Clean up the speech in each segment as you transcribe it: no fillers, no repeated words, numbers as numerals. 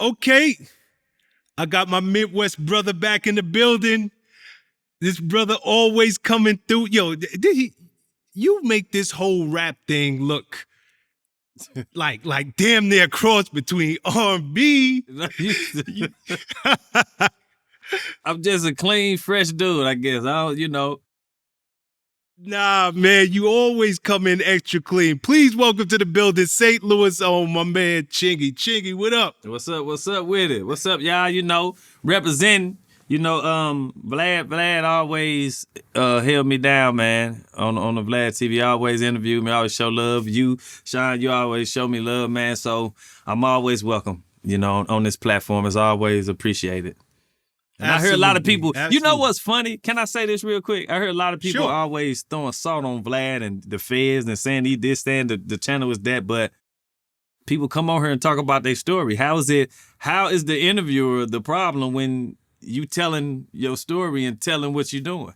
Okay, I got my Midwest brother back in the building. This brother always coming through. Yo, you make this whole rap thing look like damn near a cross between R&B. I'm just a clean, fresh dude, I guess. Nah, man, you always come in extra clean. Please welcome to the building, St. Louis own my man Chingy. Chingy, what up? What's up with it? What's up, y'all? Representing. Vlad always held me down, man. On the Vlad TV, always interview me, always show love. You, Shawn, you always show me love, man. So I'm always welcome, on this platform. It's always appreciated. And I heard a lot of people, You know what's funny? Can I say this real quick? I heard a lot of people always throwing salt on Vlad and the feds and saying he this, and the channel was that, but people come on here and talk about their story. How is the interviewer the problem when you telling your story and telling what you're doing?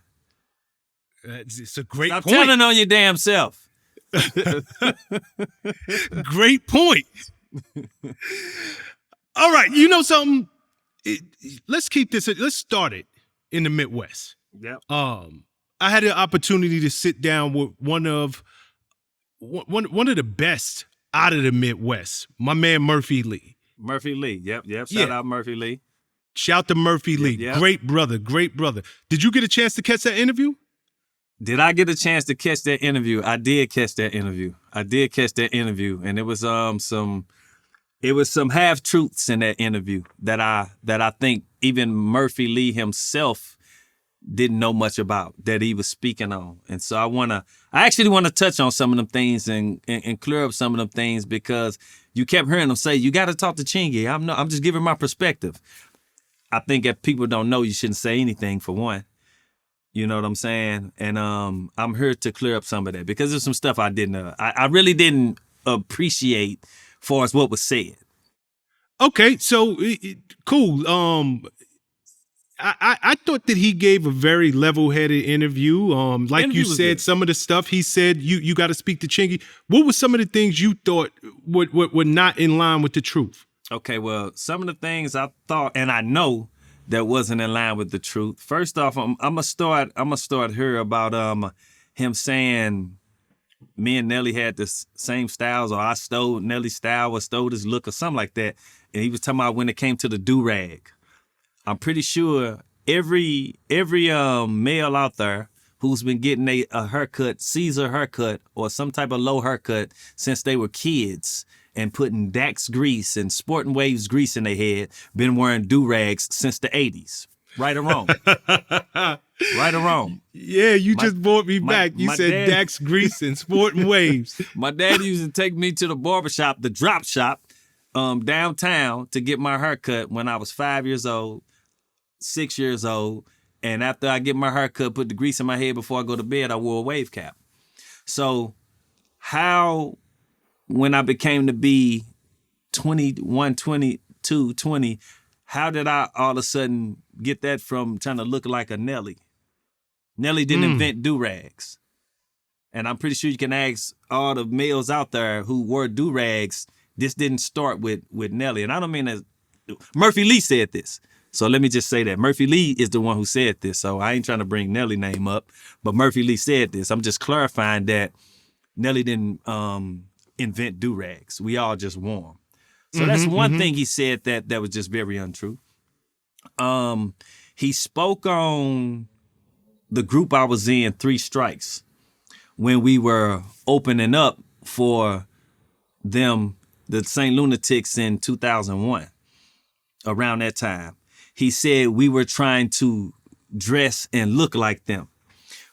It's a great point. Stop telling on your damn self. Great point. All right, you know something? Let's keep this. Let's start it in the Midwest. Yep. I had an opportunity to sit down with one of the best out of the Midwest, my man Murphy Lee. Murphy Lee. Yep. Shout out Murphy Lee. Shout to Murphy Lee. Yep. Great brother. Did you get a chance to catch that interview? Did I get a chance to catch that interview? I did catch that interview. And it was some half truths in that interview that I think even Murphy Lee himself didn't know much about, that he was speaking on. And so I actually want to touch on some of them things and clear up some of them things, because you kept hearing them say, you got to talk to Chingy. I'm just giving my perspective. I think if people don't know, you shouldn't say anything, for one. You know what I'm saying? And I'm here to clear up some of that, because there's some stuff I really didn't appreciate far as what was said. Okay, so cool. I thought that he gave a very level-headed interview. Like you said, some of the stuff he said, you got to speak to Chingy. What were some of the things you thought were not in line with the truth? Okay, well, some of the things I thought, and I know that wasn't in line with the truth. First off, I'm gonna start here about him saying me and Nelly had the same styles, or I stole Nelly's style or stole his look or something like that. And he was talking about when it came to the do-rag. I'm pretty sure every male out there who's been getting a haircut, Caesar haircut, or some type of low haircut since they were kids, and putting Dax grease and Sporting Waves grease in their head, been wearing do-rags since the 80s. Right or wrong? Right or wrong? Yeah, you just brought me back. You said Dax grease and Sporting Waves. My dad used to take me to the barbershop, the drop shop, downtown, to get my haircut when I was 5 years old, 6 years old. And after I get my haircut, put the grease in my head before I go to bed, I wore a wave cap. So when I became to be 21, 22, 20, how did I all of a sudden get that from trying to look like a Nelly? Nelly didn't invent do-rags. And I'm pretty sure you can ask all the males out there who wore do-rags, this didn't start with Nelly. And I don't mean that. Murphy Lee said this. So let me just say that. Murphy Lee is the one who said this. So I ain't trying to bring Nelly name up, but Murphy Lee said this. I'm just clarifying that Nelly didn't invent do-rags. We all just wore them. So that's one thing he said that was just very untrue. He spoke on the group I was in, Three Strikes, when we were opening up for them, the St. Lunatics, in 2001, around that time. He said we were trying to dress and look like them.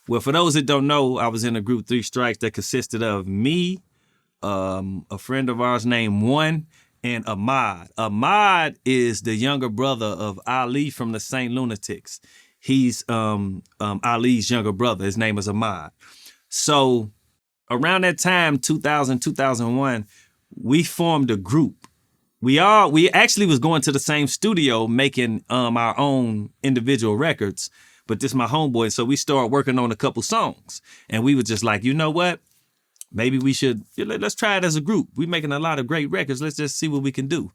Well, for those that don't know, I was in a group, Three Strikes, that consisted of me, a friend of ours named One, and Ahmad. Ahmad is the younger brother of Ali from the St. Lunatics. He's Ali's younger brother. His name is Ahmad. So around that time, 2000, 2001, we formed a group. We actually was going to the same studio making our own individual records, but this is my homeboy, so we started working on a couple songs. And we were just like, you know what? Maybe we should, let's try it as a group. We're making a lot of great records. Let's just see what we can do.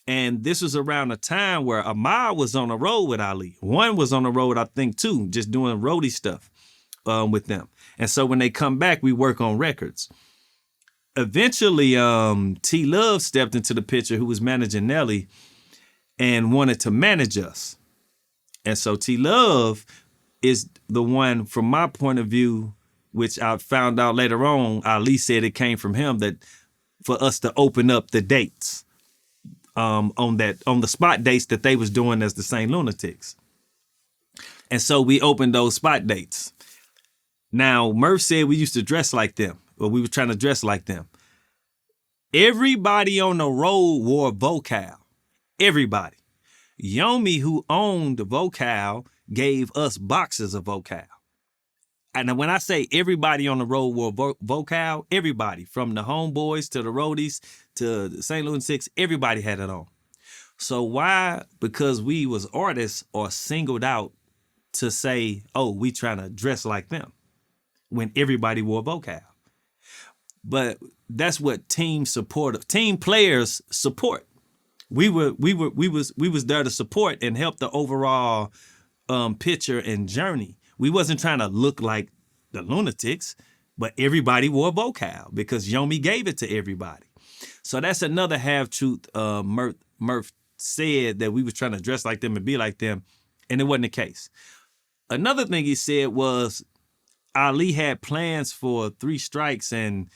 And this was around a time where Ahmad was on the road with Ali. One was on the road, I think, too, just doing roadie stuff with them. And so when they come back, we work on records. Eventually, T Love stepped into the picture, who was managing Nelly, and wanted to manage us. And so T Love is the one, from my point of view, which I found out later on, Ali said it came from him, that for us to open up the dates on the spot dates that they was doing as the St. Lunatics. And so we opened those spot dates. Now, Murph said we used to dress like them, or we were trying to dress like them. Everybody on the road wore Vocal. Everybody. Yomi, who owned the Vocal, gave us boxes of Vocal. And when I say everybody on the road wore Vocal, everybody, from the homeboys to the roadies to the St. Lunatics, everybody had it on. So why? Because we was artists or singled out to say, oh, we trying to dress like them, when everybody wore Vocal. But that's what team players support. We was there to support and help the overall picture and journey. We wasn't trying to look like the Lunatics, but everybody wore Vocal because Yomi gave it to everybody. So that's another half-truth. Murph said that we was trying to dress like them and be like them, and it wasn't the case. Another thing he said was Ali had plans for 3 Strikes, and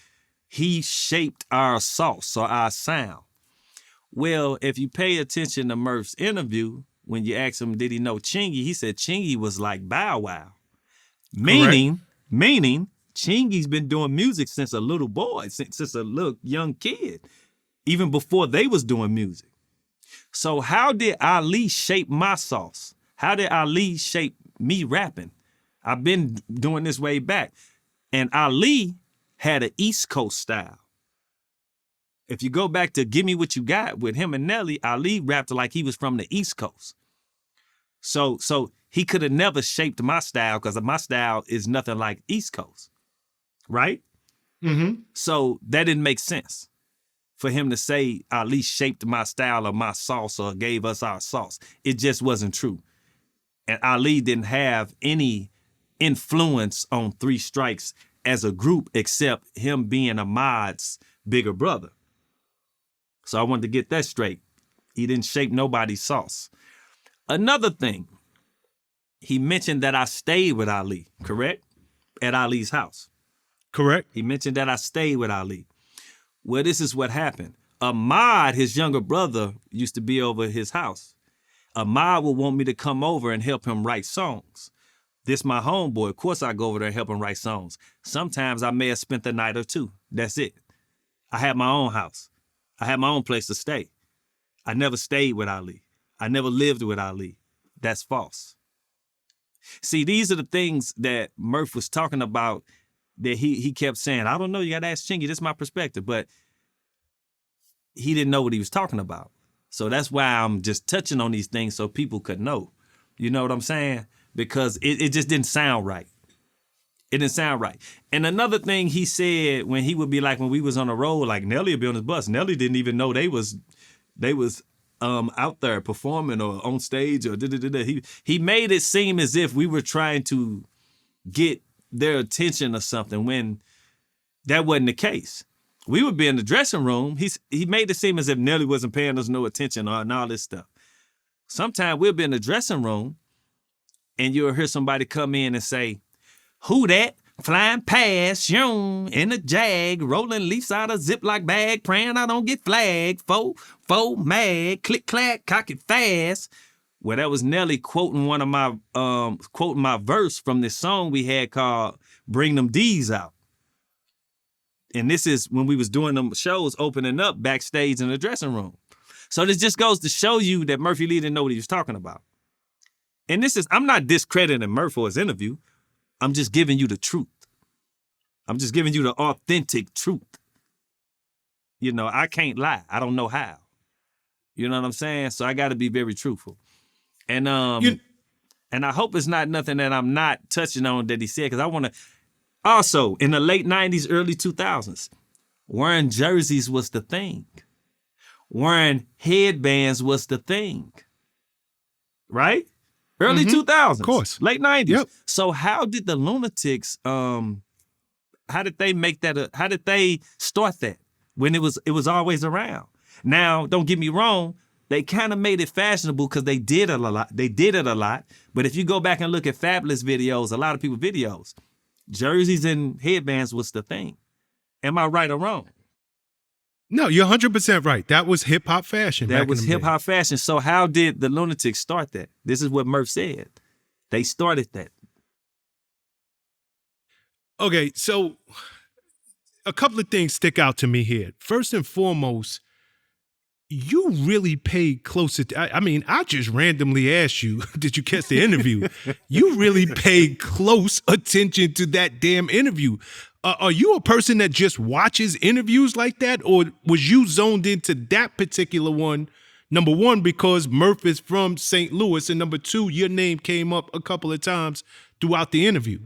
he shaped our sauce or our sound. Well, if you pay attention to Murph's interview, when you ask him, did he know Chingy? He said Chingy was like Bow Wow. Meaning, Chingy's been doing music since a little boy, since a little young kid, even before they was doing music. So how did Ali shape my sauce? How did Ali shape me rapping? I've been doing this way back. And Ali had an East Coast style. If you go back to Give Me What You Got with him and Nelly, Ali rapped like he was from the East Coast. So he could have never shaped my style because my style is nothing like East Coast, right? Mm-hmm. So that didn't make sense for him to say Ali shaped my style or my sauce or gave us our sauce. It just wasn't true. And Ali didn't have any influence on 3 Strikes as a group except him being Ahmad's bigger brother. So I wanted to get that straight. He didn't shape nobody's sauce. Another thing, he mentioned that I stayed with Ali, correct? At Ali's house. Correct. He mentioned that I stayed with Ali. Well, this is what happened. Ahmad, his younger brother, used to be over at his house. Ahmad would want me to come over and help him write songs. This my homeboy. Of course I go over there and help him write songs. Sometimes I may have spent the night or two. That's it. I had my own house. I had my own place to stay. I never stayed with Ali. I never lived with Ali. That's false. See, these are the things that Murph was talking about that he kept saying, I don't know, you got to ask Chingy, this is my perspective. But he didn't know what he was talking about. So that's why I'm just touching on these things so people could know. You know what I'm saying? Because it just didn't sound right. It didn't sound right. And another thing he said when he would be like, when we was on the road, like Nelly would be on his bus. Nelly didn't even know they was out there performing or on stage or da-da-da-da. He made it seem as if we were trying to get their attention or something when that wasn't the case. We would be in the dressing room. He made it seem as if Nelly wasn't paying us no attention and all this stuff. Sometimes we'll be in the dressing room and you'll hear somebody come in and say, who that? Flying past, Shawn in a Jag, rolling leaves out a Ziploc bag, praying I don't get flagged. Fo, mag, click, clack, cock it fast. Well, that was Nelly quoting one of my, quoting my verse from this song we had called Bring Them D's Out. And this is when we was doing them shows opening up backstage in the dressing room. So this just goes to show you that Murphy Lee didn't know what he was talking about. And this is, I'm not discrediting Murph for his interview. I'm just giving you the truth. I'm just giving you the authentic truth. You know, I can't lie. I don't know how. You know what I'm saying? So I got to be very truthful. And and I hope it's not nothing that I'm not touching on that he said, because I want to. Also, in the late 90s, early 2000s, wearing jerseys was the thing. wearing headbands was the thing, right? Early 2000s, Of course. late 90s. Yep. So how did the Lunatics, how did they make that, how did they start that when it was always around? Now, don't get me wrong, they kind of made it fashionable because they did it a lot. But if you go back and look at Fabulous videos, a lot of people videos, jerseys and headbands was the thing. Am I right or wrong? No, you're 100% right. That was hip hop fashion. That was hip hop fashion. So how did the Lunatics start that? This is what Murph said. They started that. Okay, so a couple of things stick out to me here. First and foremost, you really paid close attention. I mean, I just randomly asked you, did you catch the interview? You really paid close attention to that damn interview. Are you a person that just watches interviews like that? Or was you zoned into that particular one? Number one, because Murph is from St. Louis. And number two, your name came up a couple of times throughout the interview.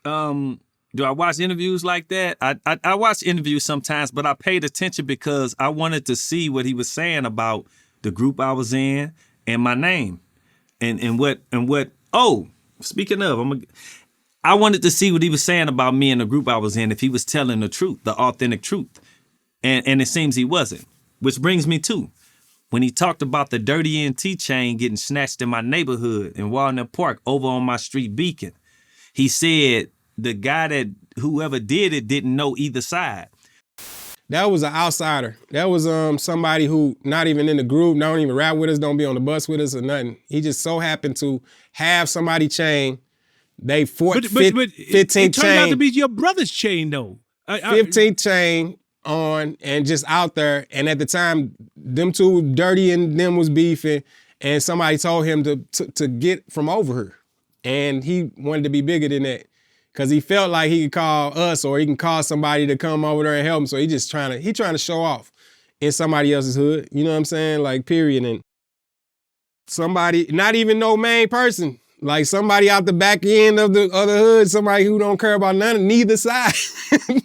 Do I watch interviews like that? I watch interviews sometimes, but I paid attention because I wanted to see what he was saying about the group I was in and my name. And what oh, speaking of, I wanted to see what he was saying about me and the group I was in, if he was telling the truth, the authentic truth. And it seems he wasn't. Which brings me to when he talked about the dirty NT chain getting snatched in my neighborhood in Walnut Park over on my street Beacon. He said the guy that whoever did it didn't know either side. That was an outsider. That was somebody who not even in the group, don't even rap with us, don't be on the bus with us or nothing. He just so happened to have somebody chain. They 15 it chain. turned out to be your brother's chain, though. 15 chain on and just out there. And at the time, them two, Dirty and them was beefing. And somebody told him to get from over her. And he wanted to be bigger than that. Cause he felt like he could call us or he can call somebody to come over there and help him. So he trying to show off in somebody else's hood. You know what I'm saying? Like, period. And somebody, not even no main person, like somebody out the back end of the hood, somebody who don't care about neither side,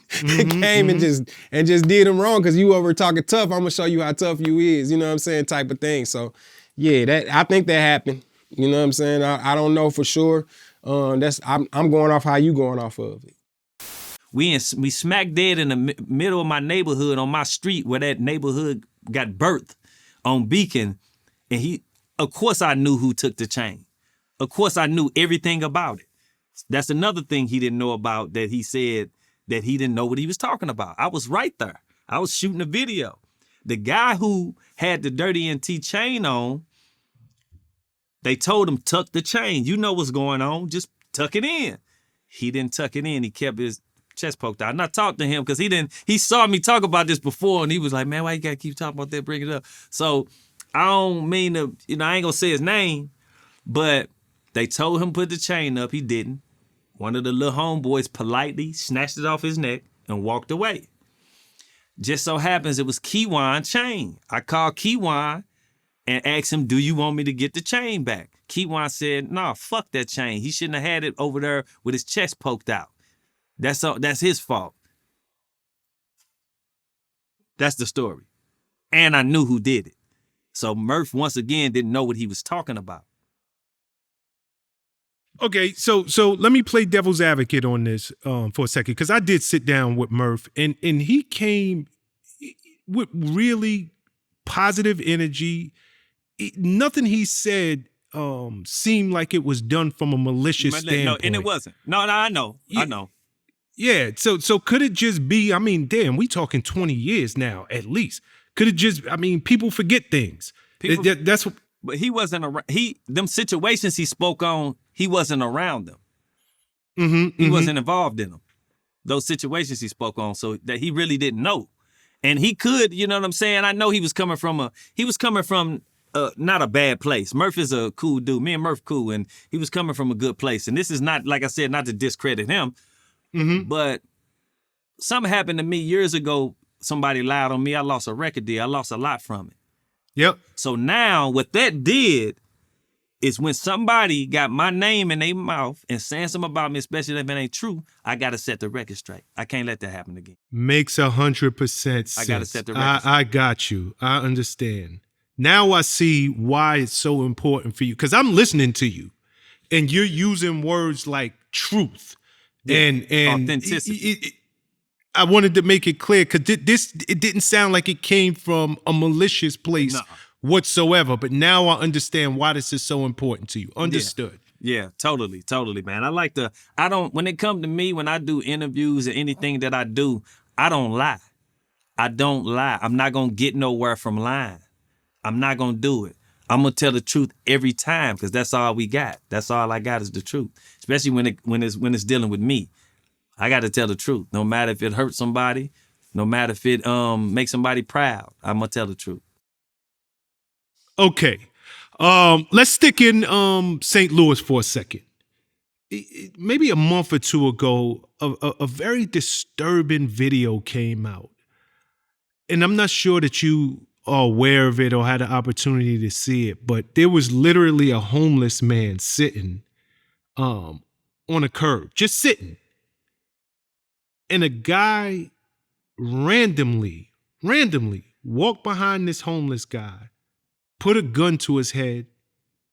came and just did him wrong. Cause you over talking tough, I'm gonna show you how tough you is. You know what I'm saying? Type of thing. So yeah, I think that happened. You know what I'm saying? I don't know for sure. I'm going off how you going off of it. We smack dead in the middle of my neighborhood on my street where that neighborhood got birthed on Beacon. And of course I knew who took the chain. Of course I knew everything about it. That's another thing he didn't know about, that he said that he didn't know what he was talking about. I was right there. I was shooting a video. The guy who had the Dirty NT chain on, they told him, tuck the chain. You know what's going on. Just tuck it in. He didn't tuck it in. He kept his chest poked out. And I talked to him because he saw me talk about this before and he was like, man, why you gotta keep talking about that? Bring it up. So I don't mean to, I ain't gonna say his name, but they told him put the chain up. He didn't. One of the little homeboys politely snatched it off his neck and walked away. Just so happens it was Keywan chain. I called Keywan and asked him, do you want me to get the chain back? Keywan said, nah, fuck that chain. He shouldn't have had it over there with his chest poked out. That's his fault. That's the story. And I knew who did it. So Murph, once again, didn't know what he was talking about. Okay, so let me play devil's advocate on this for a second, because I did sit down with Murph, and he came with really positive energy. Nothing he said seemed like it was done from a malicious standpoint. No, and it wasn't. No, I know. I know. Yeah, so could it just be, I mean, damn, we talking 20 years now, at least. Could it just, I mean, people forget things. That's what. But he wasn't around. Them situations he spoke on, he wasn't around them. He wasn't involved in them. Those situations he spoke on, so that he really didn't know. And he could, you know what I'm saying? I know he was coming from not a bad place. Murph is a cool dude. Me and Murph cool, and he was coming from a good place. And this is not, like I said, not to discredit him, but something happened to me years ago. Somebody lied on me. I lost a record deal. I lost a lot from it. Yep. So now what that did, It's when somebody got my name in their mouth and saying something about me, especially if it ain't true, I got to set the record straight. I can't let that happen again. Makes 100% sense. I got to set the record straight. I got you. I understand. Now I see why it's so important for you, because I'm listening to you and you're using words like truth and authenticity. I wanted to make it clear, because it didn't sound like it came from a malicious place whatsoever. But now I understand why this is so important to you. Understood. Yeah, totally, man. When it comes to me, when I do interviews or anything that I do, I don't lie. I'm not going to get nowhere from lying. I'm not going to do it. I'm going to tell the truth every time, because that's all we got. That's all I got is the truth, especially when it's dealing with me. I got to tell the truth, no matter if it hurts somebody, no matter if it makes somebody proud. I'm going to tell the truth. Okay. Let's stick in St. Louis for a second. Maybe a month or two ago, a very disturbing video came out. And I'm not sure that you are aware of it or had the opportunity to see it, but there was literally a homeless man sitting on a curb, just sitting. And a guy randomly walked behind this homeless guy, put a gun to his head,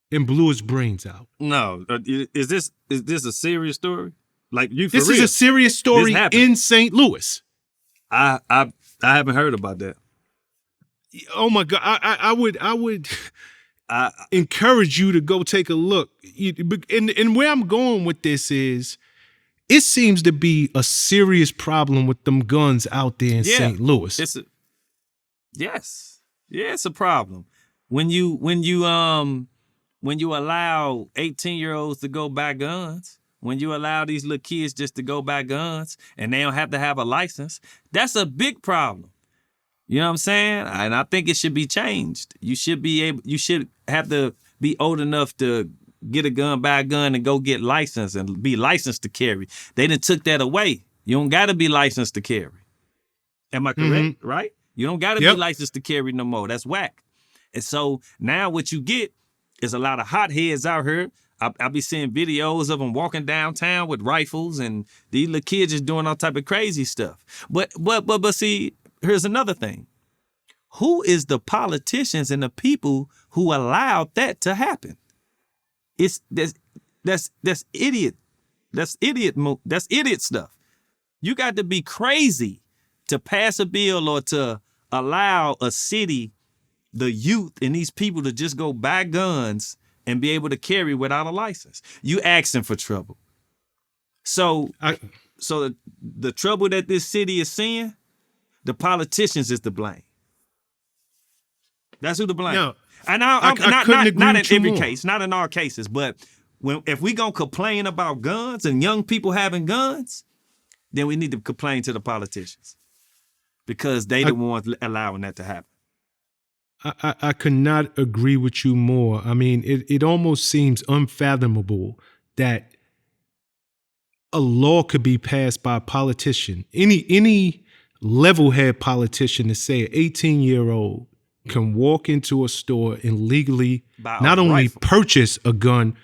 and blew his brains out. No, is this a serious story? Like you? For this real? Is a serious story in St. Louis. I haven't heard about that. Oh my God! I would encourage you to go take a look. And where I'm going with this is, it seems to be a serious problem with them guns out there in St. Louis. It's a problem. When you allow 18-year-olds to go buy guns, when you allow these little kids just to go buy guns and they don't have to have a license, that's a big problem. You know what I'm saying? And I think it should be changed. You should have to be old enough to get a gun, buy a gun, and go get licensed and be licensed to carry. They done took that away. You don't got to be licensed to carry. Am I correct? Mm-hmm. Right? You don't got to be licensed to carry no more. That's whack. And so now what you get is a lot of hotheads out here. I be seeing videos of them walking downtown with rifles, and these little kids just doing all type of crazy stuff. But see, here's another thing. Who is the politicians and the people who allowed that to happen? That's idiot. That's idiot stuff. You got to be crazy to pass a bill or to allow a city, the youth and these people to just go buy guns and be able to carry without a license. You asking for trouble. So the trouble that this city is seeing, the politicians is to blame. That's who to blame. No, and not in every case, not in all cases, but if we gonna complain about guns and young people having guns, then we need to complain to the politicians, because they the ones allowing that to happen. I could not agree with you more. I mean, it almost seems unfathomable that a law could be passed by a politician, any level-head politician, to say an 18-year-old can walk into a store and legally not only purchase a gun,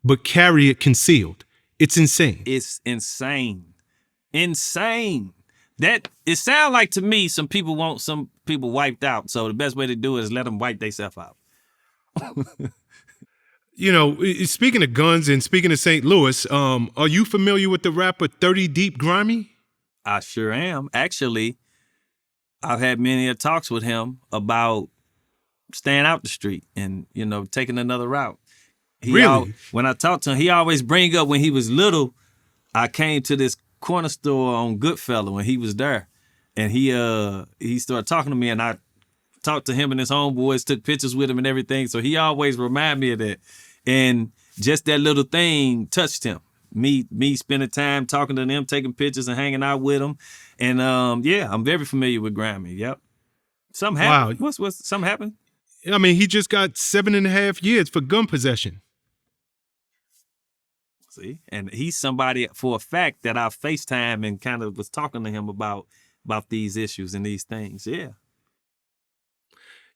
but carry it concealed. It's insane. It's insane. Insane. That it sounds like to me some people want some people wiped out. So the best way to do it is let them wipe themselves out. You know, speaking of guns and speaking of St. Louis, are you familiar with the rapper 30 Deep Grimy? I sure am. Actually, I've had many talks with him about staying out the street and, you know, taking another route. Really? When I talk to him, he always bring up when he was little, I came to this corner store on Goodfellow when he was there. And he started talking to me, and I talked to him and his homeboys, took pictures with him and everything. So he always remind me of that. And just that little thing touched him. Me spending time talking to them, taking pictures and hanging out with them. And I'm very familiar with Grimy. Yep. Something happened. Wow. What's something happened? I mean, he just got 7.5 years for gun possession. See, and he's somebody for a fact that I FaceTime and kind of was talking to him about these issues and these things. Yeah.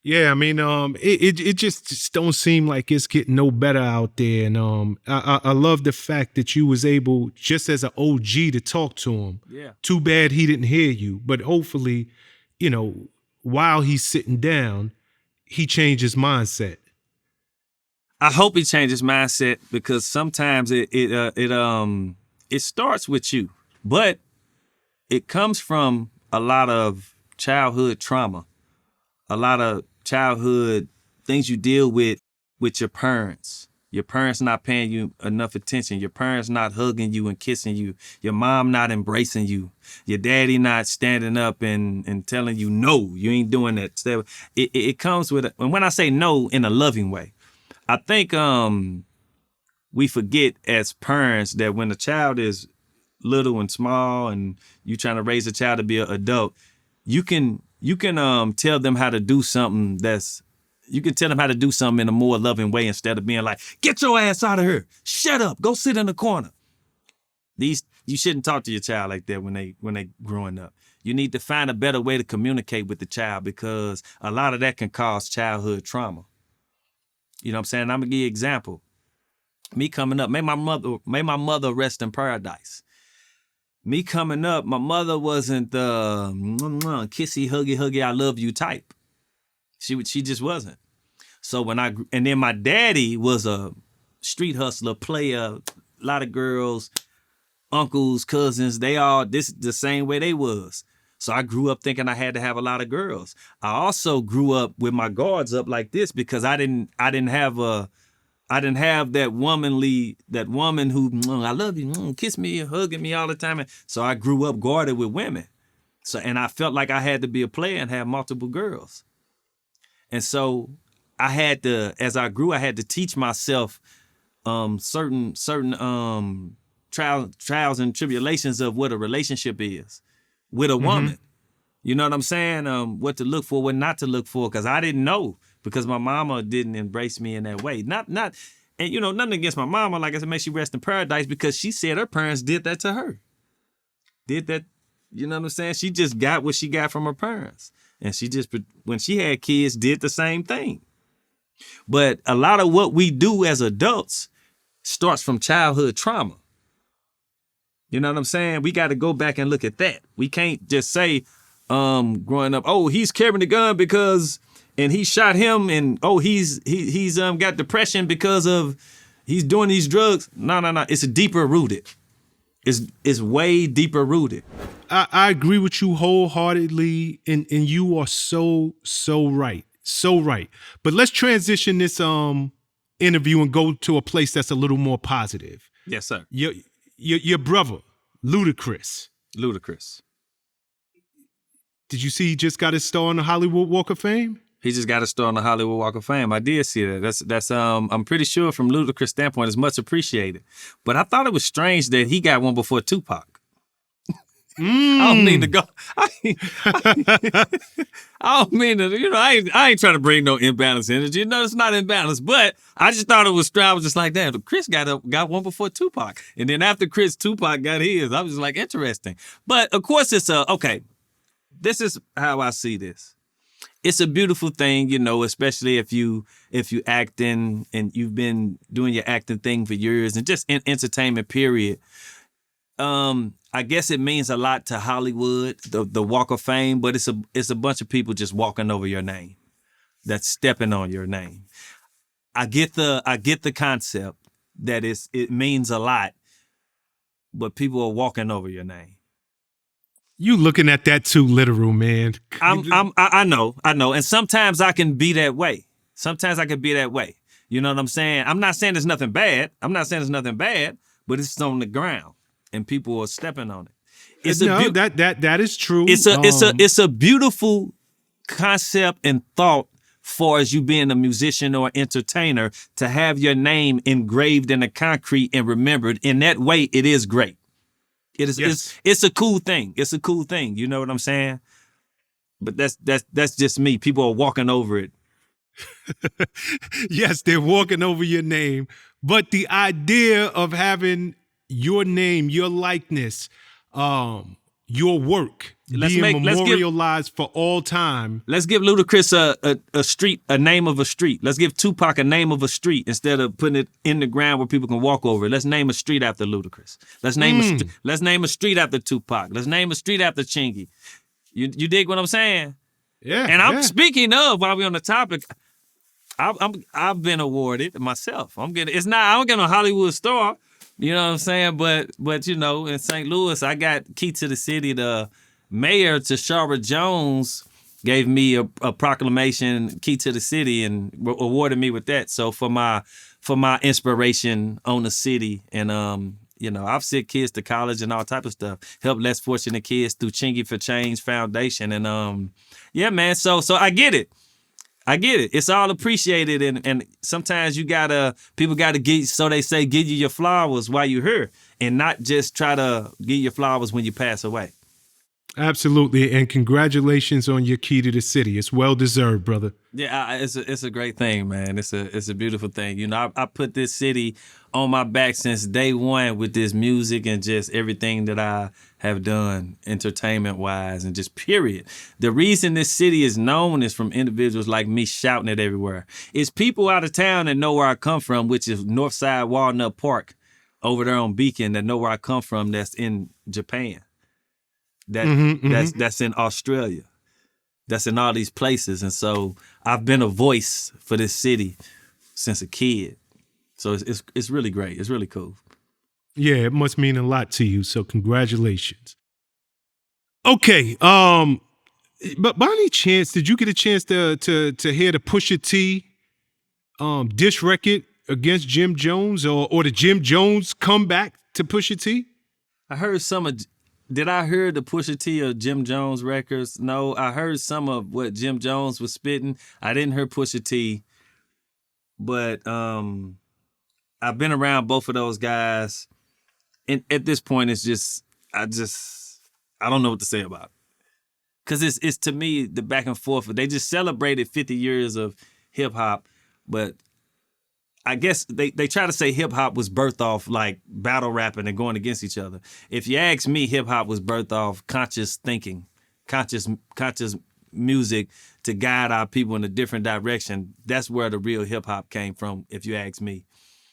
Yeah, I mean, it just don't seem like it's getting no better out there, and I love the fact that you was able, just as an OG, to talk to him. Yeah. Too bad he didn't hear you, but hopefully, while he's sitting down, he changed his mindset. I hope he changed his mindset, because sometimes it starts with you, but it comes from a lot of childhood trauma, a lot of childhood things you deal with your parents. Your parents not paying you enough attention. Your parents not hugging you and kissing you. Your mom not embracing you. Your daddy not standing up and telling you, no, you ain't doing that. It comes with, and when I say no, in a loving way. I think we forget as parents that when a child is little and small and you trying to raise a child to be an adult, you can tell them how to do something in a more loving way, instead of being like, get your ass out of here, shut up, go sit in the corner. You shouldn't talk to your child like that when they growing up. You need to find a better way to communicate with the child, because a lot of that can cause childhood trauma. You know what I'm saying? I'm gonna give you an example. Me coming up, may my mother rest in paradise. Me coming up, my mother wasn't the kissy, huggy, I love you type. She just wasn't. So and then my daddy was a street hustler, player, a lot of girls, uncles, cousins, this the same way they was. So I grew up thinking I had to have a lot of girls. I also grew up with my guards up like this, because I didn't have that woman who, I love you, kiss me, hugging me all the time. So I grew up guarded with women. So, and I felt like I had to be a player and have multiple girls. And so as I grew, I had to teach myself certain trials and tribulations of what a relationship is with a woman. You know what I'm saying? What to look for, what not to look for, because I didn't know, because my mama didn't embrace me in that way. And nothing against my mama, like I said, may she rest in paradise, because she said her parents did that to her. Did that, you know what I'm saying? She just got what she got from her parents. And she just, when she had kids, did the same thing. But a lot of what we do as adults starts from childhood trauma. You know what I'm saying? We got to go back and look at that. We can't just say, growing up, oh, he's carrying the gun and he shot him, and oh, he's got depression because of he's doing these drugs. No. It's deeper rooted. It's way deeper rooted. I agree with you wholeheartedly, and you are so right. So right. But let's transition this interview and go to a place that's a little more positive. Yes, sir. Your brother, Ludacris. Did you see he just got his star on the Hollywood Walk of Fame? He just got a star on the Hollywood Walk of Fame. I did see that. That's I'm pretty sure from Ludacris' standpoint, it's much appreciated. But I thought it was strange that he got one before Tupac. I don't mean to go. I don't mean to. I ain't trying to bring no imbalanced energy. No, it's not imbalanced. But I just thought it was strange. I was just like, damn, Chris got one before Tupac, and then after Chris, Tupac got his. I was just like, interesting. But of course, it's okay. This is how I see this. It's a beautiful thing, especially if you acting and you've been doing your acting thing for years, and just in entertainment, period. I guess it means a lot to Hollywood, the Walk of Fame, but it's a bunch of people just walking over your name, that's stepping on your name. I get the concept that it means a lot, but people are walking over your name. You looking at that too literal, man. I know, and sometimes I can be that way. You know what I'm saying? I'm not saying there's nothing bad. But it's on the ground, and people are stepping on it. That is true. It's a beautiful concept and thought far as you being a musician or entertainer, to have your name engraved in the concrete and remembered. In that way, it is great. It is. Yes. It's a cool thing. It's a cool thing. You know what I'm saying? But that's just me. People are walking over it. Yes, they're walking over your name. But the idea of having your name, your likeness, your work Let's being give- memorialized for all time. Let's give Ludacris a street, a name of a street. Let's give Tupac a name of a street instead of putting it in the ground where people can walk over it. Let's name a street after Ludacris. Let's name a street after Tupac. Let's name a street after Chingy. You dig what I'm saying? Yeah. And I'm speaking of, while we're on the topic, I've been awarded myself. I don't get a Hollywood star, you know what I'm saying? But you know, in St. Louis, I got key to the city. The mayor, Tashara Jones, gave me a proclamation, key to the city, and awarded me with that. So for my inspiration on the city, and you know, I've sent kids to college and all type of stuff. Help less fortunate kids through Chingy for Change Foundation, and yeah, man. So I get it. It's all appreciated, and sometimes people gotta give, so they say, give you your flowers while you're here, and not just try to give your flowers when you pass away. Absolutely, and congratulations on your key to the city. It's well deserved, brother. Yeah, it's a great thing, man. It's a beautiful thing. You know, I put this city on my back since day one with this music and just everything that I have done entertainment-wise and just period. The reason this city is known is from individuals like me shouting it everywhere. It's people out of town that know where I come from, which is Northside Walnut Park over there on Beacon, that know where I come from, that's in Japan. That's in Australia. That's in all these places. And so I've been a voice for this city since a kid. So it's really great. It's really cool. Yeah, it must mean a lot to you. So congratulations. Okay. But by any chance, did you get a chance to hear the Pusha T diss record against Jim Jones, or the Jim Jones comeback to Pusha T? I heard some of. Did I hear the Pusha T or Jim Jones records? No, I heard some of what Jim Jones was spitting. I didn't hear Pusha T, but I've been around both of those guys, and at this point, it's just I don't know what to say about it. Cause it's to me the back and forth. They just celebrated 50 years of hip hop, but I guess they try to say hip hop was birthed off like battle rapping and going against each other. If you ask me, hip hop was birthed off conscious thinking, conscious music to guide our people in a different direction. That's where the real hip hop came from. If you ask me,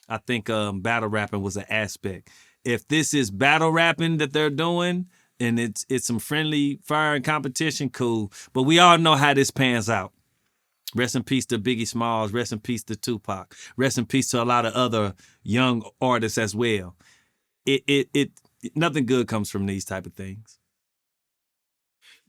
I think battle rapping was an aspect. If this is battle rapping that they're doing and it's some friendly fire and competition, cool. But we all know how this pans out. Rest in peace to Biggie Smalls. Rest in peace to Tupac. Rest in peace to a lot of other young artists as well. It nothing good comes from these type of things.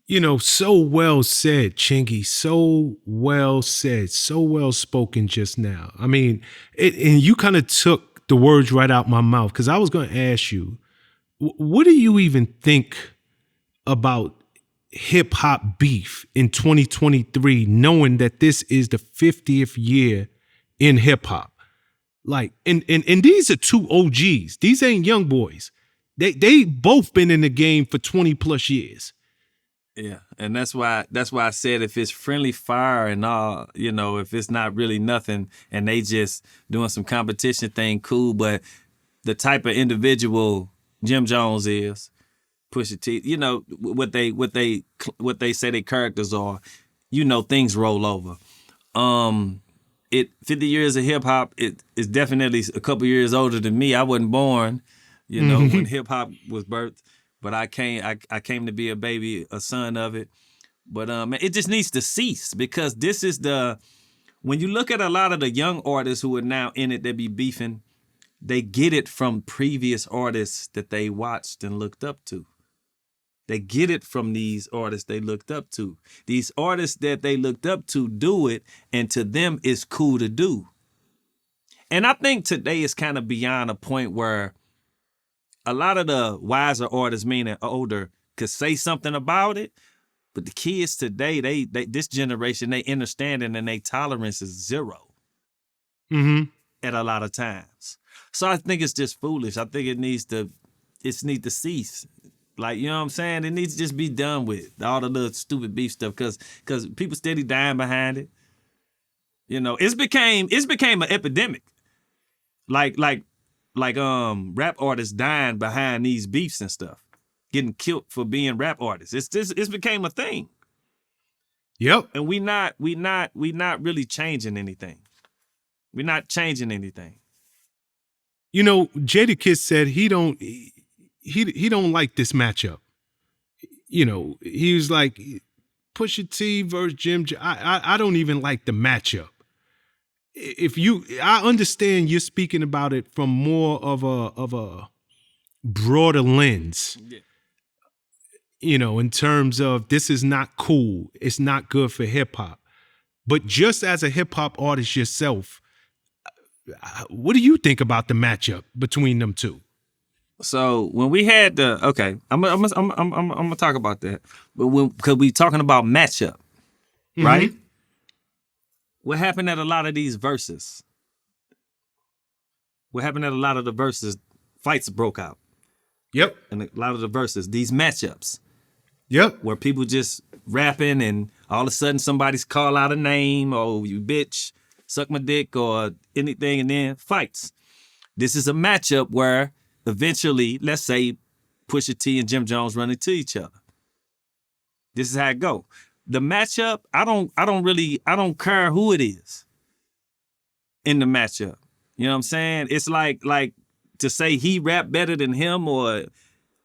You know, so well said, Chingy. So well said. So well spoken just now. I mean, and you kind of took the words right out my mouth, because I was going to ask you, what do you even think about hip hop beef in 2023, knowing that this is the 50th year in hip hop? Like, and these are two OGs. These ain't young boys. They both been in the game for 20 plus years. Yeah, and that's why I said if it's friendly fire and all, you know, if it's not really nothing and they just doing some competition thing, cool. But the type of individual Jim Jones is, Pusha T, you know, what they say their characters are, you know, things roll over. 50 years of hip hop, it is definitely a couple years older than me. I wasn't born, you know, when hip hop was birthed, but I came to be a son of it. But it just needs to cease, because this is when you look at a lot of the young artists who are now in it, they be beefing, they get it from previous artists that they watched and looked up to. They get it from these artists they looked up to. These artists that they looked up to do it, and to them it's cool to do. And I think today is kind of beyond a point where a lot of the wiser artists, meaning older, could say something about it, but the kids today, they this generation, they understanding and they tolerance is zero at a lot of times. So I think it's just foolish. I think it needs to cease. Like, you know what I'm saying? It needs to just be done with, all the little stupid beef stuff, because people steady dying behind it. You know, it's became an epidemic. Like rap artists dying behind these beefs and stuff. getting killed for being rap artists. It's became a thing. Yep. And we not really changing anything. We're not changing anything. You know, Jadakiss said he don't like this matchup. You know, he was like, Pusha T versus Jim. I don't even like the matchup. I understand you're speaking about it from more of a broader lens. Yeah. You know, in terms of this is not cool. It's not good for hip hop. But just as a hip hop artist yourself, what do you think about the matchup between them two? So when we had I'm gonna talk about that, but because we talking about matchup, right? What happened at a lot of these verses? What happened at a lot of the verses? Fights broke out. Yep. And a lot of the verses, these matchups. Yep. Where people just rapping and all of a sudden somebody's call out a name, oh, you bitch, suck my dick or anything, and then fights. This is a matchup where eventually, let's say, Pusha T and Jim Jones run into each other. This is how it go. The matchup, I don't care who it is in the matchup. You know what I'm saying? It's like to say he rap better than him or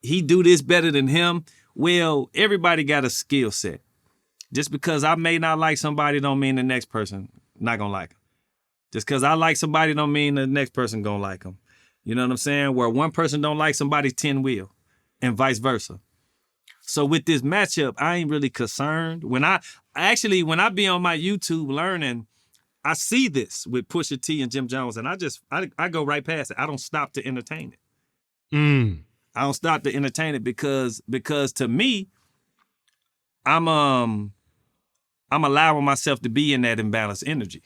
he do this better than him. Well, everybody got a skill set. Just because I may not like somebody don't mean the next person not gonna like him. Just because I like somebody don't mean the next person gonna like him. You know what I'm saying? Where one person don't like somebody, 10 will, and vice versa. So with this matchup, I ain't really concerned. When I be on my YouTube learning, I see this with Pusha T and Jim Jones, and I go right past it. I don't stop to entertain it. I don't stop to entertain it because to me, I'm allowing myself to be in that imbalanced energy.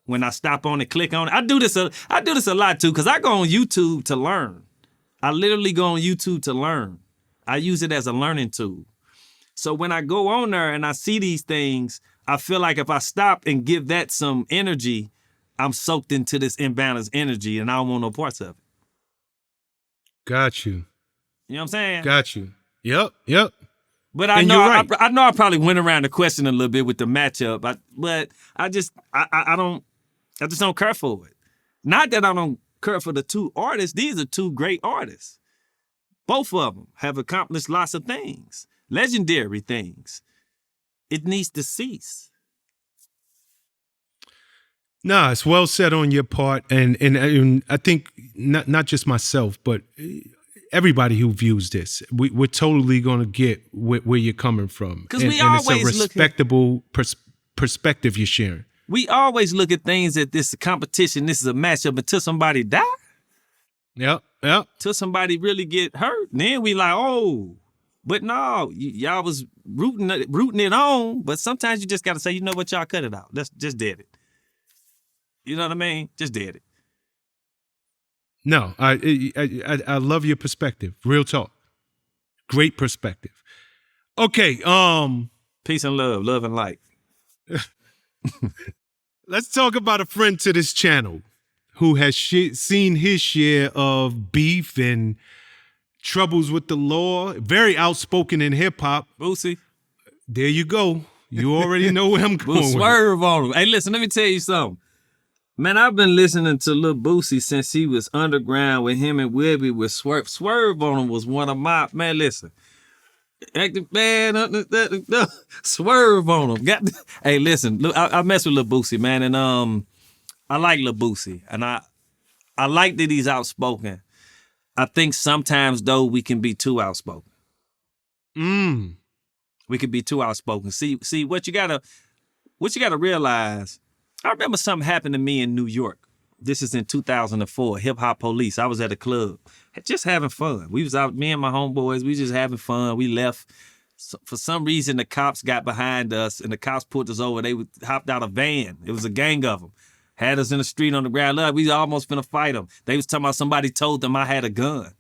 When I stop on it, click on it. I do this a lot too, because I go on YouTube to learn. I literally go on YouTube to learn. I use it as a learning tool. So when I go on there and I see these things, I feel like if I stop and give that some energy, I'm soaked into this imbalanced energy and I don't want no parts of it. Got you. You know what I'm saying? Got you. Yep. But I And know you're right. I know I probably went around the question a little bit with the matchup, but I just don't care for it. Not that I don't care for the two artists. These are two great artists. Both of them have accomplished lots of things, legendary things. It needs to cease. Nah, it's well said on your part, and I think not just myself, but everybody who views this, we're totally going to get where you're coming from, because and always it's a respectable perspective you're sharing. We always look at things that this is a competition, this is a matchup until somebody die. Yep. Till somebody really get hurt. Then we like, oh, but no, y'all was rooting it on. But sometimes you just got to say, you know what, y'all cut it out. Let's just dead it. You know what I mean? Just dead it. No, I love your perspective. Real talk. Great perspective. Okay. Peace and love and light. Let's talk about a friend to this channel who has seen his share of beef and troubles with the law. Very outspoken in hip hop. Boosie. There you go. You already know where I'm going. We'll swerve on him. Hey, listen, let me tell you something. Man, I've been listening to Lil Boosie since he was underground with him and Webby with Swerve. Swerve on him was one of my, man, listen. Acting bad, swerve on him. Hey, listen, look, I mess with Lil Boosie, man, and I like Lil Boosie, and I like that he's outspoken. I think sometimes though we can be too outspoken. We can be too outspoken. See what you gotta realize. I remember something happened to me in New York. This is in 2004. Hip Hop Police. I was at a club, just having fun. We was out, me and my homeboys. We just having fun. We left. So for some reason, the cops got behind us, and the cops pulled us over. They hopped out a van. It was a gang of them. Had us in the street on the ground. Look, we almost finna fight them. They was talking about somebody told them I had a gun.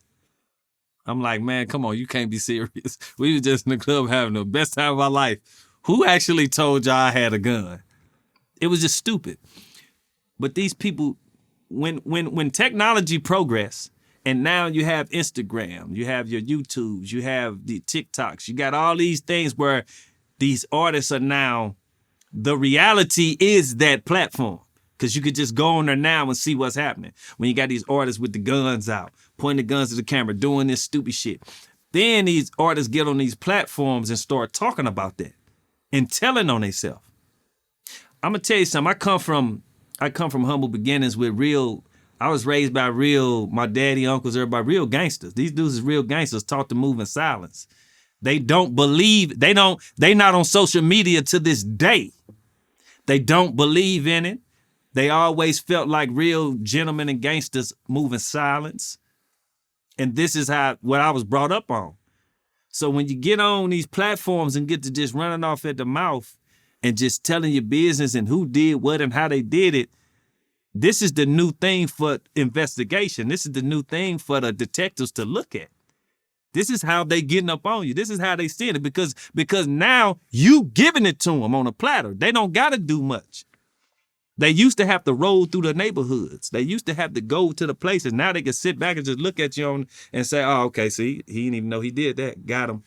I'm like, man, come on, you can't be serious. We was just in the club having the best time of our life. Who actually told y'all I had a gun? It was just stupid. But these people, when technology progress And now you have Instagram, you have your YouTubes, you have the TikToks, you got all these things where these artists are now, the reality is that platform. Because you could just go on there now and see what's happening. When you got these artists with the guns out, pointing the guns to the camera, doing this stupid shit. Then these artists get on these platforms and start talking about that and telling on themselves. I'm gonna tell you something. I come from humble beginnings with real. I was raised by my daddy, uncles, everybody, real gangsters. These dudes is real gangsters, taught to move in silence. They don't believe, they not on social media to this day. They don't believe in it. They always felt like real gentlemen and gangsters move in silence. And this is what I was brought up on. So when you get on these platforms and get to just running off at the mouth and just telling your business and who did what and how they did it, this is the new thing for investigation. This is the new thing for the detectives to look at. This is how they getting up on you. This is how they seeing it because now you giving it to them on a platter. They don't got to do much. They used to have to roll through the neighborhoods. They used to have to go to the places. Now they can sit back and just look at you and say, oh, okay, see, he didn't even know he did that. Got him.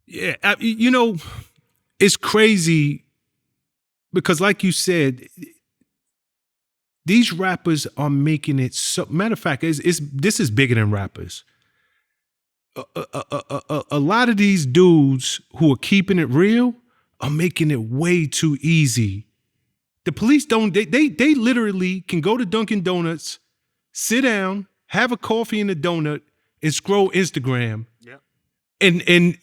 Yeah, it's crazy because like you said, these rappers are making it so, matter of fact, this is bigger than rappers. A lot of these dudes who are keeping it real are making it way too easy. The police they literally can go to Dunkin' Donuts, sit down, have a coffee and a donut, and scroll Instagram. Yep. And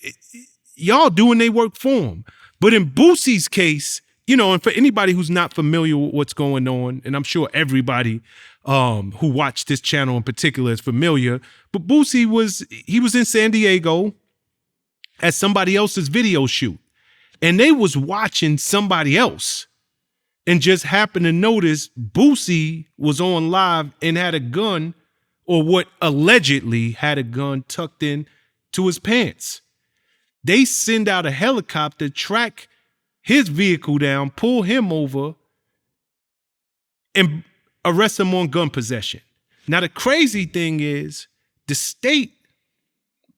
y'all doing their work for them. But in Boosie's case, and for anybody who's not familiar with what's going on, and I'm sure everybody who watched this channel in particular is familiar, but Boosie was in San Diego at somebody else's video shoot. And they was watching somebody else and just happened to notice Boosie was on live and had a gun, or what allegedly had a gun tucked in to his pants. They send out a helicopter, track his vehicle down, pull him over, and arrest him on gun possession. Now, the crazy thing is the state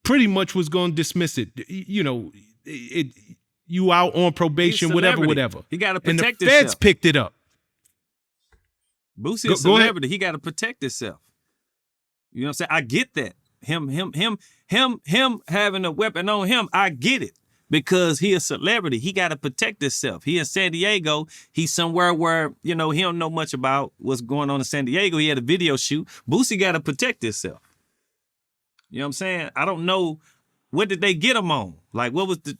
pretty much was going to dismiss it. You out on probation, whatever. He got to protect himself. And the feds picked it up. Boosie is a celebrity. He got to protect himself. You know what I'm saying? I get that. Him having a weapon on him, I get it. Because he a celebrity. He got to protect himself. He in San Diego. He's somewhere where, he don't know much about what's going on in San Diego. He had a video shoot. Boosie got to protect himself. You know what I'm saying? I don't know. What did they get him on? Like, what was the...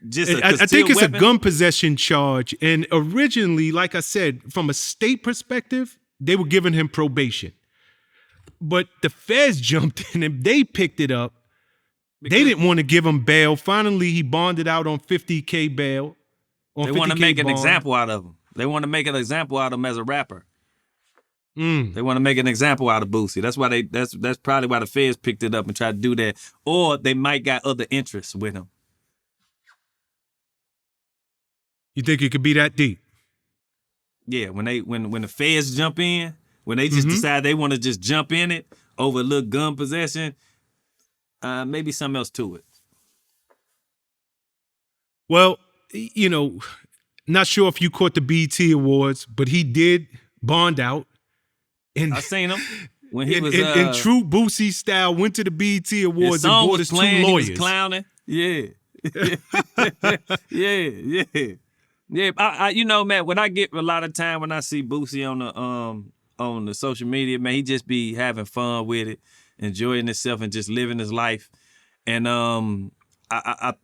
I think it's weapon? A gun possession charge. And originally, like I said, from a state perspective, they were giving him probation. But the feds jumped in and they picked it up. They didn't want to give him bail. Finally, he bonded out on $50K bail. They want to make an example out of him. They want to make an example out of him as a rapper. They want to make an example out of Boosie. That's why that's probably why the feds picked it up and tried to do that. Or they might got other interests with him. You think it could be that deep? Yeah, when the feds jump in, when they just decide they want to just jump in it over a little gun possession, maybe something else to it. Well, not sure if you caught the BET Awards, but he did bond out. And I seen him when he was in true Boosie style. Went to the BET Awards and bought his two lawyers. He was clowning. Yeah, yeah. I man, when I get a lot of time when I see Boosie on the social media, man, he just be having fun with it, enjoying himself, and just living his life. And and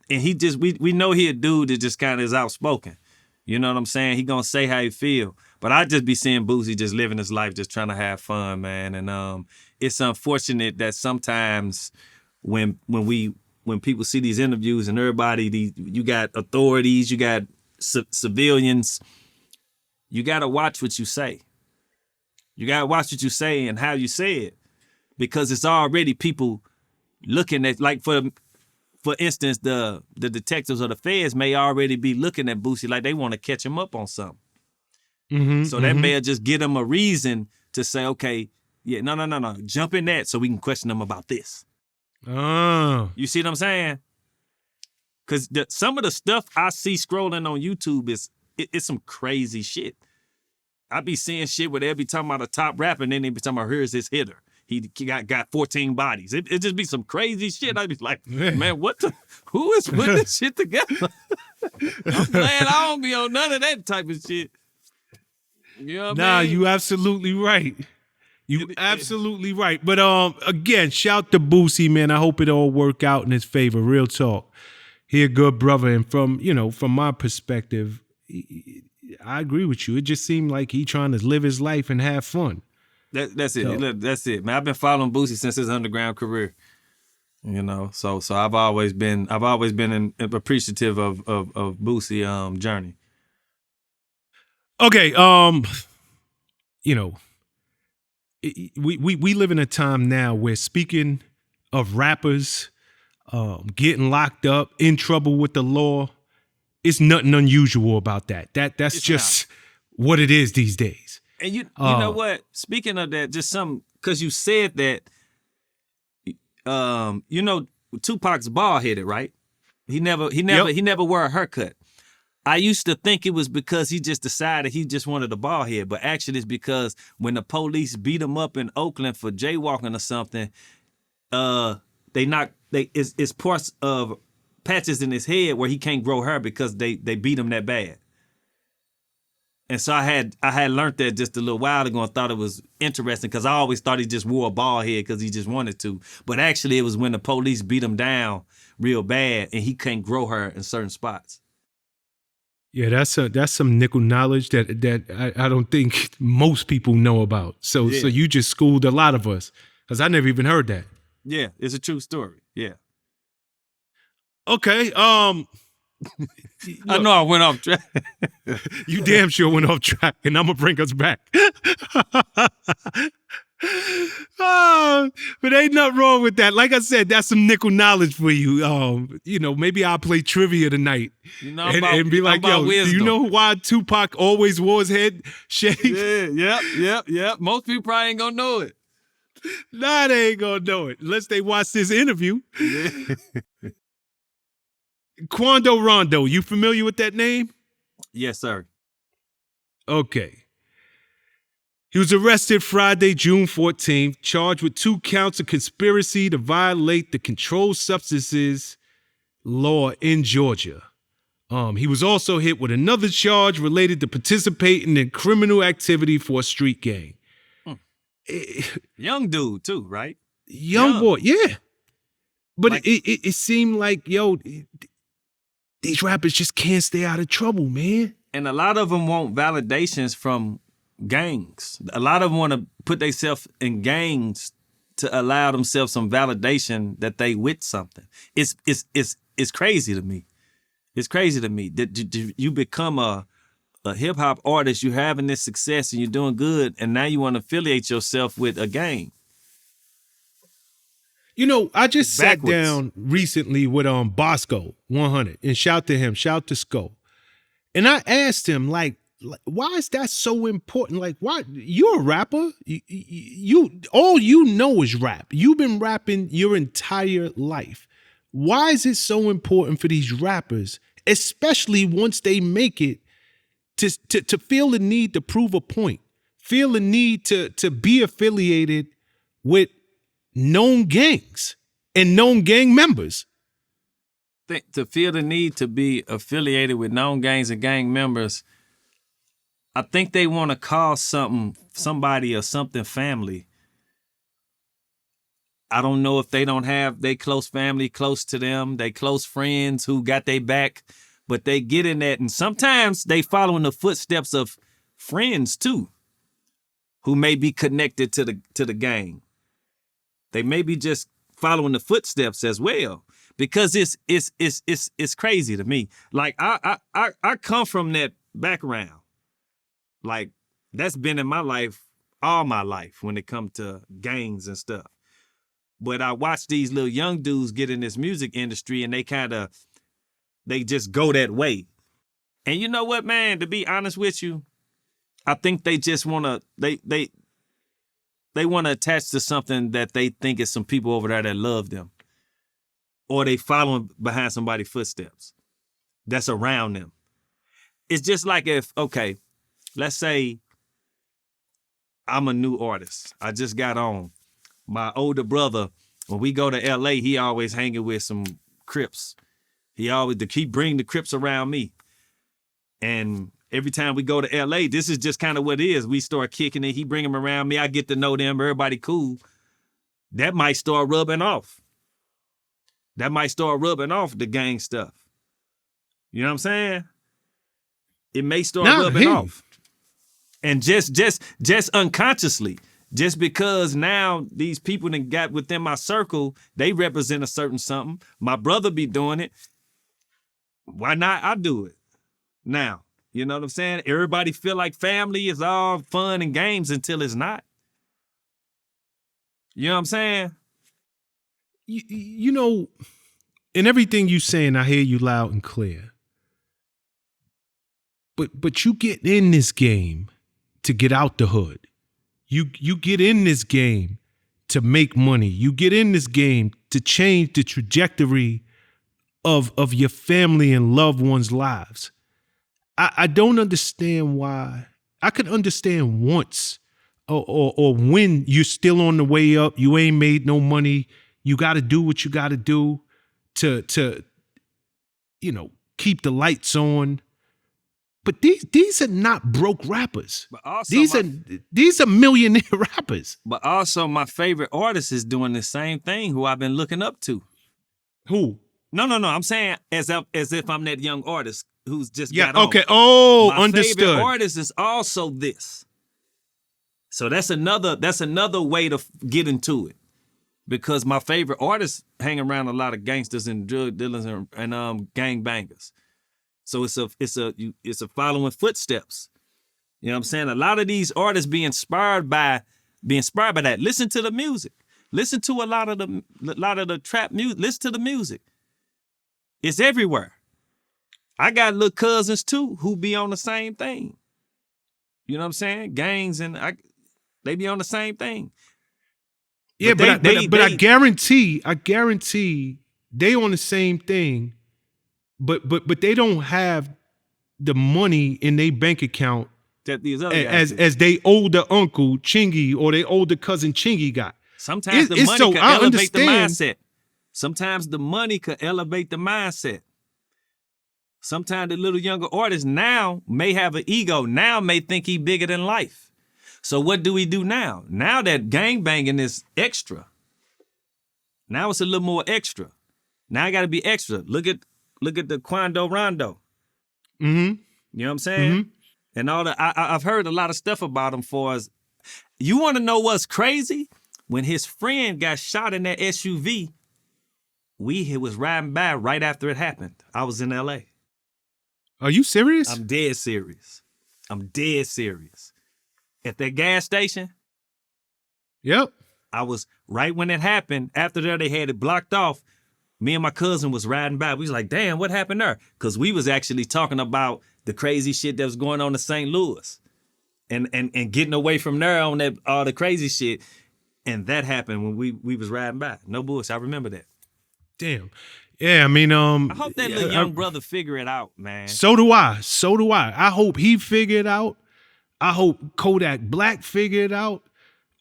he just we know he a dude that just kind of is outspoken. You know what I'm saying? He gonna say how he feel. But I just be seeing Boosie just living his life, just trying to have fun, man. And it's unfortunate that sometimes when people see these interviews and everybody, you got authorities, you got civilians, you gotta watch what you say. You gotta watch what you say and how you say it, because it's already people looking at, like for instance, the detectives or the feds may already be looking at Boosie like they want to catch him up on something. So that may just give them a reason to say, okay, yeah, no, jump in that so we can question them about this. Oh. You see what I'm saying? Because some of the stuff I see scrolling on YouTube it's some crazy shit. I be seeing shit where they'll be talking about a top rapper and then they be talking about, here's his hitter. He got 14 bodies. It just be some crazy shit. I'd be like, man, who is putting this shit together? I'm glad I don't be on none of that type of shit. You know what I mean? You absolutely right. You absolutely right. But again, shout to Boosie, man. I hope it all work out in his favor. Real talk. He a good brother. And from my perspective, I agree with you. It just seemed like he trying to live his life and have fun. That's it. That's it, man. I've been following Boosie since his underground career. You know, so I've always been appreciative of Boosie journey. Okay, we live in a time now where, speaking of rappers getting locked up, in trouble with the law, it's nothing unusual about that. That's just what it is these days. And you know what? Speaking of that, just because you said that, Tupac's bald headed, right? He never wore a haircut. I used to think it was because he just decided he just wanted a bald head, but actually it's because when the police beat him up in Oakland for jaywalking or something, it's parts of patches in his head where he can't grow hair because they beat him that bad. And so I had learned that just a little while ago and thought it was interesting because I always thought he just wore a bald head because he just wanted to. But actually it was when the police beat him down real bad and he can't grow hair in certain spots. Yeah, that's some nickel knowledge that I don't think most people know about. So you just schooled a lot of us because I never even heard that. Yeah, it's a true story. Yeah. Okay. I know I went off track. You damn sure went off track, and I'm gonna bring us back. But ain't nothing wrong with that. Like I said, that's some nickel knowledge for you. Maybe I'll play trivia tonight and be like, yo, wisdom. Do you know why Tupac always wore his head shaved? Yeah. Most people probably ain't gonna know it. Nah, they ain't gonna know it unless they watch this interview. Yeah. Quando Rondo, you familiar with that name? Yes, sir. Okay. He was arrested Friday, June 14th, charged with 2 counts of conspiracy to violate the controlled substances law in Georgia. He was also hit with another charge related to participating in criminal activity for a street gang. Young dude too, right? Young boy, yeah. But it seemed like, these rappers just can't stay out of trouble, man. And a lot of them want validations from gangs. A lot of them want to put themselves in gangs to allow themselves some validation that they with something. It's crazy to me. It's crazy to me that you become a hip hop artist, you're having this success and you're doing good, and now you want to affiliate yourself with a gang. I just sat down recently with Bosco 100, and shout to him, shout to Sko. And I asked him, like, why is that so important? Like, why? You're a rapper. You all you know is rap. You've been rapping your entire life. Why is it so important for these rappers, especially once they make it, to feel the need to prove a point, feel the need to be affiliated with known gangs and known gang members? To feel the need to be affiliated with known gangs and gang members, I think they want to call somebody or something family. I don't know if they don't have their close family close to them, they close friends who got their back, but they get in that, and sometimes they follow in the footsteps of friends too, who may be connected to the gang. They may be just following the footsteps as well, because it's crazy to me. Like I come from that background. Like that's been in my life all my life when it comes to gangs and stuff. But I watch these little young dudes get in this music industry and they just go that way. And you know what, man, to be honest with you, I think they just want to, to attach to something that they think is some people over there that love them, or they following behind somebody's footsteps that's around them. It's just like if, okay, let's say I'm a new artist. I just got on. My older brother, when we go to LA, he always hanging with some Crips. He bring the Crips around me. And every time we go to LA, this is just kind of what it is. We start kicking it. He bring them around me. I get to know them. Everybody cool. That might start rubbing off. The gang stuff. You know what I'm saying? It may start rubbing off. And just unconsciously, just because now these people that got within my circle, they represent a certain something. My brother be doing it. Why not I do it now? You know what I'm saying? Everybody feel like family is all fun and games until it's not. You know what I'm saying? You know, in everything you saying, I hear you loud and clear. But you get in this game to get out the hood. You get in this game to make money. You get in this game to change the trajectory of your family and loved ones' lives. I don't understand why. I could understand once or when you're still on the way up, you ain't made no money, you got to do what you got to do to keep the lights on. But these are not broke rappers. But also these are millionaire rappers. But also my favorite artist is doing the same thing who I've been looking up to. Who? No. I'm saying as if I'm that young artist who's just got on. Okay. Oh, my understood. My favorite artist is also this. So that's another way to get into it. Because my favorite artists hang around a lot of gangsters and drug dealers and gang bangers. So it's a following footsteps. You know what I'm saying? A lot of these artists be inspired by that. Listen to the music. Listen to a lot of the trap music. Listen to the music. It's everywhere. I got little cousins too who be on the same thing. You know what I'm saying? Gangs and they be on the same thing. Yeah, but I guarantee they on the same thing. But they don't have the money in their bank account that these other guys as they older uncle Chingy or their older cousin Chingy got. Sometimes the money could elevate the mindset. Sometimes the money could elevate the mindset. Sometimes the little younger artist now may have an ego, now may think he bigger than life. So what do we do now? Now that gangbanging is extra. Now it's a little more extra. Now I got to be extra. Look at the Quando Rondo. Mm-hmm. You know what I'm saying? Mm-hmm. And all that. I've heard a lot of stuff about him for us. You want to know what's crazy? When his friend got shot in that SUV, we was riding by right after it happened. I was in LA. Are you serious? I'm dead serious. At that gas station. Yep. I was right when it happened. After that, they had it blocked off. Me and my cousin was riding by. We was like, damn, what happened there? Because we was actually talking about the crazy shit that was going on in St. Louis. And getting away from there on that all the crazy shit. And that happened when we was riding by. No bullshit. I remember that. Damn. Yeah, I mean, I hope that little young brother figure it out, man. So do I. I hope he figure it out. I hope Kodak Black figure it out.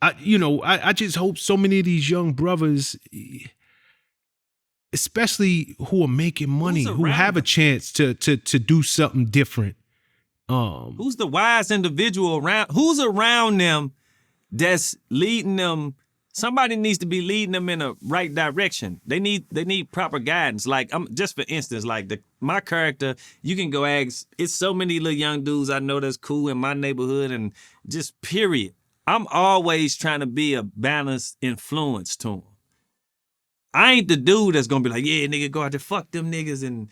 I just hope so many of these young brothers, especially who are making money, who have a chance to do something different. Who's the wise individual around? Who's around them that's leading them? Somebody needs to be leading them in a right direction. They need proper guidance. Like just for instance, like my character, you can go ask. It's so many little young dudes I know that's cool in my neighborhood, and just period. I'm always trying to be a balanced influence to them. I ain't the dude that's gonna be like, yeah, nigga, go out there, fuck them niggas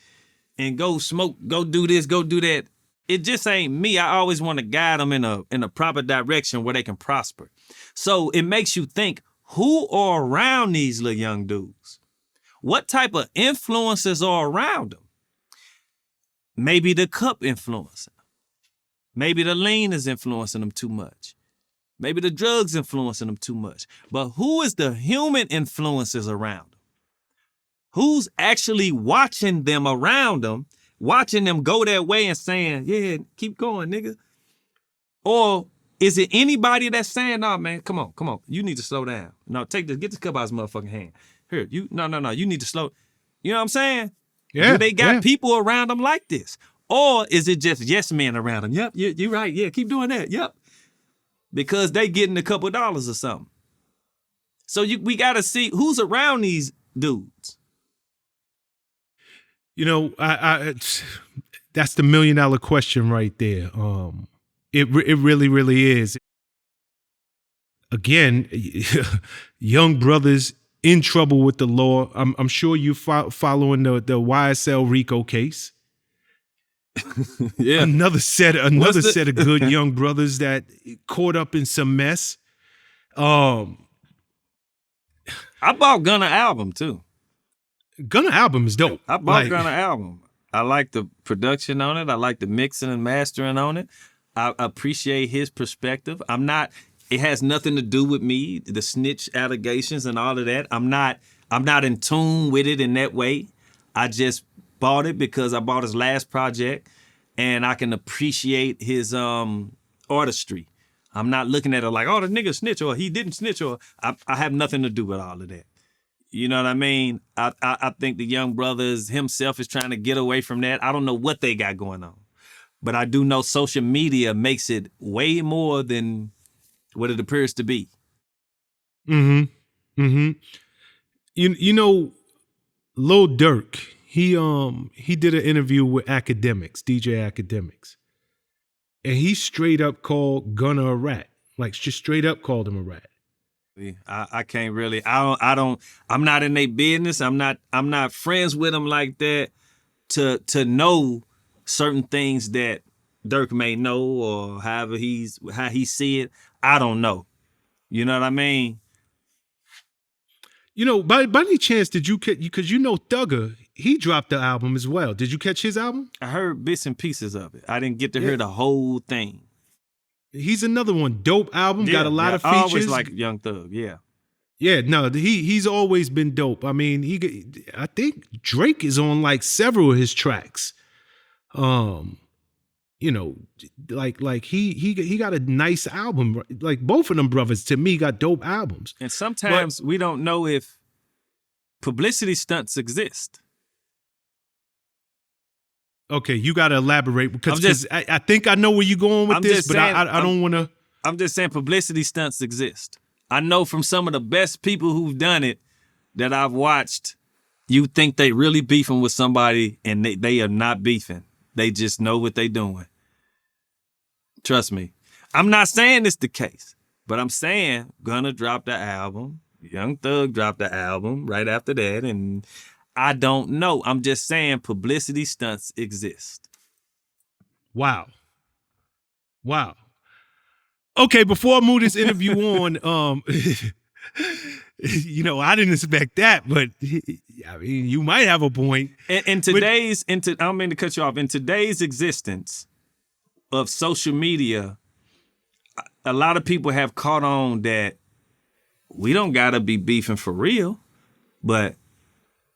and go smoke, go do this, go do that. It just ain't me. I always want to guide them in a proper direction where they can prosper. So it makes you think, who are around these little young dudes? What type of influences are around them? Maybe the cup influencing them. Maybe the lean is influencing them too much. Maybe the drugs influencing them too much. But who is the human influences around them? Who's actually watching them around them, watching them go that way and saying, yeah, keep going, nigga? Or is it anybody that's saying, no, man, come on. You need to slow down. No, get this cup out of his motherfucking hand. Here, no, you need to slow. You know what I'm saying? Yeah. Do they got people around them like this? Or is it just yes men around them? Yep, you're right. Yeah, keep doing that. Yep. Because they getting a couple dollars or something. So we got to see who's around these dudes. You know, that's the $1 million question right there. It really, really is. Again, young brothers in trouble with the law. I'm sure you following the YSL RICO case. Yeah, another set of good young brothers that caught up in some mess. I bought Gunna album too. Gunna album is dope. I bought Gunna album. I like the production on it. I like the mixing and mastering on it. I appreciate his perspective. It has nothing to do with me, the snitch allegations and all of that. I'm not in tune with it in that way. I just bought it because I bought his last project and I can appreciate his artistry. I'm not looking at it like, oh, the nigga snitch or he didn't snitch or I have nothing to do with all of that. You know what I mean? I think the young brothers himself is trying to get away from that. I don't know what they got going on. But I do know social media makes it way more than what it appears to be. You know, Lil Durk, he did an interview with DJ Academics. And he straight up called Gunna a rat. Like just straight up called him a rat. I can't really, I'm not in their business. I'm not friends with them like that to know certain things that Durk may know or how he see it. I don't know. You know what I mean? You know, by any chance did you catch, because you know Thugger, he dropped the album as well. Did you catch his album? I heard bits and pieces of it. I didn't get to hear the whole thing. He's another one. Dope album, got a lot of features. I always like Young Thug, yeah. Yeah, no, he's always been dope. I mean, I think Drake is on like several of his tracks. You know, like he got a nice album. Like both of them brothers to me got dope albums. And sometimes we don't know if publicity stunts exist. Okay, you got to elaborate because I think I know where you're going with this, but I don't want to. I'm just saying publicity stunts exist. I know from some of the best people who've done it that I've watched, you think they really beefing with somebody and they are not beefing. They just know what they doing. Trust me. I'm not saying it's the case, but I'm saying Gunna dropped the album, Young Thug dropped the album right after that, and I don't know. I'm just saying publicity stunts exist. Wow. Okay, before I move this interview on, you know, I didn't expect that, but I mean, you might have a point. I don't mean to cut you off. In today's existence of social media, a lot of people have caught on that we don't gotta be beefing for real, but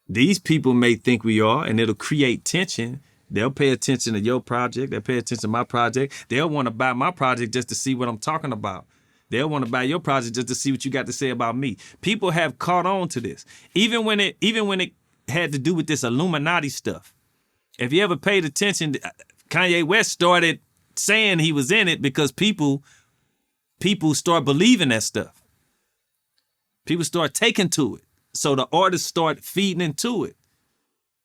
these people may think we are, and it'll create tension. They'll pay attention to your project. They'll pay attention to my project. They'll want to buy my project just to see what I'm talking about. They'll want to buy your project just to see what you got to say about me. People have caught on to this. Even when it had to do with this Illuminati stuff. If you ever paid attention, Kanye West started saying he was in it because people start believing that stuff. People start taking to it. So the artists start feeding into it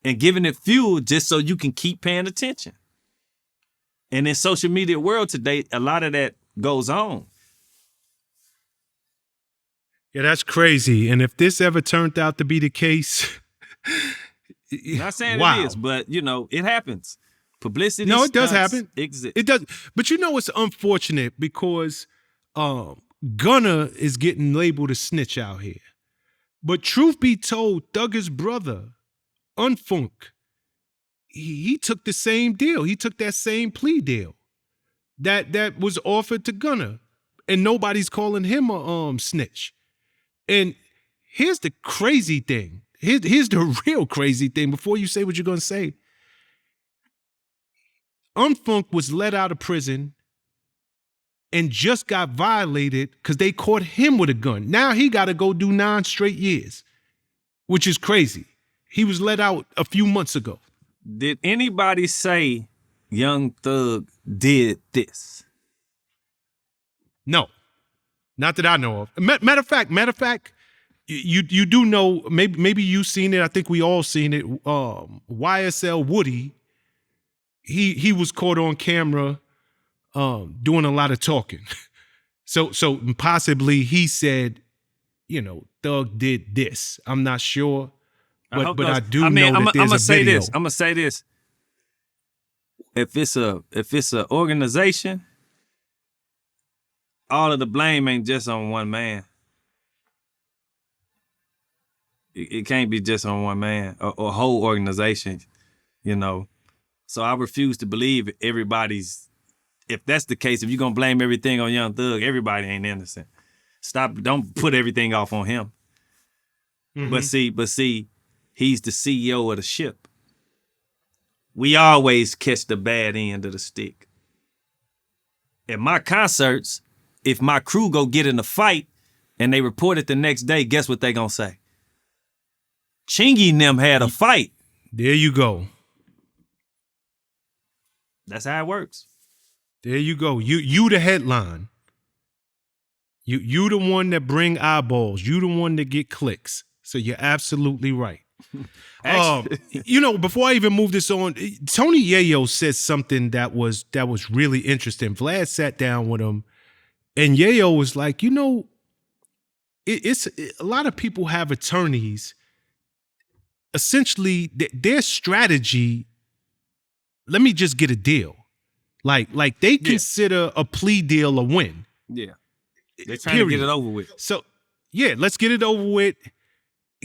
and giving it fuel just so you can keep paying attention. And in social media world today, a lot of that goes on. Yeah, that's crazy. And if this ever turned out to be the case, not saying wow. It is, but you know, it happens. Publicity. No, it does happen. Exist. It does. But you know, it's unfortunate because Gunna is getting labeled a snitch out here. But truth be told, Thugger's brother, Unfunk, he took the same deal. He took that same plea deal that was offered to Gunna. and nobody's calling him a snitch. And here's the crazy thing. Here's the real crazy thing before you say what you're going to say. Unfunk was let out of prison and just got violated because they caught him with a gun. Now he got to go do 9 straight years, which is crazy. He was let out a few months ago. Did anybody say Young Thug did this? No, not that I know of. Matter of fact, you do know, maybe you've seen it. I think we all seen it. YSL Woody, he was caught on camera doing a lot of talking. So possibly he said, Thug did this. I'm not sure, but I do know that there's a video. I'm gonna say this. If it's a organization, all of the blame ain't just on one man. It can't be just on one man or a whole organization, So I refuse to believe if that's the case, if you're gonna blame everything on Young Thug, everybody ain't innocent. Don't put everything off on him. Mm-hmm. But see, he's the CEO of the ship. We always catch the bad end of the stick. At my concerts, if my crew go get in a fight and they report it the next day, guess what they gonna say? Chingy and them had a fight. There you go. That's how it works. There you go. You the headline. You the one that bring eyeballs. You the one that get clicks. So you're absolutely right. Before I even move this on, Tony Yayo said something that was really interesting. Vlad sat down with him, and Yayo was like, it's a lot of people have attorneys. Essentially, their strategy. Let me just get a deal. Like they consider a plea deal a win. Yeah. They're trying to get it over with. So, let's get it over with.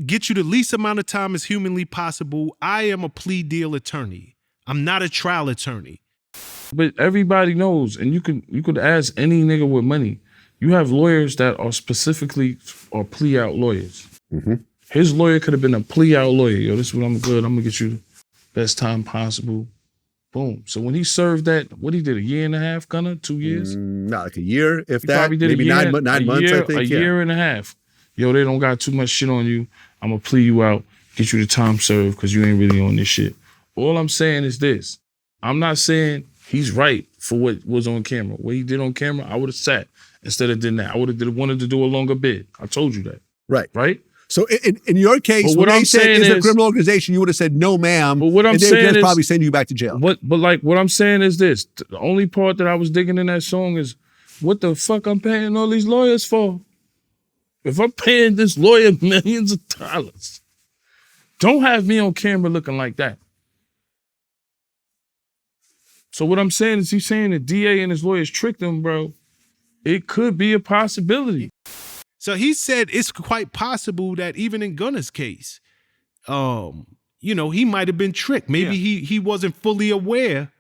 Get you the least amount of time as humanly possible. I am a plea deal attorney. I'm not a trial attorney. But everybody knows, and you could ask any nigga with money. You have lawyers that are specifically plea out lawyers. Mm-hmm. His lawyer could have been a plea out lawyer. Yo, this is what I'm good. I'm gonna get you the best time possible. Boom. So when he served that, what he did, 1.5 years, Gunna? 2 years? Not like a year, if he that. Maybe 9 months, I think. A year and a half. Yo, they don't got too much shit on you. I'm gonna plea you out, get you the time served, because you ain't really on this shit. All I'm saying is this. I'm not saying he's right for what was on camera. What he did on camera, I would have sat instead of did that. I would have wanted to do a longer bid. I told you that. Right. Right? So in your case, when they said it's a criminal organization, you would have said no, ma'am. But what I'm saying is probably send you back to jail. But like what I'm saying is this: the only part that I was digging in that song is, what the fuck I'm paying all these lawyers for? If I'm paying this lawyer millions of dollars, don't have me on camera looking like that. So what I'm saying is, he's saying the DA and his lawyers tricked him, bro. It could be a possibility. So he said it's quite possible that even in Gunna's case, he might have been tricked. Maybe he wasn't fully aware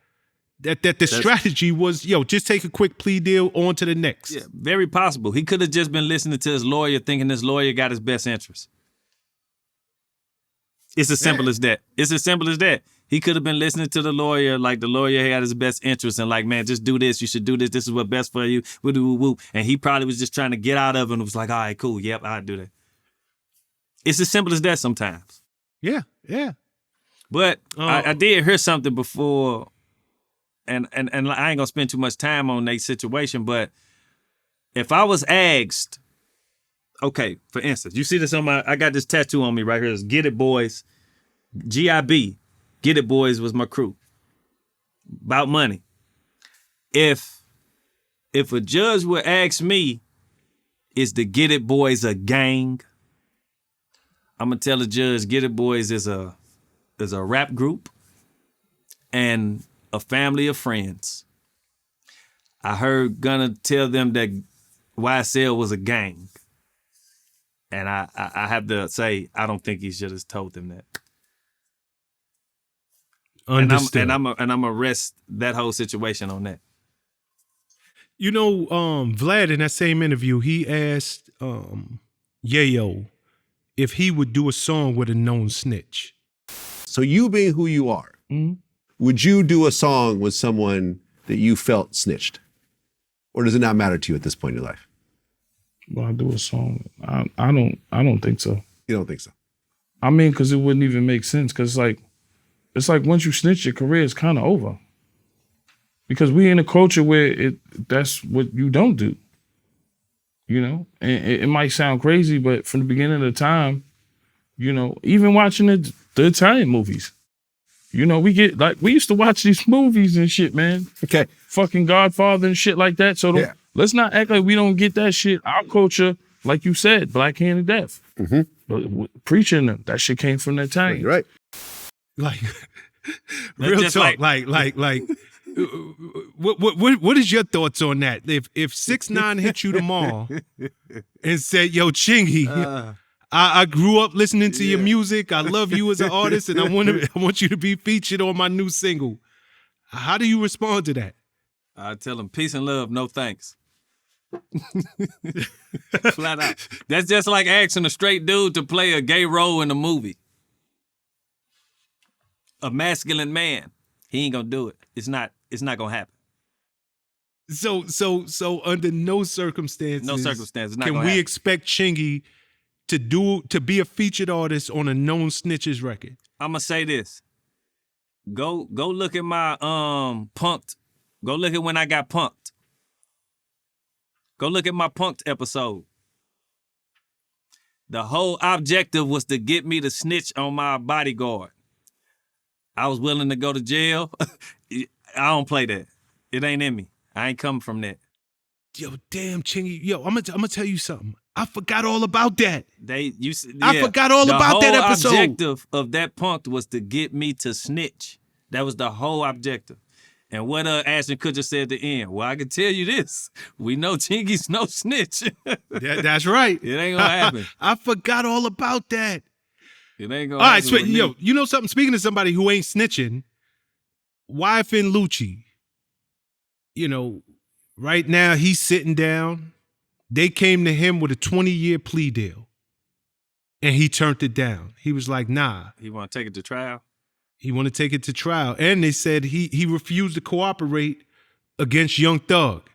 that the strategy was, just take a quick plea deal, on to the next. Yeah, very possible. He could have just been listening to his lawyer, thinking his lawyer got his best interest. It's as simple as that. It's as simple as that. He could have been listening to the lawyer, like the lawyer had his best interest, and like, man, just do this. You should do this. This is what's best for you. Woo-doo-woo-woo. And he probably was just trying to get out of it and was like, all right, cool. Yep, I'll do that. It's as simple as that sometimes. Yeah. But I did hear something before, and I ain't gonna spend too much time on that situation, but if I was asked, okay, for instance, you see this I got this tattoo on me right here. It's Get It Boys, GIB. Get It Boys was my crew. About money. If a judge would ask me, is the Get It Boys a gang? I'm gonna tell the judge Get It Boys is a rap group and a family of friends. I heard Gunna tell them that YSL was a gang. And I have to say, I don't think he should have told them that. Understood. And I'm gonna rest that whole situation on that. You know, Vlad in that same interview, he asked Yayo if he would do a song with a known snitch. So you being who you are, would you do a song with someone that you felt snitched? Or does it not matter to you at this point in your life? Well, I do a song. I don't think so. You don't think so? I mean, because it wouldn't even make sense. Because it's like once you snitch, your career is kind of over. Because we in a culture where that's what you don't do. You know, and it might sound crazy, but from the beginning of the time, you know, even watching the Italian movies, you know, we used to watch these movies and shit, man. Okay. Fucking Godfather and shit like that. So let's not act like we don't get that shit. Our culture, like you said, Black Hand and Death. But preaching them, that shit came from the Italian. You're right. Like, real talk. Like. What is your thoughts on that? If 6ix9ine hit you tomorrow and said, "Yo, Chingy, I grew up listening to your music. I love you as an artist, and I want you to be featured on my new single," how do you respond to that? I tell him peace and love, no thanks. Flat out. That's just like asking a straight dude to play a gay role in a movie. A masculine man, he ain't gonna do it. It's not gonna happen. So under no circumstances, not can gonna we happen. expect Chingy to be a featured artist on a known snitches record? I'm gonna say this. Go look at my punked. Go look at when I got punked. Go look at my punked episode. The whole objective was to get me to snitch on my bodyguard. I was willing to go to jail. I don't play that. It ain't in me. I ain't coming from that. Yo, damn, Chingy. Yo, I'm gonna tell you something. I forgot all about that. I forgot all about that episode. The whole objective of that punked was to get me to snitch. That was the whole objective. And what Ashton Kutcher said at the end, well, I can tell you this. We know Chingy's no snitch. That's right. It ain't gonna happen. I forgot all about that. It ain't gonna all right, happen. yo, you know something? Speaking of somebody who ain't snitching, YFN Lucci, you know, right now he's sitting down. They came to him with a 20-year plea deal, and he turned it down. He was like, nah. He want to take it to trial? He want to take it to trial. And they said he refused to cooperate against Young Thug.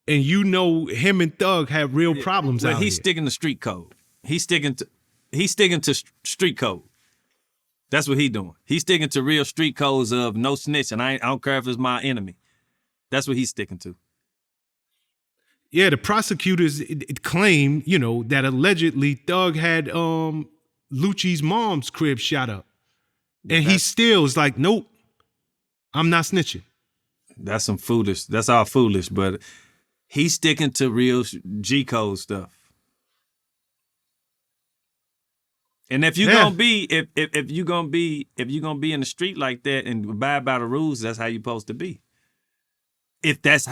And you know him and Thug have real problems out here. He's sticking to street code. He's sticking to street code. That's what he's doing. He's sticking to real street codes of no snitching. I don't care if it's my enemy. That's what he's sticking to. Yeah, the prosecutors claim, you know, that allegedly Thug had Lucci's mom's crib shot up. And he still is like, nope, I'm not snitching. That's some foolish. That's all foolish, but he's sticking to real G code stuff. And if you're gonna be, if you're gonna be in the street like that and abide by the rules, that's how you're supposed to be. If that's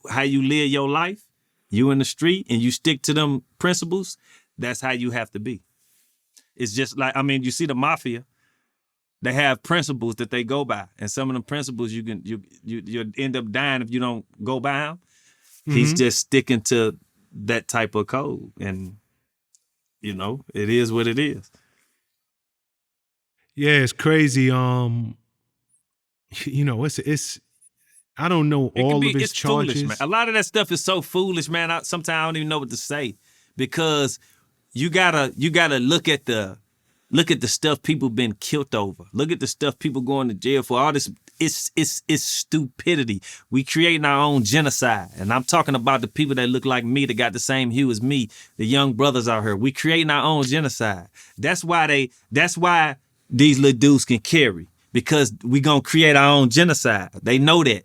how you live your life, you in the street and you stick to them principles, that's how you have to be. It's just like, I mean, you see the mafia. They have principles that they go by, and some of them principles you end up dying if you don't go by them. Mm-hmm. He's just sticking to that type of code, and you know it is what it is. Yeah, it's crazy. You know, it's. I don't know all of his charges. Foolish, man. A lot of that stuff is so foolish, man. Sometimes I don't even know what to say because you gotta look at the stuff people been killed over. Look at the stuff people going to jail for. All this, it's stupidity. We creating our own genocide. And I'm talking about the people that look like me, that got the same hue as me, the young brothers out here. We creating our own genocide. That's why these little dudes can carry, because we gonna create our own genocide. They know that.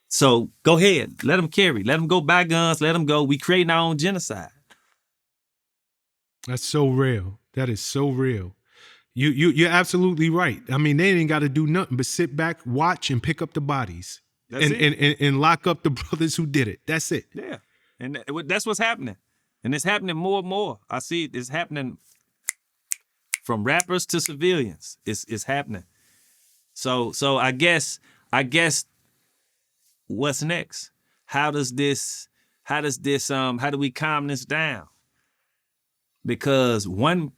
So go ahead, let them carry. Let them go buy guns, let them go. We creating our own genocide. That's so real. That is so real. You're absolutely right. I mean, they ain't got to do nothing but sit back, watch, and pick up the bodies, and lock up the brothers who did it. That's it. Yeah, and that's what's happening, and it's happening more and more. I see it's happening from rappers to civilians. It's happening. So I guess what's next? how do we calm this down? Because one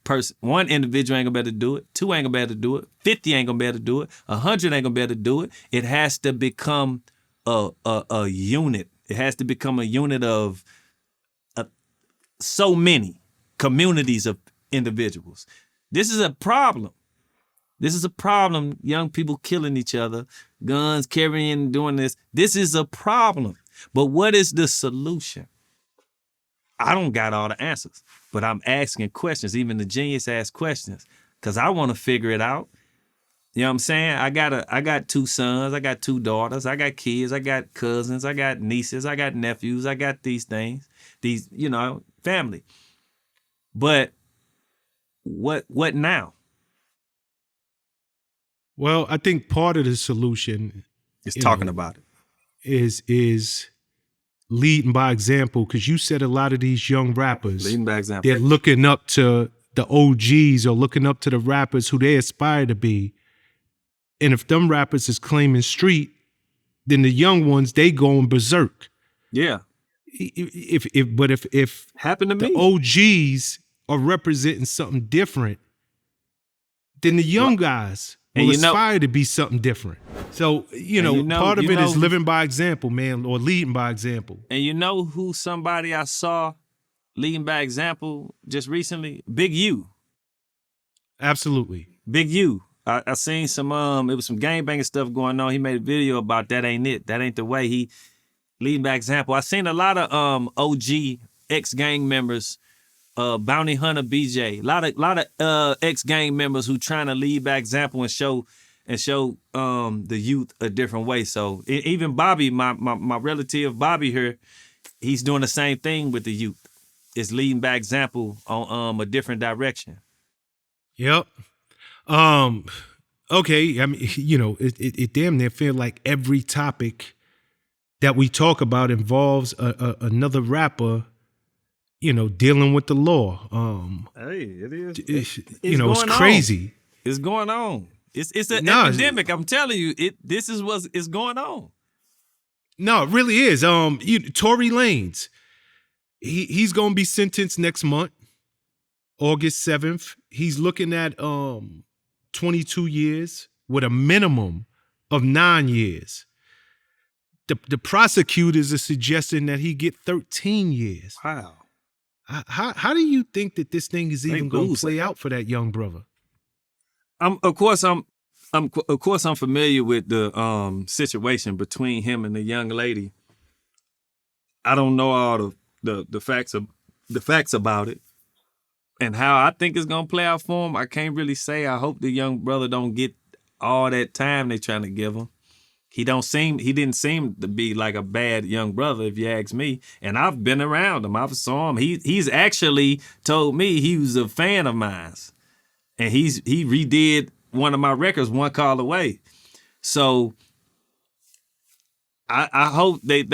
individual ain't gonna be able to do it, 2 ain't gonna be able to do it, 50 ain't gonna be able to do it, 100 ain't gonna be able to do it. It has to become a unit. It has to become a unit of so many communities of individuals. This is a problem. This is a problem. Young people killing each other, guns carrying, doing this. This is a problem. But what is the solution? I don't got all the answers, but I'm asking questions. Even the genius asks questions because I want to figure it out. You know what I'm saying? I got 2 sons, I got 2 daughters, I got kids, I got cousins, I got nieces, I got nephews, I got these things, family. But what now? Well, I think part of the solution Is talking about it. is leading by example, because you said a lot of these young rappers, Leading by example. they're looking up to the OGs or looking up to the rappers who they aspire to be. And if them rappers is claiming street, then the young ones, they going berserk. Yeah. If Happened to the me. OGs are representing something different, then the young guys And will you know- aspire to be something different. So, part of it is living by example, man, or leading by example. And you know who somebody I saw leading by example just recently? Big U. Absolutely. Big U. I seen some it was some gangbanging stuff going on. He made a video about that ain't it. That ain't the way. He leading by example. I seen a lot of OG ex-gang members, Bounty Hunter BJ, a lot of ex-gang members who trying to lead by example and show the youth a different way. So even Bobby, my relative Bobby here, he's doing the same thing with the youth. It's leading by example on a different direction. Yep. Okay. I mean, it damn near feel like every topic that we talk about involves another rapper, dealing with the law. Hey, it is. It's crazy. It's going on. It's an No, epidemic. I'm telling you, this is what's going on. No, it really is. Tory Lanez, he's gonna be sentenced next month, August 7th. He's looking at 22 years with a minimum of 9 years. The prosecutors are suggesting that he get 13 years. Wow. How do you think that this thing is even going to play out for that young brother? Of course I'm familiar with the situation between him and the young lady. I don't know all the facts about it and how I think it's gonna play out for him. I can't really say. I hope the young brother don't get all that time they trying to give him. He didn't seem to be like a bad young brother, if you ask me. And I've been around him. I've saw him. He's actually told me he was a fan of mine. And he redid one of my records, One Call Away. So I hope they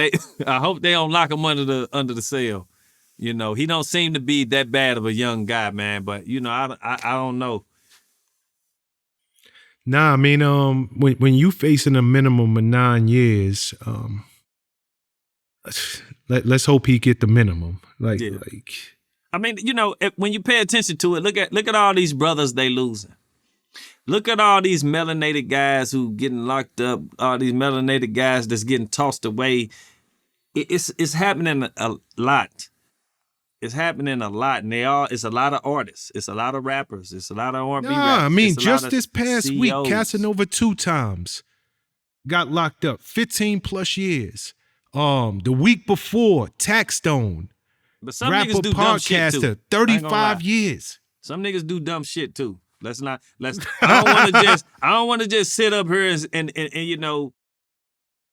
I hope they don't lock him under the cell. He don't seem to be that bad of a young guy, man. But I don't know. Nah, I mean, when you facing a minimum of 9 years, let's hope he get the minimum. I mean, when you pay attention to it, look at all these brothers they losing. Look at all these melanated guys who getting locked up. All these melanated guys that's getting tossed away. It's happening a lot. It's happening a lot, and it's a lot of artists. It's a lot of rappers. It's a lot of R&B rappers. I mean, It's a just lot of this past week, CEOs. Casanova 2 times got locked up, 15 plus years. The week before, Taxstone, But some rapper, niggas do dumb shit too. podcaster, I ain't gonna 35 lie. years. Some niggas do dumb shit too. I don't want to just sit up here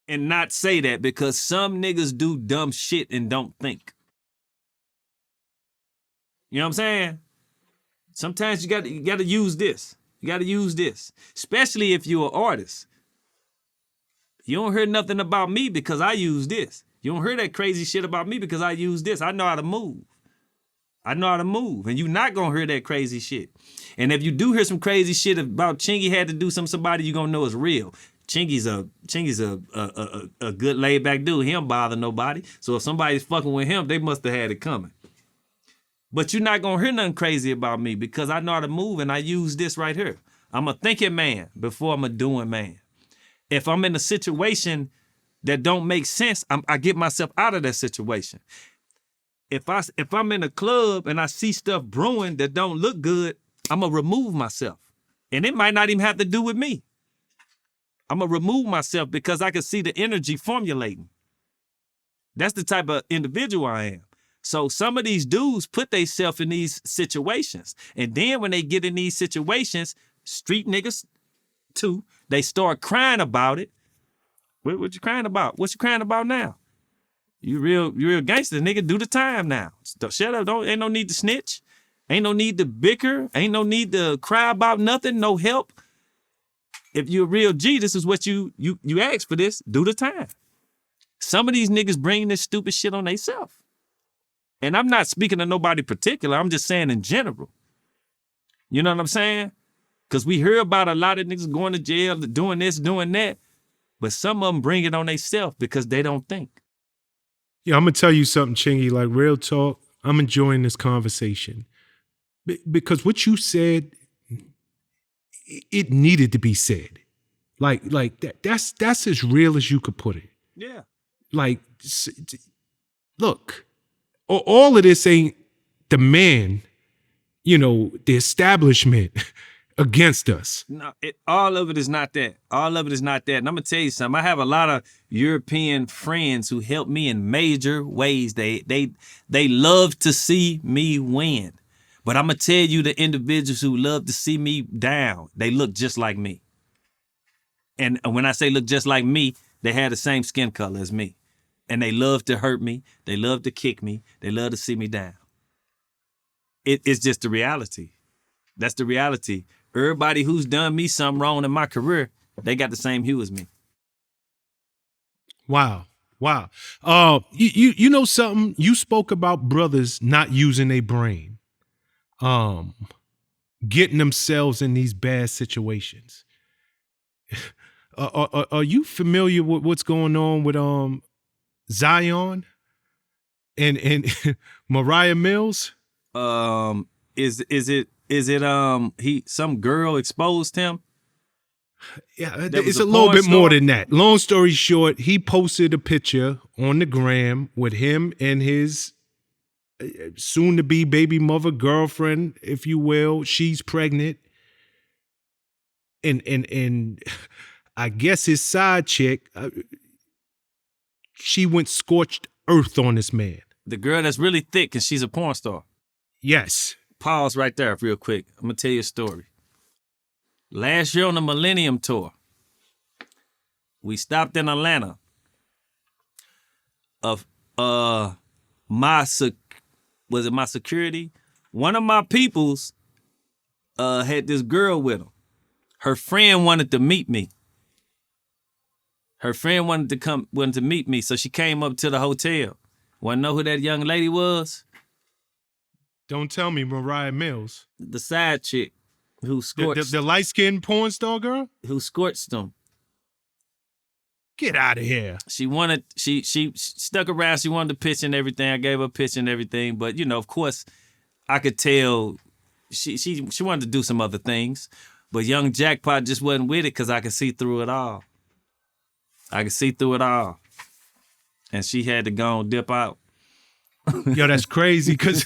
and not say that, because some niggas do dumb shit and don't think. You know what I'm saying? Sometimes you got to use this. You got to use this, especially if you're an artist. You don't hear nothing about me because I use this. You don't hear that crazy shit about me because I use this. I know how to move. And you're not going to hear that crazy shit. And if you do hear some crazy shit about Chingy had to do somebody, you're going to know it's real. Chingy's a good laid back dude. He don't bother nobody. So if somebody's fucking with him, they must have had it coming. But you're not gonna hear nothing crazy about me because I know how to move and I use this right here. I'm a thinking man before I'm a doing man. If I'm in a situation that don't make sense, I get myself out of that situation. If I'm in a club and I see stuff brewing that don't look good, I'm gonna remove myself. And it might not even have to do with me. I'm gonna remove myself because I can see the energy formulating. That's the type of individual I am. So some of these dudes put themselves in these situations. And then when they get in these situations, street niggas too, they start crying about it. What you crying about? What you crying about now? You real gangster, nigga, do the time now. Shut up, ain't no need to snitch. Ain't no need to bicker. Ain't no need to cry about nothing, no help. If you're a real G, this is what you ask for this, do the time. Some of these niggas bring this stupid shit on themselves. And I'm not speaking to nobody particular, I'm just saying in general. You know what I'm saying? Because we hear about a lot of niggas going to jail, doing this, doing that. But some of them bring it on themselves because they don't think. Yeah, I'm gonna tell you something, Chingy. Like real talk, I'm enjoying this conversation because what you said, it needed to be said. Like that's as real as you could put it. Yeah. Like, look, all of this ain't the man, the establishment against us. No, all of it is not that. All of it is not that. And I'm gonna tell you something. I have a lot of European friends who help me in major ways. They love to see me win. But I'm gonna tell you, the individuals who love to see me down, they look just like me. And when I say look just like me, they have the same skin color as me. And they love to hurt me. They love to kick me. They love to see me down. It's just the reality. That's the reality. Everybody who's done me something wrong in my career, they got the same hue as me. Wow. You know something? You spoke about brothers not using their brain, getting themselves in these bad situations. Are you familiar with what's going on with Zion and Moriah Mills? Is it some girl exposed him? Yeah, it's a little bit more than that. Long story short, he posted a picture on the gram with him and his soon-to-be baby mother, girlfriend, if you will. She's pregnant. And I guess his side chick, she went scorched earth on this man. The girl that's really thick and she's a porn star. Yes. Pause right there real quick. I'm going to tell you a story. Last year on the Millennium Tour, we stopped in Atlanta. My security? One of my peoples had this girl with him. Her friend wanted to meet me. Her friend wanted to meet me, so she came up to the hotel. Want to know who that young lady was? Don't tell me Moriah Mills. The side chick who scorched. The light-skinned porn star girl? Who scorched them. Get out of here. She stuck around. She wanted the pitch and everything. I gave her a pitch and everything. But, of course, I could tell she wanted to do some other things. But young Jackpot just wasn't with it because I could see through it all. And she had to go and dip out. Yo, that's crazy because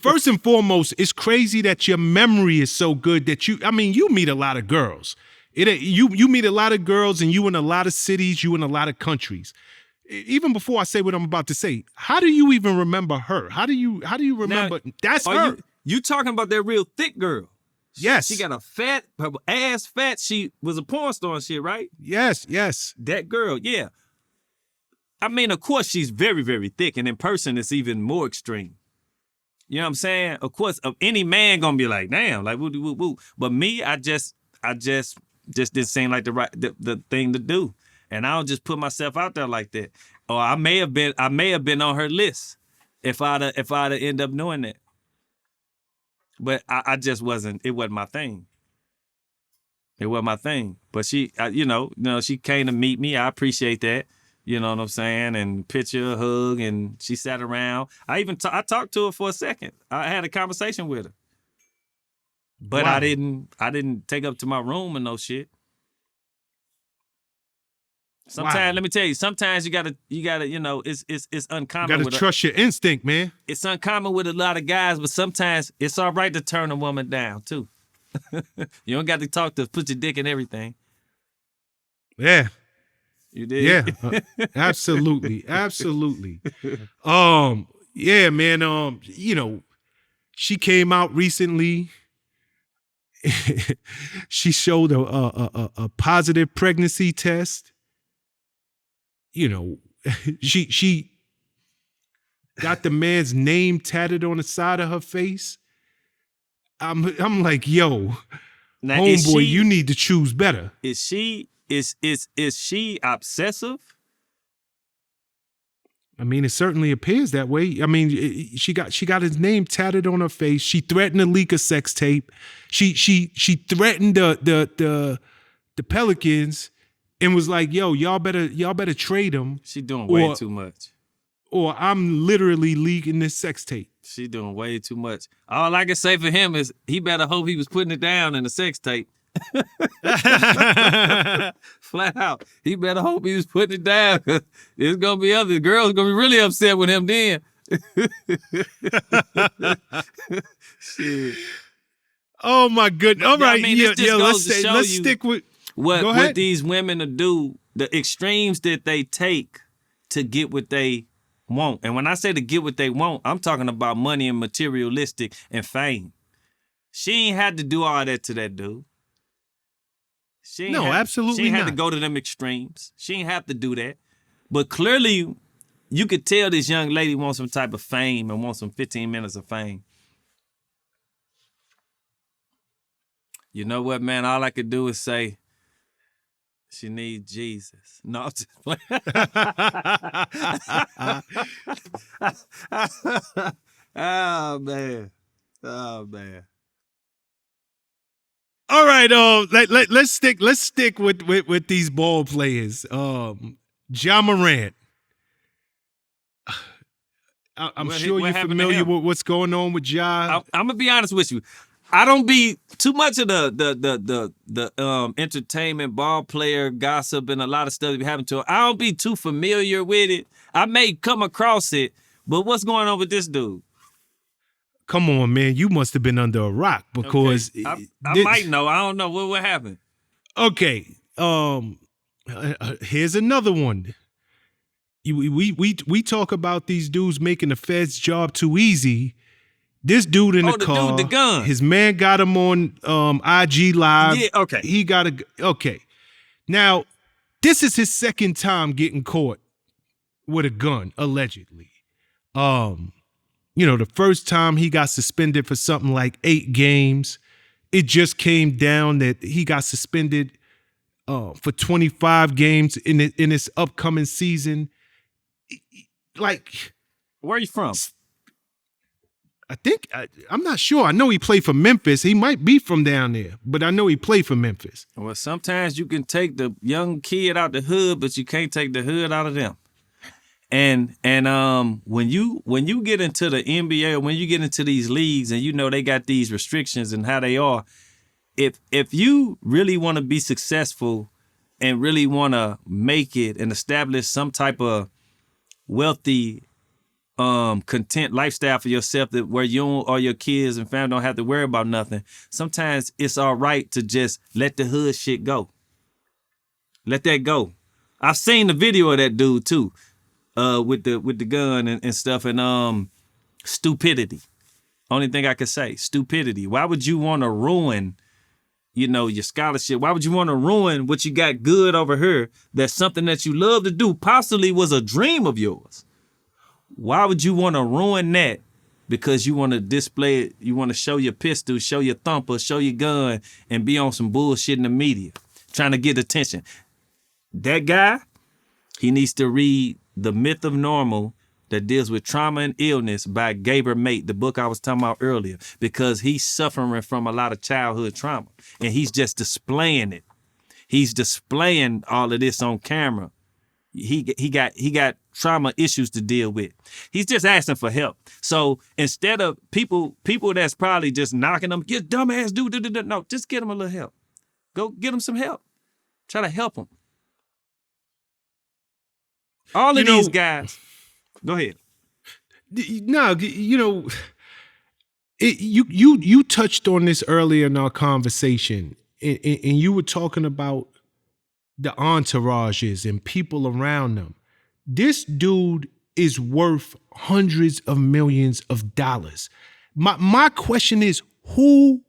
first and foremost, it's crazy that your memory is so good that you meet a lot of girls. You meet a lot of girls and you in a lot of cities, you in a lot of countries. Even before I say what I'm about to say, how do you even remember her? How do you remember that's her? You talking about that real thick girl? Yes. She got her ass fat. She was a porn star and shit, right? Yes. That girl, yeah. I mean, of course, she's very, very thick, and in person, it's even more extreme. You know what I'm saying? Of course, any man gonna be like, damn, like woo woo woo. But me, I just didn't seem like the thing to do, and I don't just put myself out there like that. Or I may have been on her list if I'd end up doing that. But I just wasn't. It wasn't my thing. It wasn't my thing. But she, she came to meet me. I appreciate that. You know what I'm saying? And picture, hug, and she sat around. I talked to her for a second. I had a conversation with her. But Wow. I didn't take up to my room and no shit. Sometimes, let me tell you, sometimes you gotta, it's uncommon. You gotta trust your instinct, man. It's uncommon with a lot of guys, but sometimes it's all right to turn a woman down too. You don't got to put your dick in everything. Yeah. You did? Yeah. Absolutely. Absolutely. Yeah, man. She came out recently. She showed a positive pregnancy test. She got the man's name tatted on the side of her face. I'm like, yo, Now, homeboy, you need to choose better. Is she obsessive? I mean, it certainly appears that way. I mean, she got his name tatted on her face. She threatened to leak a sex tape. She threatened the Pelicans and was like, "Yo, y'all better trade him." She doing way too much. Or I'm literally leaking this sex tape. She doing way too much. All I can say for him is he better hope he was putting it down in the sex tape. Flat out. He better hope he was putting it down. There's gonna be other girls gonna be really upset with him then. Shit. Oh my goodness. All right. Let's stick with what these women will do, the extremes that they take to get what they want. And when I say to get what they want, I'm talking about money and materialistic and fame. She ain't had to do all that to that dude. Absolutely She ain't had not. to go to them extremes. She ain't have to do that. But clearly, you could tell this young lady wants some type of fame and wants some 15 minutes of fame. You know what, man? All I could do is say, she needs Jesus. No, I'm just playing. Oh, man. All right, let's stick with these ball players. Ja Morant. I'm sure you're familiar with what's going on with Ja. I'm gonna be honest with you. I don't be too much of the entertainment ball player gossip and a lot of stuff that be happening to him. I don't be too familiar with it. I may come across it, but what's going on with this dude? Come on, man. You must have been under a rock because I might know. I don't know what happened. Okay. Here's another one. We talk about these dudes making the Fed's job too easy. This dude in the car, dude, the gun. His man got him on IG Live. Yeah, okay. He got okay. Now, this is his second time getting caught with a gun, allegedly. The first time he got suspended for something like 8 games. It just came down that he got suspended for 25 games in this upcoming season. Like, where are you from? I think, I'm not sure. I know he played for Memphis. He might be from down there, but I know he played for Memphis. Well, sometimes you can take the young kid out the hood, but you can't take the hood out of them. And when you get into the NBA, or when you get into these leagues and they got these restrictions and how they are, if you really want to be successful and really want to make it and establish some type of wealthy content lifestyle for yourself that where you or your kids and family don't have to worry about nothing, sometimes it's all right to just let the hood shit go. Let that go. I've seen the video of that dude too. With the gun and stuff and stupidity. Only thing I could say, stupidity. Why would you want to ruin, your scholarship? Why would you want to ruin what you got good over here? That's something that you love to do, possibly was a dream of yours. Why would you want to ruin that? Because you want to display it, you want to show your pistol, show your thumper, show your gun, and be on some bullshit in the media, trying to get attention. That guy, he needs to read The Myth of Normal that deals with trauma and illness by Gaber Mate, the book I was talking about earlier, because he's suffering from a lot of childhood trauma and he's just displaying it. He's displaying all of this on camera. He got trauma issues to deal with. He's just asking for help. So instead of people that's probably just knocking him, get dumbass dude, no, just get him a little help. Go get him some help. Try to help him. All of these guys. Go ahead. No, you touched on this earlier in our conversation, and you were talking about the entourages and people around them. This dude is worth hundreds of millions of dollars. My question is, who's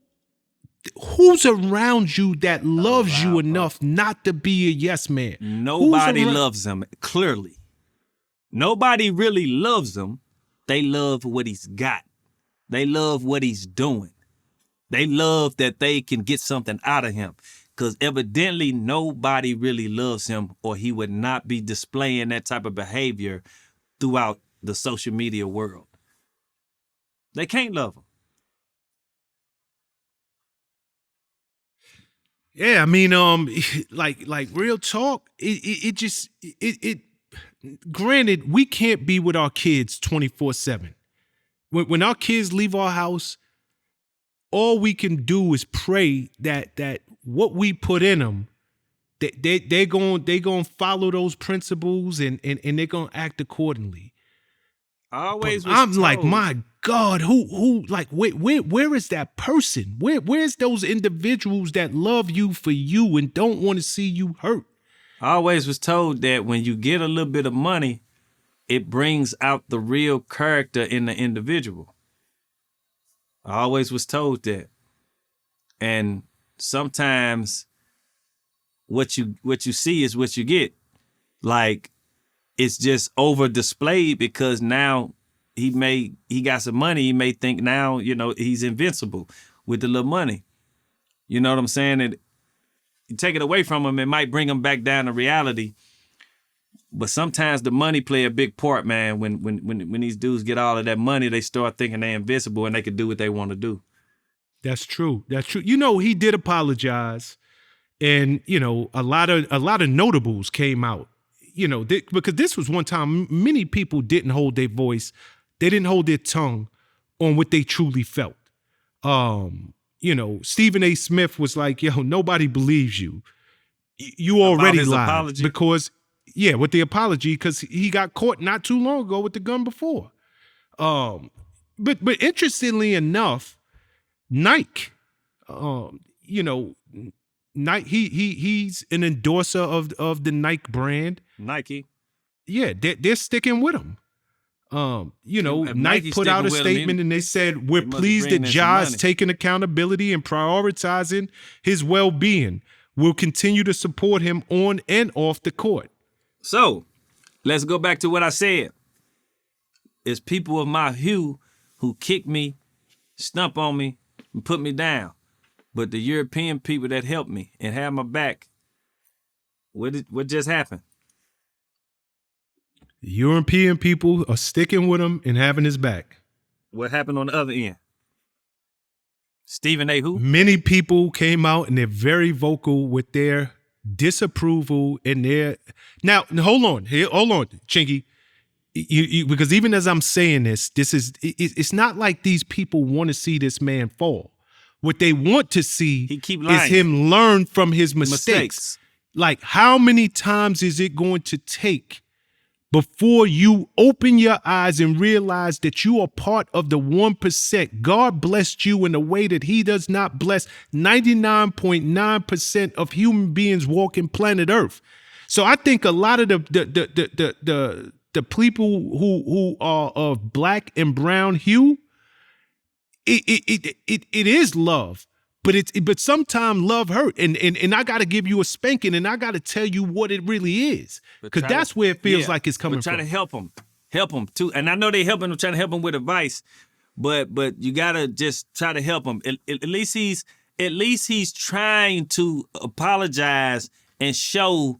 around you that loves you enough not to be a yes man? Nobody loves him, clearly. Nobody really loves him. They love what he's got. They love what he's doing. They love that they can get something out of him. Because evidently nobody really loves him, or he would not be displaying that type of behavior throughout the social media world. They can't love him. Yeah, I mean, like real talk. It granted, we can't be with our kids 24/7. When our kids leave our house, all we can do is pray that what we put in them, they're going to follow those principles and they're going to act accordingly. I'm like, my God, who like where is that person? Where's those individuals that love you for you and don't want to see you hurt? I always was told that when you get a little bit of money, it brings out the real character in the individual. I always was told that. And sometimes what you see is what you get. Like, it's just over displayed because now he got some money. He may think now, he's invincible with the little money. You know what I'm saying? And you take it away from him, it might bring him back down to reality. But sometimes the money play a big part, man. When these dudes get all of that money, they start thinking they're invincible and they can do what they want to do. That's true. That's true. He did apologize, and a lot of notables came out. Because this was one time many people didn't hold their voice, they didn't hold their tongue on what they truly felt. Stephen A. Smith was like, nobody believes you. You already lied. Apology. Because, with the apology, because he got caught not too long ago with the gun before. But interestingly enough, Nike, Nike, he's an endorser of the Nike brand. Nike. Yeah, they're sticking with him. Nike put out a statement and they said, we're pleased that Ja's taking accountability and prioritizing his well-being. We'll continue to support him on and off the court. So, let's go back to what I said. It's people of my hue who kick me, stump on me, and put me down. But the European people that helped me and have my back, what just happened? European people are sticking with him and having his back. What happened on the other end? Stephen A. who? Many people came out and they're very vocal with their disapproval and their... Now, hold on, Chingy. Because even as I'm saying this it's not like these people want to see this man fall. What they want to see is him learn from his mistakes. Like, how many times is it going to take before you open your eyes and realize that you are part of the 1%? God blessed you in a way that he does not bless 99.9% of human beings walking planet Earth. So I think a lot of the people who are of black and brown hue, it is love, but sometimes love hurt, and I got to give you a spanking, and I got to tell you what it really is, because that's where it feels like it's coming from. Try to help him too, and I know they helping him, trying to help him with advice, but you gotta just try to help him. At least he's trying to apologize and show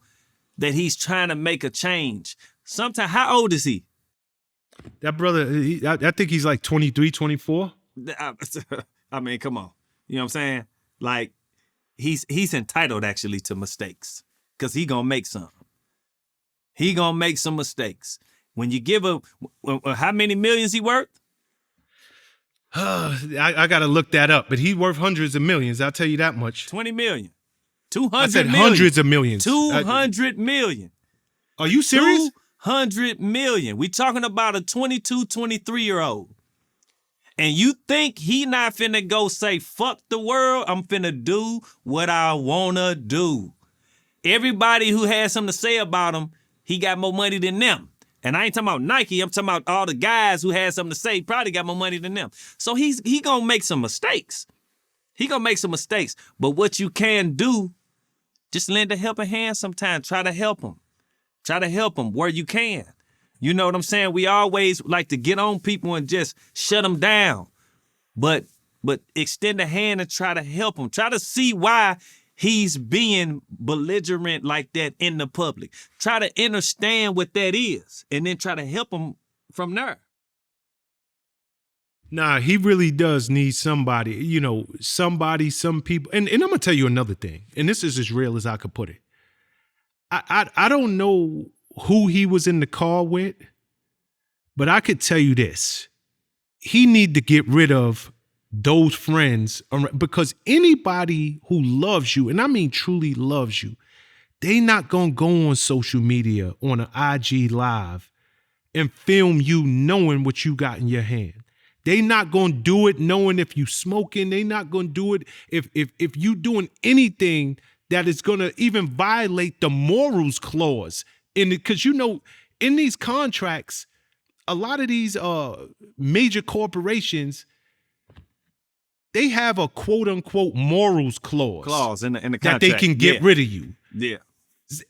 that he's trying to make a change. Sometimes, how old is he? That brother, I think he's like 23, 24. I mean, come on. You know what I'm saying? Like, he's entitled actually to mistakes because he gonna make some. He gonna make some mistakes. When you give how many millions he worth? I got to look that up, but he's worth hundreds of millions. I'll tell you that much. 20 million. 200 I said million. hundreds of millions. 200 million. Are you serious? 200 million. We talking about a 22, 23-year-old. And you think he not finna go say, fuck the world, I'm finna do what I wanna do. Everybody who has something to say about him, he got more money than them. And I ain't talking about Nike, I'm talking about all the guys who had something to say, probably got more money than them. So he gonna make some mistakes. He gonna make some mistakes. But what you can do, just lend a helping hand sometimes. Try to help him. Try to help them where you can. You know what I'm saying? We always like to get on people and just shut them down. But extend a hand and try to help him. Try to see why he's being belligerent like that in the public. Try to understand what that is and then try to help him from there. Nah, he really does need somebody, some people. And I'm going to tell you another thing, and this is as real as I could put it. I don't know who he was in the car with, but I could tell you this. He need to get rid of those friends because anybody who loves you, and I mean truly loves you, they not going to go on social media on an IG live and film you knowing what you got in your hand. They not going to do it knowing if you smoking. They not going to do it if you doing anything that is going to even violate the morals clause in it. Because, in these contracts, a lot of these major corporations, they have a quote unquote morals clause in the contract that they can get rid of you. Yeah.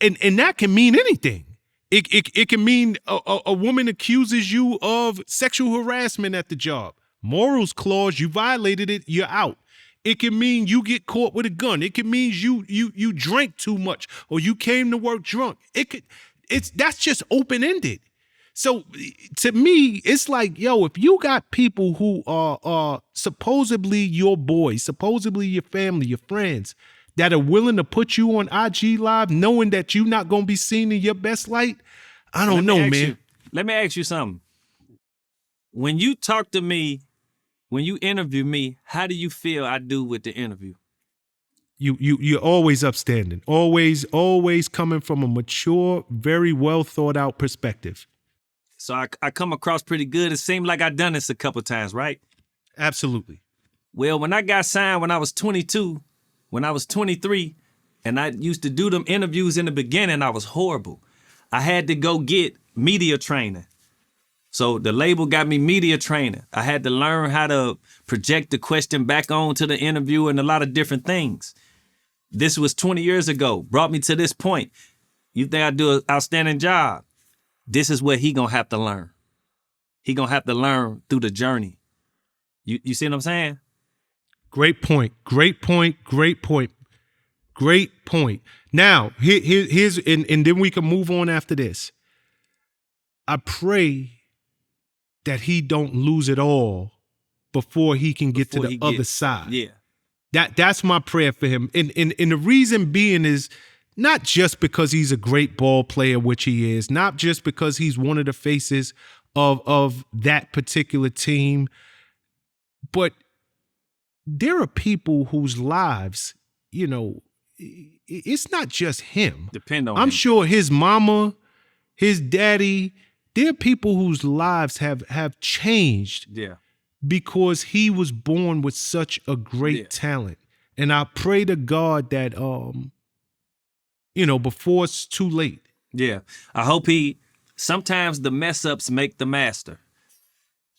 And that can mean anything. It can mean a woman accuses you of sexual harassment at the job. Morals clause, you violated it, you're out. It can mean you get caught with a gun. It can mean you drank too much or you came to work drunk. That's just open-ended. So to me, it's like, if you got people who are supposedly your boys, supposedly your family, your friends, that are willing to put you on IG Live knowing that you're not going to be seen in your best light, I don't know, man. Let me ask you something. When you talk to me, when you interview me, how do you feel I do with the interview? You're always upstanding, always coming from a mature, very well thought out perspective. So I come across pretty good. It seemed like I've done this a couple times, right? Absolutely. Well, when I got signed when I was 22, when I was 23, and I used to do them interviews in the beginning, I was horrible. I had to go get media training. So the label got me media training. I had to learn how to project the question back on to the interview and a lot of different things. This was 20 years ago, brought me to this point. You think I do an outstanding job? This is what he gonna have to learn. He gonna have to learn through the journey. You see what I'm saying? Great point. Now, here's and then we can move on after this. I pray that he don't lose it all before he can get to the other side. Yeah. That's my prayer for him. And the reason being is not just because he's a great ball player, which he is, not just because he's one of the faces of that particular team, but there are people whose lives, it's not just him. Depend on I'm him. sure his mama, his daddy, there are people whose lives have changed. Yeah. Because he was born with such a great talent. And I pray to God that before it's too late. Yeah. I hope sometimes the mess ups make the master.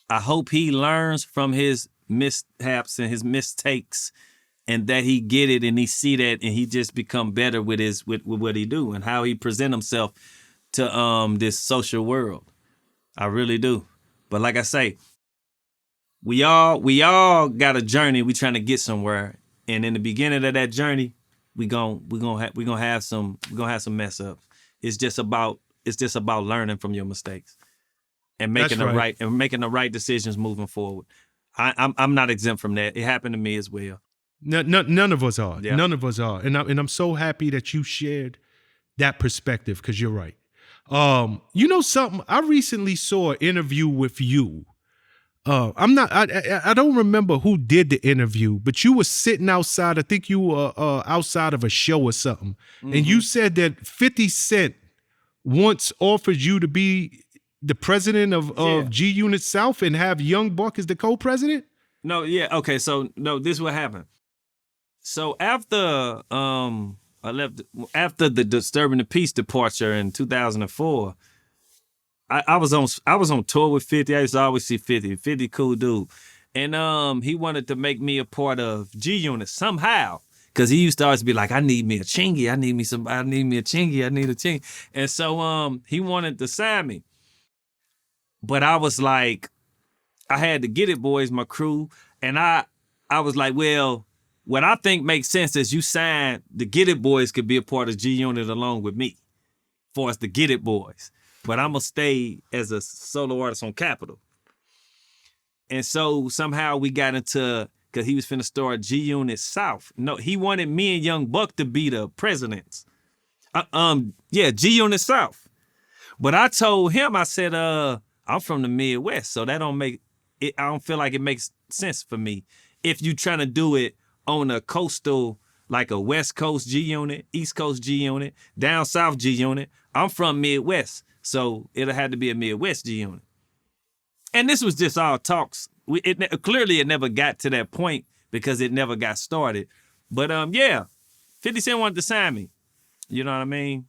I hope he learns from his mishaps and his mistakes and that he get it and he see that and he just become better with what he do and how he present himself to this social world. I really do. But like I say, we all got a journey. We trying to get somewhere, and in the beginning of that journey, we gonna have some mess ups. It's just about learning from your mistakes, and making That's the right decisions moving forward. I'm not exempt from that. It happened to me as well. None of us are. Yeah. None of us are. And I'm so happy that you shared that perspective, because you're right. You know something? I recently saw an interview with you. I don't remember who did the interview, but you were sitting outside. I think you were outside of a show or something. And you said that 50 Cent once offered you to be the president of G Unit South and have Young Buck as the co-president? No, yeah, okay. So no, this is what happened. So after after the Disturbing the Peace departure in 2004, I was on tour with 50. I used to always see 50. 50 cool dude. And he wanted to make me a part of G Unit somehow. Cause he used to always be like, I need me a Chingy. I need me a Chingy. I need a Chingy. And so he wanted to sign me. But I was like, I had to Get It Boys, my crew. And I was like, well, what I think makes sense is you sign the Get It Boys could be a part of G Unit along with me. For us, the Get It Boys. But I'm going to stay as a solo artist on Capitol. And so somehow we got into, because he was finna start G Unit South. No, he wanted me and Young Buck to be the presidents. G Unit South. But I told him, I said, I'm from the Midwest, so that don't make it, I don't feel like it makes sense for me. If you trying to do it on a coastal, like a West Coast G Unit, East Coast G Unit, down South G Unit, I'm from Midwest, so it'll have to be a Midwest G Unit. And this was just all talks. Clearly it never got to that point because it never got started. But 50 Cent wanted to sign me. You know what I mean?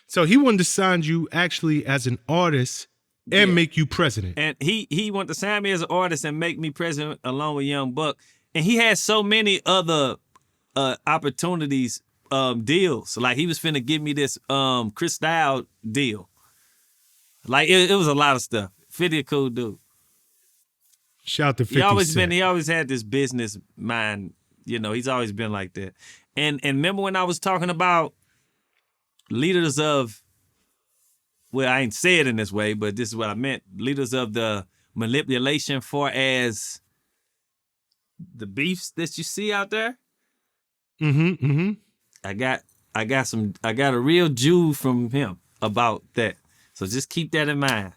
So he wanted to sign you actually as an artist and make you president. And he wanted to sign me as an artist and make me president along with Young Buck. And he had so many other opportunities, deals. Like he was finna give me this Chris Style deal. Like it was a lot of stuff. 50 a cool dude. Shout out to 50 He always had this business mind. You know, he's always been like that. And remember when I was talking about leaders of, well, I ain't say it in this way, but this is what I meant. Leaders of the manipulation far as the beefs that you see out there. I got a real Jew from him about that. So just keep that in mind.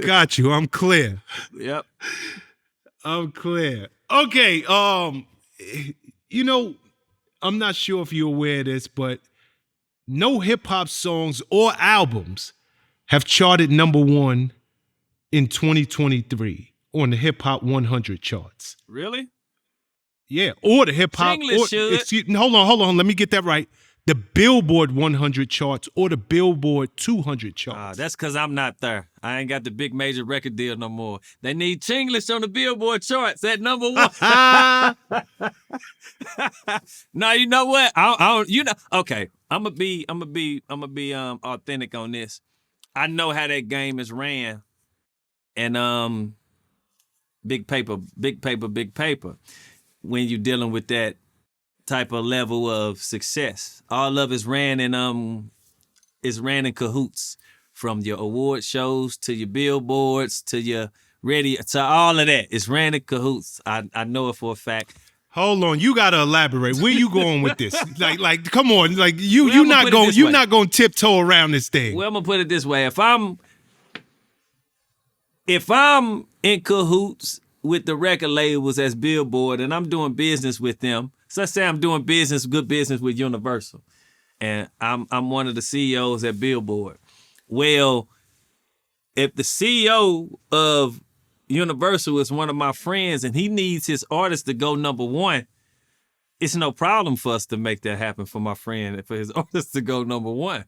Got you. I'm clear. Yep. I'm clear. Okay. You know, I'm not sure if you're aware of this, but no hip hop songs or albums have charted #1 in 2023 on the Hip Hop 100 charts. Really? Yeah, or the hip hop. Hold on. Let me get that right. The Billboard 100 charts or the Billboard 200 charts. That's because I'm not there. I ain't got the big major record deal no more. They need Chinglish on the Billboard charts at #1. No, you know what? I don't. You know. Okay, I'm gonna be authentic on this. I know how that game is ran, and big paper. When you're dealing with that type of level of success, all of it's ran in cahoots, from your award shows to your billboards to your radio to all of that. It's ran in cahoots. I know it for a fact. Hold on, you gotta elaborate. Where you going with this? like, come on, like you're not gonna tiptoe around this thing. Well, I'm gonna put it this way: if I'm in cahoots with the record labels as Billboard and I'm doing business with them, so let's say I'm doing good business with Universal, and I'm one of the CEOs at Billboard. Well, if the CEO of Universal is one of my friends and he needs his artist to go #1, it's no problem for us to make that happen for my friend and for his artist to go #1.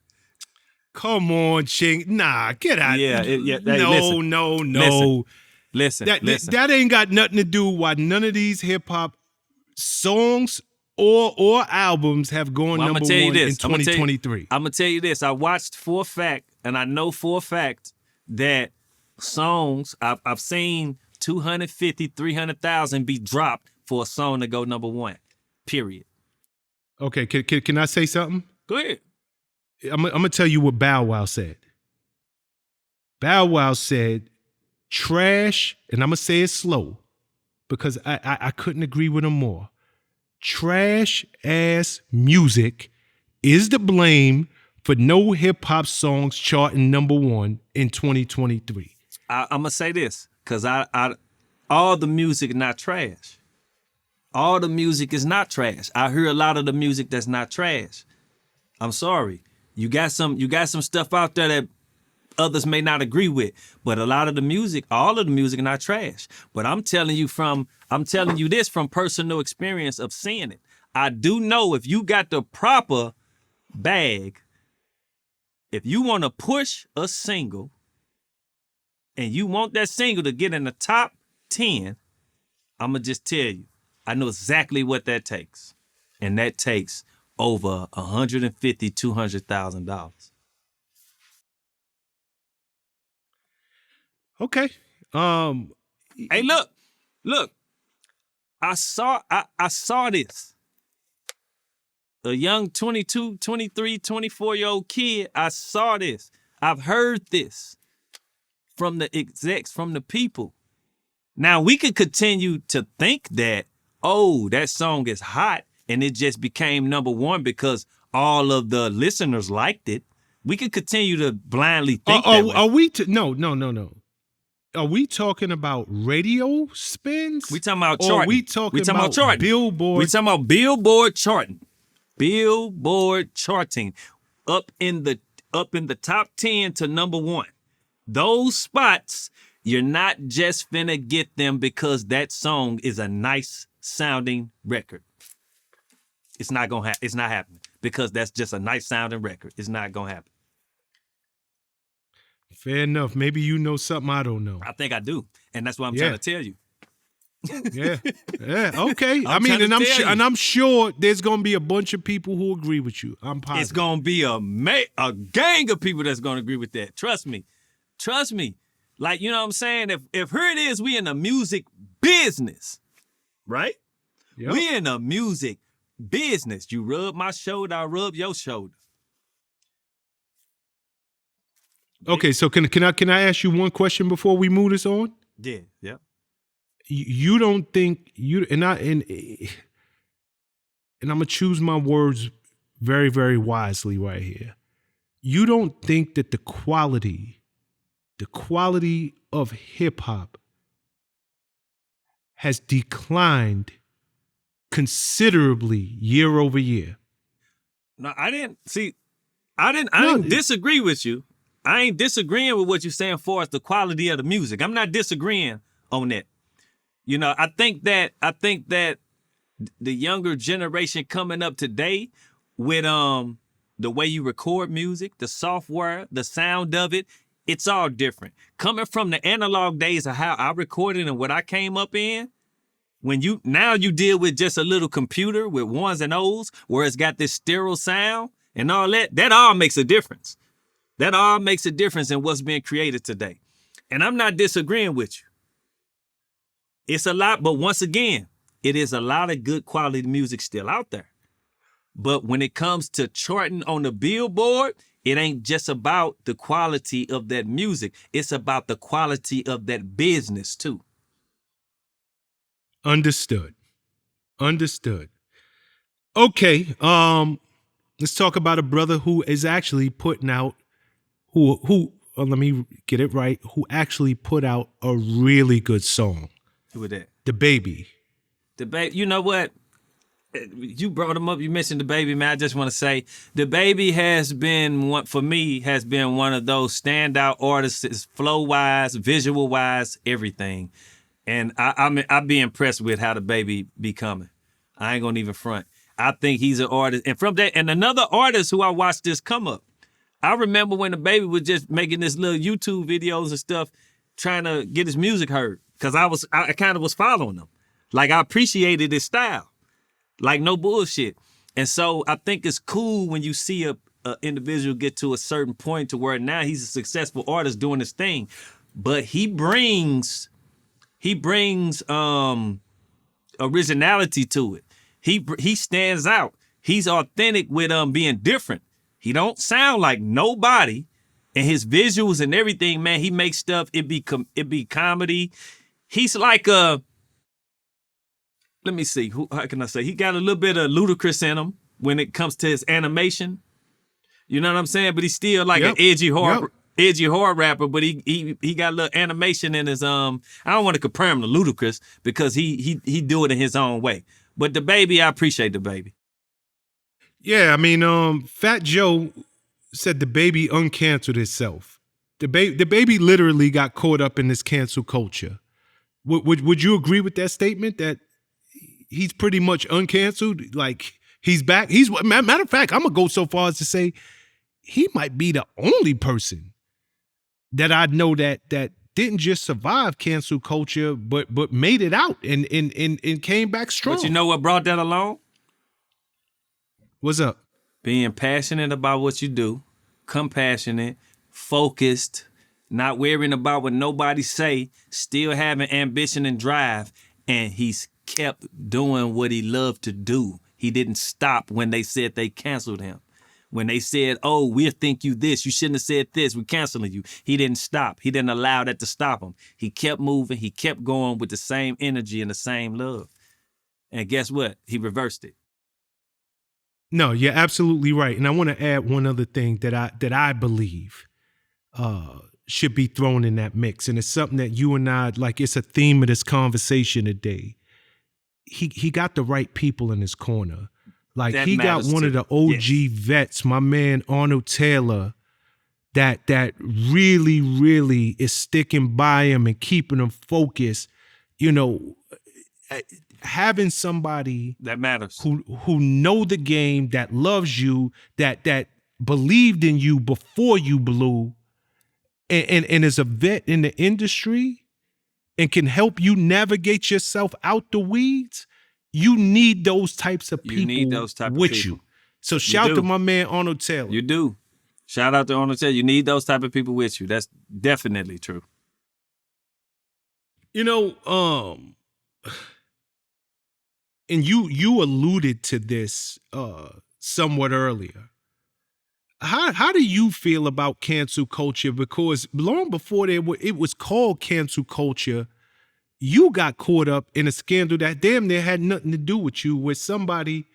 Come on, Ching. Nah, get out. Yeah. No, no. Listen. That ain't got nothing to do with why none of these hip hop songs or albums have gone #1 in 2023. I'm gonna tell you this. I watched for a fact, and I know for a fact that songs, I've seen 250, 300,000 be dropped for a song to go #1. Period. Okay, can I say something? Go ahead. I'm gonna tell you what Bow Wow said. Bow Wow said, trash, and I'm gonna say it slow because I couldn't agree with him more. Trash ass music is to blame for no hip hop songs charting #1 in 2023. I'm gonna say this because I all the music not trash. All the music is not trash. I hear a lot of the music that's not trash. I'm sorry. You got some stuff out there that others may not agree with, but a lot of the music, all of the music not trash. But I'm telling you this from personal experience of seeing it. I do know if you got the proper bag, if you want to push a single and you want that single to get in the top 10, I'm going to just tell you, I know exactly what that takes. And that takes over $150,000, $200,000. Okay. Hey, look. I saw this. A young 22, 23, 24-year-old kid, I saw this. I've heard this from the execs, from the people. Now, we could continue to think that, oh, that song is hot and it just became #1 because all of the listeners liked it. We could continue to blindly think that way. Are we? No. Are we talking about radio spins? We talking about Or charting. are we talking about charting. Billboard? We talking about Billboard charting. Billboard charting up in the top 10 to #1. Those spots, you're not just finna get them because that song is a nice sounding record. It's not gonna happen. It's not happening because that's just a nice sounding record. It's not gonna happen. Fair enough. Maybe you know something I don't know. I think I do, and that's what I'm trying to tell you. Yeah. Okay. I'm sure there's gonna be a bunch of people who agree with you. I'm positive. It's gonna be a gang of people that's gonna agree with that. Trust me. Like, you know what I'm saying? If here it is, we in the music business, right? Yep. We in the music business. You rub my shoulder, I rub your shoulder. Okay, so can I ask you one question before we move this on? Yeah. You don't think and I'm gonna choose my words very, very wisely right here. You don't think that the quality of hip hop has declined considerably year over year? No, I didn't disagree with you. I ain't disagreeing with what you're saying for as the quality of the music. I'm not disagreeing on that. You know, I think that the younger generation coming up today with the way you record music, the software, the sound of it, it's all different. Coming from the analog days of how I recorded and what I came up in, when you deal with just a little computer with ones and O's where it's got this stereo sound and all that all makes a difference. That all makes a difference in what's being created today. And I'm not disagreeing with you. It's a lot, but once again, it is a lot of good quality music still out there. But when it comes to charting on the Billboard, it ain't just about the quality of that music. It's about the quality of that business too. Understood. Okay, let's talk about a brother who is actually putting out, let me get it right, who actually put out a really good song. Who was that? DaBaby. DaBaby, you know what? You brought him up. You mentioned DaBaby, man. I just want to say DaBaby has been one of those standout artists, flow-wise, visual-wise, everything. And I be impressed with how DaBaby be coming. I ain't gonna even front. I think he's an artist. And from that, and another artist who I watched this come up. I remember when DaBaby was just making this little YouTube videos and stuff, trying to get his music heard. Cause I kind of was following him. Like I appreciated his style. Like no bullshit. And so I think it's cool when you see a individual get to a certain point to where now he's a successful artist doing his thing. But he brings originality to it. He stands out. he's authentic with being different. He don't sound like nobody, and his visuals and everything, man. He makes stuff. It be comedy. He's like let me see. How can I say? He got a little bit of Ludacris in him when it comes to his animation. You know what I'm saying? But he's still like an edgy horror rapper. But he got a little animation in his I don't want to compare him to Ludacris because he do it in his own way. But DaBaby, I appreciate DaBaby. Yeah, I mean, Fat Joe said DaBaby uncanceled himself. DaBaby literally got caught up in this cancel culture. Would you agree with that statement that he's pretty much uncanceled? Like he's back. Matter of fact, I'm gonna go so far as to say he might be the only person that I know that didn't just survive cancel culture, but made it out and came back strong. But you know what brought that along? What's up? Being passionate about what you do, compassionate, focused, not worrying about what nobody say, still having ambition and drive, and he's kept doing what he loved to do. He didn't stop when they said they canceled him. When they said, oh, we'll think you this, you shouldn't have said this, we're canceling you. He didn't stop. He didn't allow that to stop him. He kept moving. He kept going with the same energy and the same love. And guess what? He reversed it. No, you're absolutely right. And I want to add one other thing that I believe should be thrown in that mix. And it's something that you and I, like, it's a theme of this conversation today. He got the right people in his corner. Like That he got matters one too. of the OG vets, my man Arnold Taylor, that really, really is sticking by him and keeping him focused. You know, having somebody That matters. who know the game, that loves you, that believed in you before you blew, and is a vet in the industry and can help you navigate yourself out the weeds. You need those types of people You need those type of with people. you. So shout do. to my man Arnold Taylor. You do. Shout out to Arnold Taylor. You need those type of people with you. That's definitely true. You know, and you alluded to this somewhat earlier. How do you feel about cancel culture? Because long before it was called cancel culture, you got caught up in a scandal that damn near had nothing to do with you, where somebody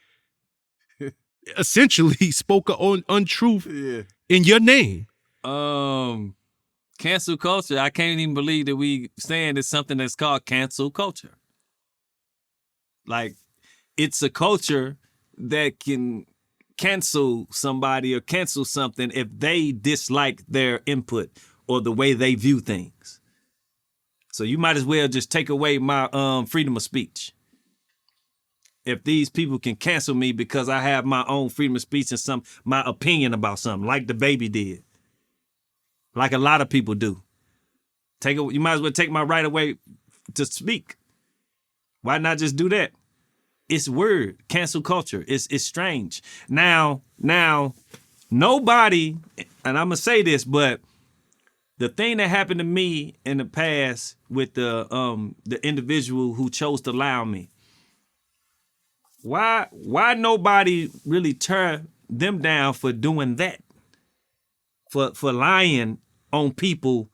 essentially spoke an untruth in your name. Cancel culture. I can't even believe that we saying it's something that's called cancel culture. Like, it's a culture that can cancel somebody or cancel something if they dislike their input or the way they view things. So you might as well just take away my freedom of speech. If these people can cancel me because I have my own freedom of speech and my opinion about something, like DaBaby did, like a lot of people do, you might as well take my right away to speak. Why not just do that? It's weird. Cancel culture. It's strange. Now, nobody, and I'm gonna say this, but the thing that happened to me in the past with the individual who chose to allow me, why nobody really tear them down for doing that, for lying on people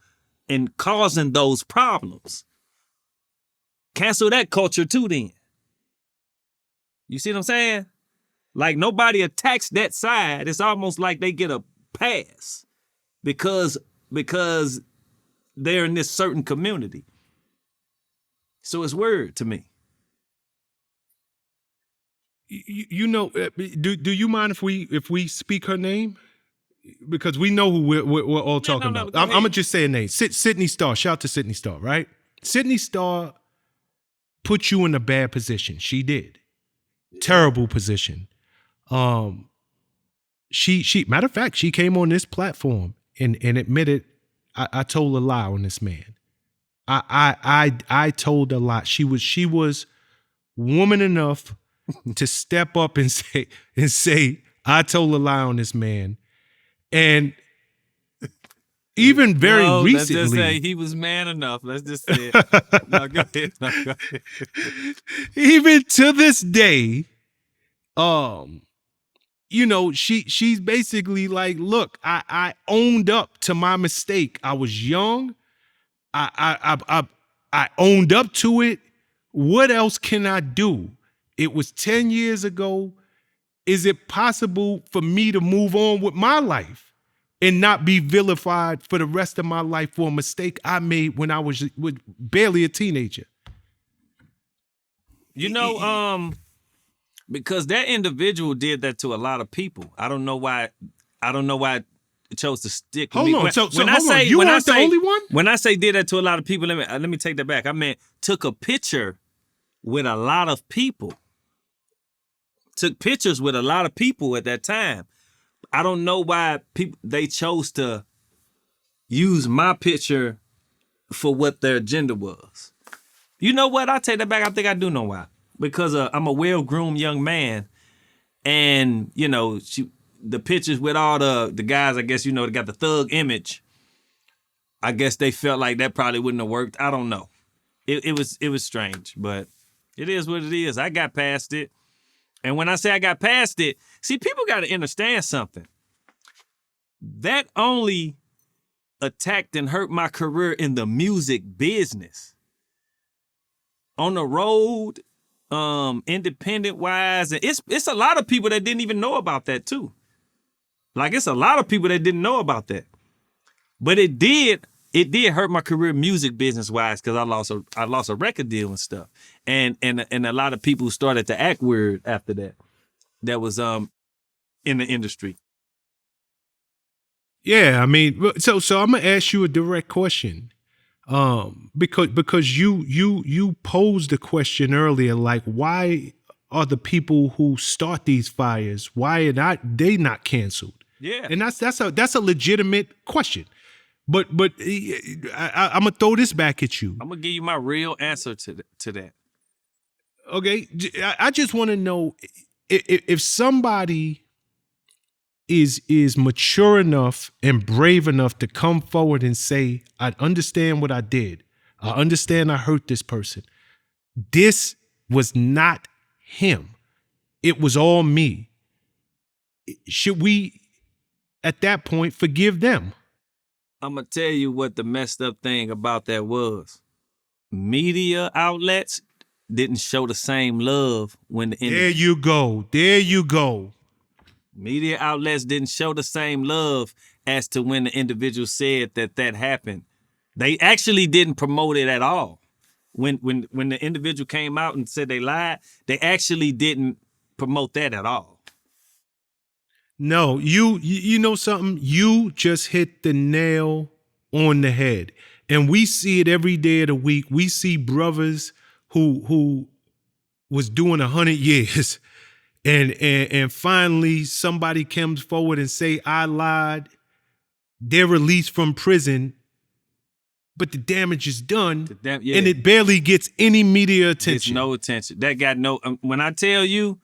and causing those problems? Cancel that culture too then. You see what I'm saying? Like, nobody attacks that side. It's almost like they get a pass because they're in this certain community. So it's weird to me. You know, do you mind if we speak her name? Because we know who we're all talking about. I'm gonna just say a name. Sidney Starr. Shout out to Sidney Starr, right? Sidney Starr put you in a bad position. She did. Terrible position. She matter of fact, she came on this platform and admitted I told a lie on this man. I told a lie. She was woman enough to step up and say I told a lie on this man. And even very recently, let's just say he was man enough. Let's just say it. No, go ahead. Even to this day, she's basically like, look, I owned up to my mistake. I was young. I owned up to it. What else can I do? It was 10 years ago. Is it possible for me to move on with my life and not be vilified for the rest of my life for a mistake I made when I was barely a teenager? Because that individual did that to a lot of people. I don't know why it chose to stick with me. Hold on. You weren't the only one? When I say did that to a lot of people, let me take that back. I meant took a picture with a lot of people. Took pictures with a lot of people at that time. I don't know why they chose to use my picture for what their agenda was. You know what? I'll take that back. I think I do know why. Because I'm a well-groomed young man, and the pictures with all the guys, I guess they got the thug image. I guess they felt like that probably wouldn't have worked. I don't know. It was strange, but it is what it is. I got past it. And when I say I got past it, see, people got to understand something. That only attacked and hurt my career in the music business. On the road, independent wise, and it's a lot of people that didn't even know about that too. Like, it's a lot of people that didn't know about that. But it did hurt my career music business wise, because I lost a record deal and stuff. And a lot of people started to act weird after that. That was in the industry. Yeah, I mean, so I'm gonna ask you a direct question. Because you posed the question earlier, like, why are the people who start these fires, why are they not canceled? Yeah. And that's a legitimate question. But I'm gonna throw this back at you. I'm gonna give you my real answer to that. Okay, I just want to know if somebody is mature enough and brave enough to come forward and say, I understand what I did. I understand I hurt this person. This was not him. It was all me. Should we, at that point, forgive them? I'm going to tell you what the messed up thing about that was. Media outlets didn't show the same love when the There you go. Media outlets didn't show the same love as to when the individual said that happened. They actually didn't promote it at all. When the individual came out and said they lied, they actually didn't promote that at all. No, you know something? You just hit the nail on the head. And we see it every day of the week. We see brothers who was doing 100 years. And finally somebody comes forward and say, I lied. They're released from prison, but the damage is done, and it barely gets any media attention. It's no attention. That got no, when I tell you,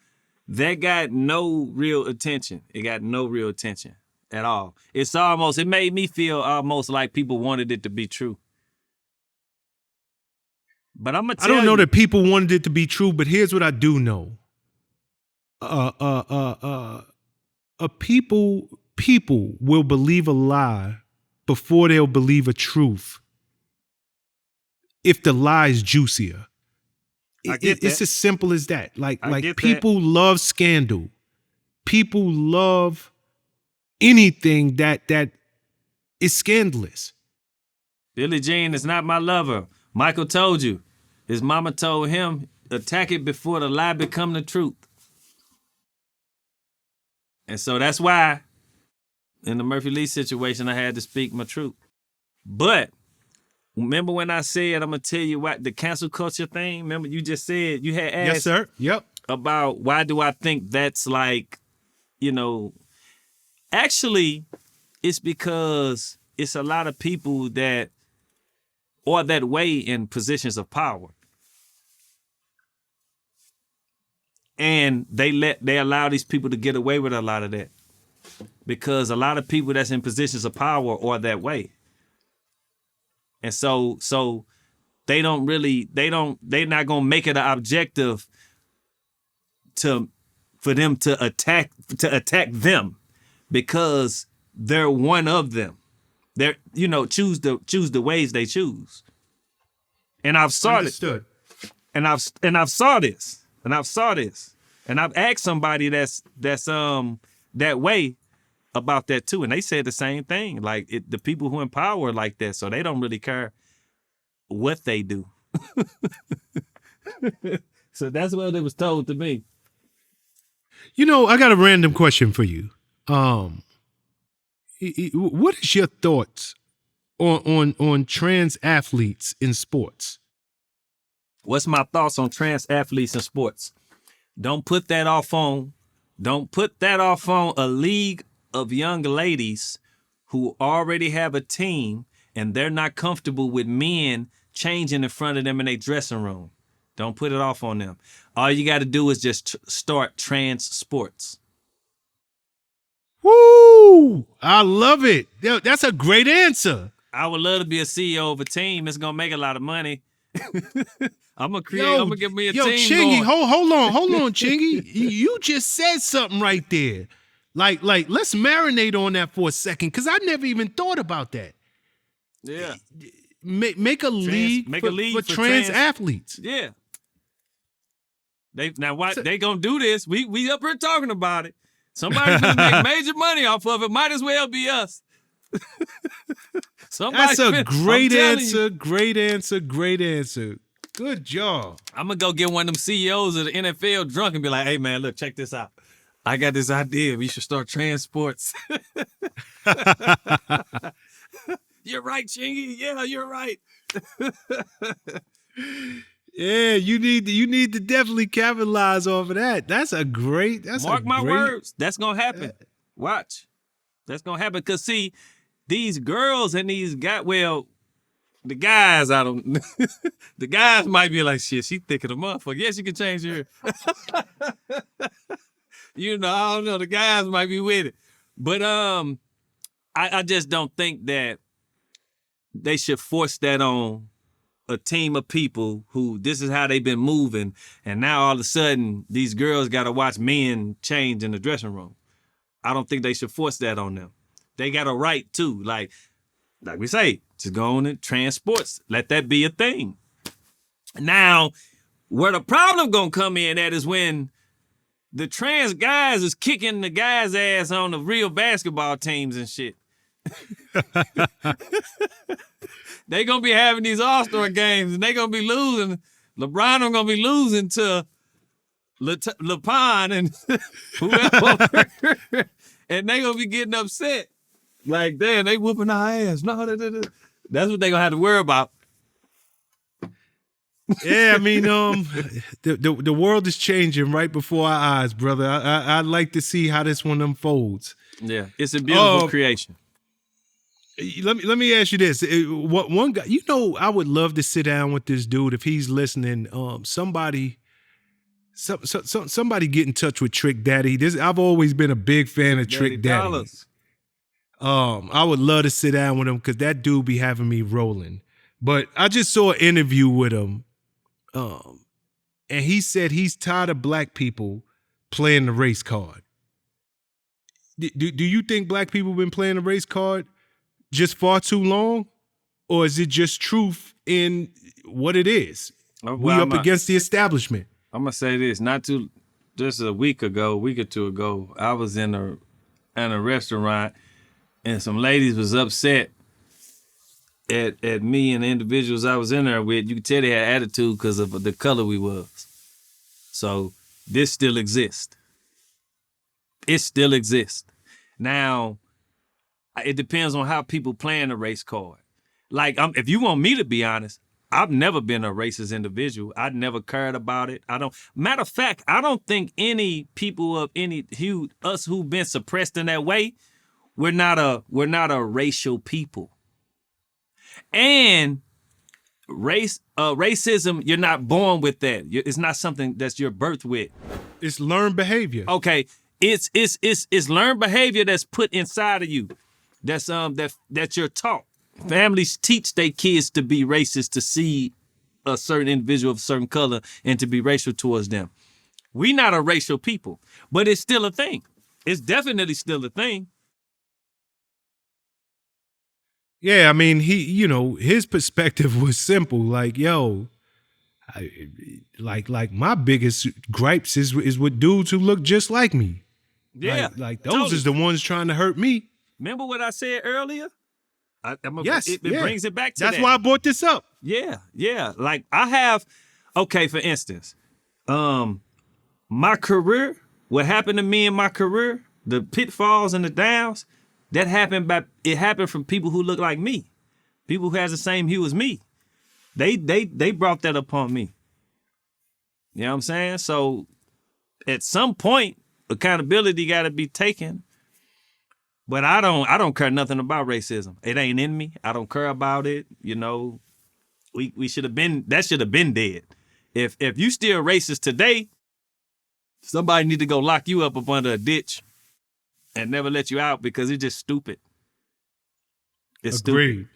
that got no real attention. It got no real attention at all. It made me feel almost like people wanted it to be true. But I'm gonna tell you. I don't know that people wanted it to be true, but here's what I do know. People will believe a lie before they'll believe a truth if the lie is juicier. It's as simple as that. Like people love scandal. People love anything that is scandalous. Billie Jean is not my lover. Michael told you. His mama told him, attack it before the lie become the truth. And so that's why in the Murphy Lee situation, I had to speak my truth. But remember when I said, I'm going to tell you what, the cancel culture thing? Remember you just said, you had asked. Yes, sir. Yep. About why do I think that's like, actually, it's because it's a lot of people that are that way in positions of power. And they allow these people to get away with a lot of that. Because a lot of people that's in positions of power are that way. And so they're not gonna make it an objective to for them to attack them because they're one of them. They're, choose the ways they choose. And I've saw Understood. it. And I've saw this. And I've asked somebody that's that way about that too. And they said the same thing. Like the people who in power are like that, so they don't really care what they do. So that's what it was told to me. I got a random question for you. What is your thoughts on trans athletes in sports? What's my thoughts on trans athletes in sports? Don't put that off on a league of young ladies who already have a team and they're not comfortable with men changing in front of them in their dressing room. Don't put it off on them. All you got to do is just start trans sports. Woo! I love it. Yo, that's a great answer. I would love to be a CEO of a team. It's gonna make a lot of money. I'm gonna get me a team. Chingy, going. hold on, Chingy. You just said something right there. Like, let's marinate on that for a second, because I never even thought about that. Yeah. Make a league for trans athletes. Yeah. They gonna do this? We up here talking about it. Somebody's gonna make major money off of it. Might as well be us. That's a great answer. Great answer. Good job. I'm gonna go get one of them CEOs of the NFL drunk and be like, "Hey man, look, check this out. I got this idea. We should start trans sports." You're right, Chingy. Yeah, you're right. Yeah, you need to definitely capitalize off of that. Mark my words. That's gonna happen. Watch. That's gonna happen. Cause see, these girls and these guys, the guys, the guys might be like, shit, she thick of the motherfucker. Yes, you can change her. I don't know. The guys might be with it. But I just don't think that they should force that on a team of people who this is how they've been moving, and now all of a sudden these girls got to watch men change in the dressing room. I don't think they should force that on them. They got a right to, like we say, just go on and trans sports. Let that be a thing. Now, where the problem gonna come in at is when the trans guys is kicking the guys' ass on the real basketball teams and shit. They gonna be having these All-Star games and they gonna be losing. LeBron gonna be losing to LePon and whoever, and they gonna be getting upset. Like, damn, they whooping our ass. No, that's what they gonna have to worry about. Yeah, I mean, the world is changing right before our eyes, brother. I'd like to see how this one unfolds. Yeah, it's a beautiful creation. Let me ask you this: what one guy? I would love to sit down with this dude if he's listening. Somebody get in touch with Trick Daddy. I've always been a big fan of Trick Daddy. Dollars. I would love to sit down with him because that dude be having me rolling. But I just saw an interview with him, and he said he's tired of black people playing the race card. Do you think black people been playing the race card just far too long, or is it just truth in what it is? We up against the establishment. I'm gonna say this: just a week or two ago, I was in a restaurant, and some ladies was upset at me and the individuals I was in there with. You could tell they had attitude because of the color we was. So this still exists. It still exists. Now, it depends on how people playing the race card. Like, if you want me to be honest, I've never been a racist individual. I never cared about it. Matter of fact, I don't think any people of any hue, us who've been suppressed in that way, we're not a racial people. And racism, you're not born with that. It's not something that's your birth with. It's learned behavior. Okay, it's learned behavior that's put inside of you. That's that you're taught. Families teach their kids to be racist, to see a certain individual of a certain color and to be racial towards them. We not a racial people, but it's still a thing. It's definitely still a thing. Yeah, I mean, his perspective was simple. Like, yo, like my biggest gripes is with dudes who look just like me. Yeah. Like those totally. is the ones trying to hurt me. Remember what I said earlier? Yes, it yeah. brings it back to That's that. why I brought this up. Yeah. Like I have, okay, for instance, my career, what happened to me in my career, the pitfalls and the downs, it happened from people who look like me, people who has the same hue as me. They brought that upon me. You know what I'm saying? So at some point, accountability got to be taken. But I don't care nothing about racism. It ain't in me. I don't care about it. You know, we should have been, that should have been dead. If you still racist today, somebody need to go lock you up under a ditch and never let you out because it's just stupid. It's Agreed. stupid.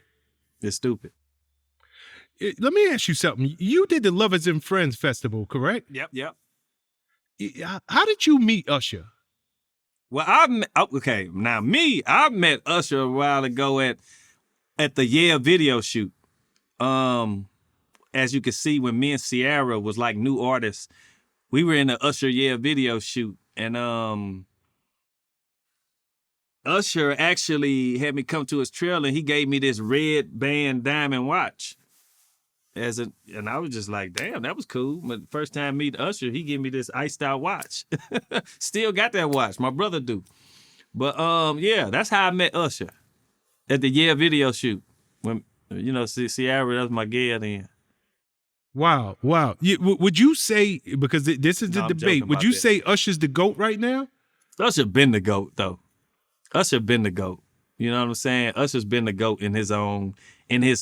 It's stupid. Let me ask you something. You did the Lovers and Friends Festival, correct? Yep. How did you meet Usher? Well, I met Usher a while ago at the Yeah video shoot. As you can see, when me and Ciara was like new artists, we were in the Usher Yeah video shoot, and Usher actually had me come to his trailer, and he gave me this red band diamond watch. And I was just like, damn, that was cool. But the first time meeting Usher, he gave me this iced out watch. Still got that watch. My brother do. But yeah, that's how I met Usher at the Yeah video shoot. When Ciara, that was my gal then. Wow. Would you say, because this is the I'm debate, joking would about you that. say Usher's the GOAT right now? Usher been the GOAT though. Usher been the GOAT. You know what I'm saying? Usher's been the GOAT in his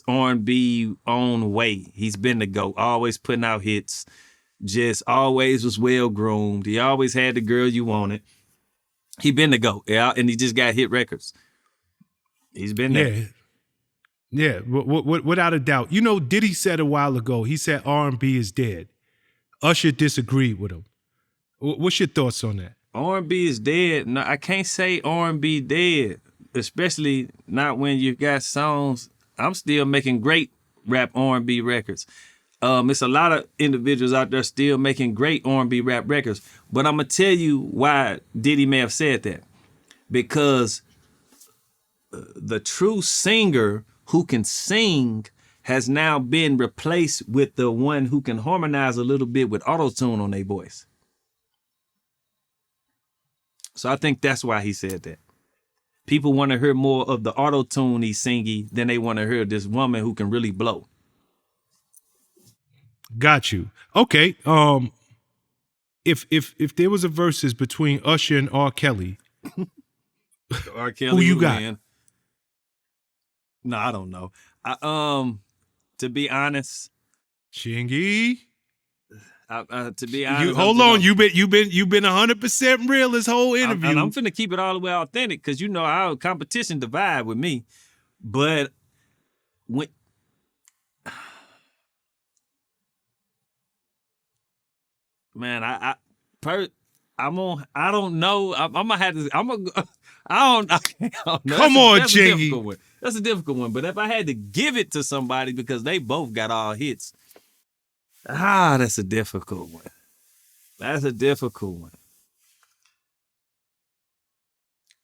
R&B own way. He's been the GOAT, always putting out hits, just always was well groomed. He always had the girl you wanted. He been the GOAT, yeah, and he just got hit records. He's been there. Yeah, without a doubt. You know, Diddy said a while ago, he said R&B is dead. Usher disagreed with him. What's your thoughts on that? R&B is dead. No, I can't say R&B dead, especially not when you got songs. I'm still making great rap R&B records. It's a lot of individuals out there still making great R&B rap records. But I'm going to tell you why Diddy may have said that. Because the true singer who can sing has now been replaced with the one who can harmonize a little bit with auto-tune on their voice. So I think that's why he said that. People want to hear more of the auto-tune he's singing than they want to hear this woman who can really blow. Got you. Okay. If there was a versus between Usher and R. Kelly, R. Kelly, who you got? win. No, I don't know. To be honest, Chingy. to be honest, Hold on. You've been 100% real this whole interview. I'm finna keep it all the way authentic because our competition divide with me. But when man, I don't know. I'm gonna have to. I don't know. Come on, that's a Chingy. difficult one. That's a difficult one. But if I had to give it to somebody because they both got all hits, that's a difficult one. That's a difficult one.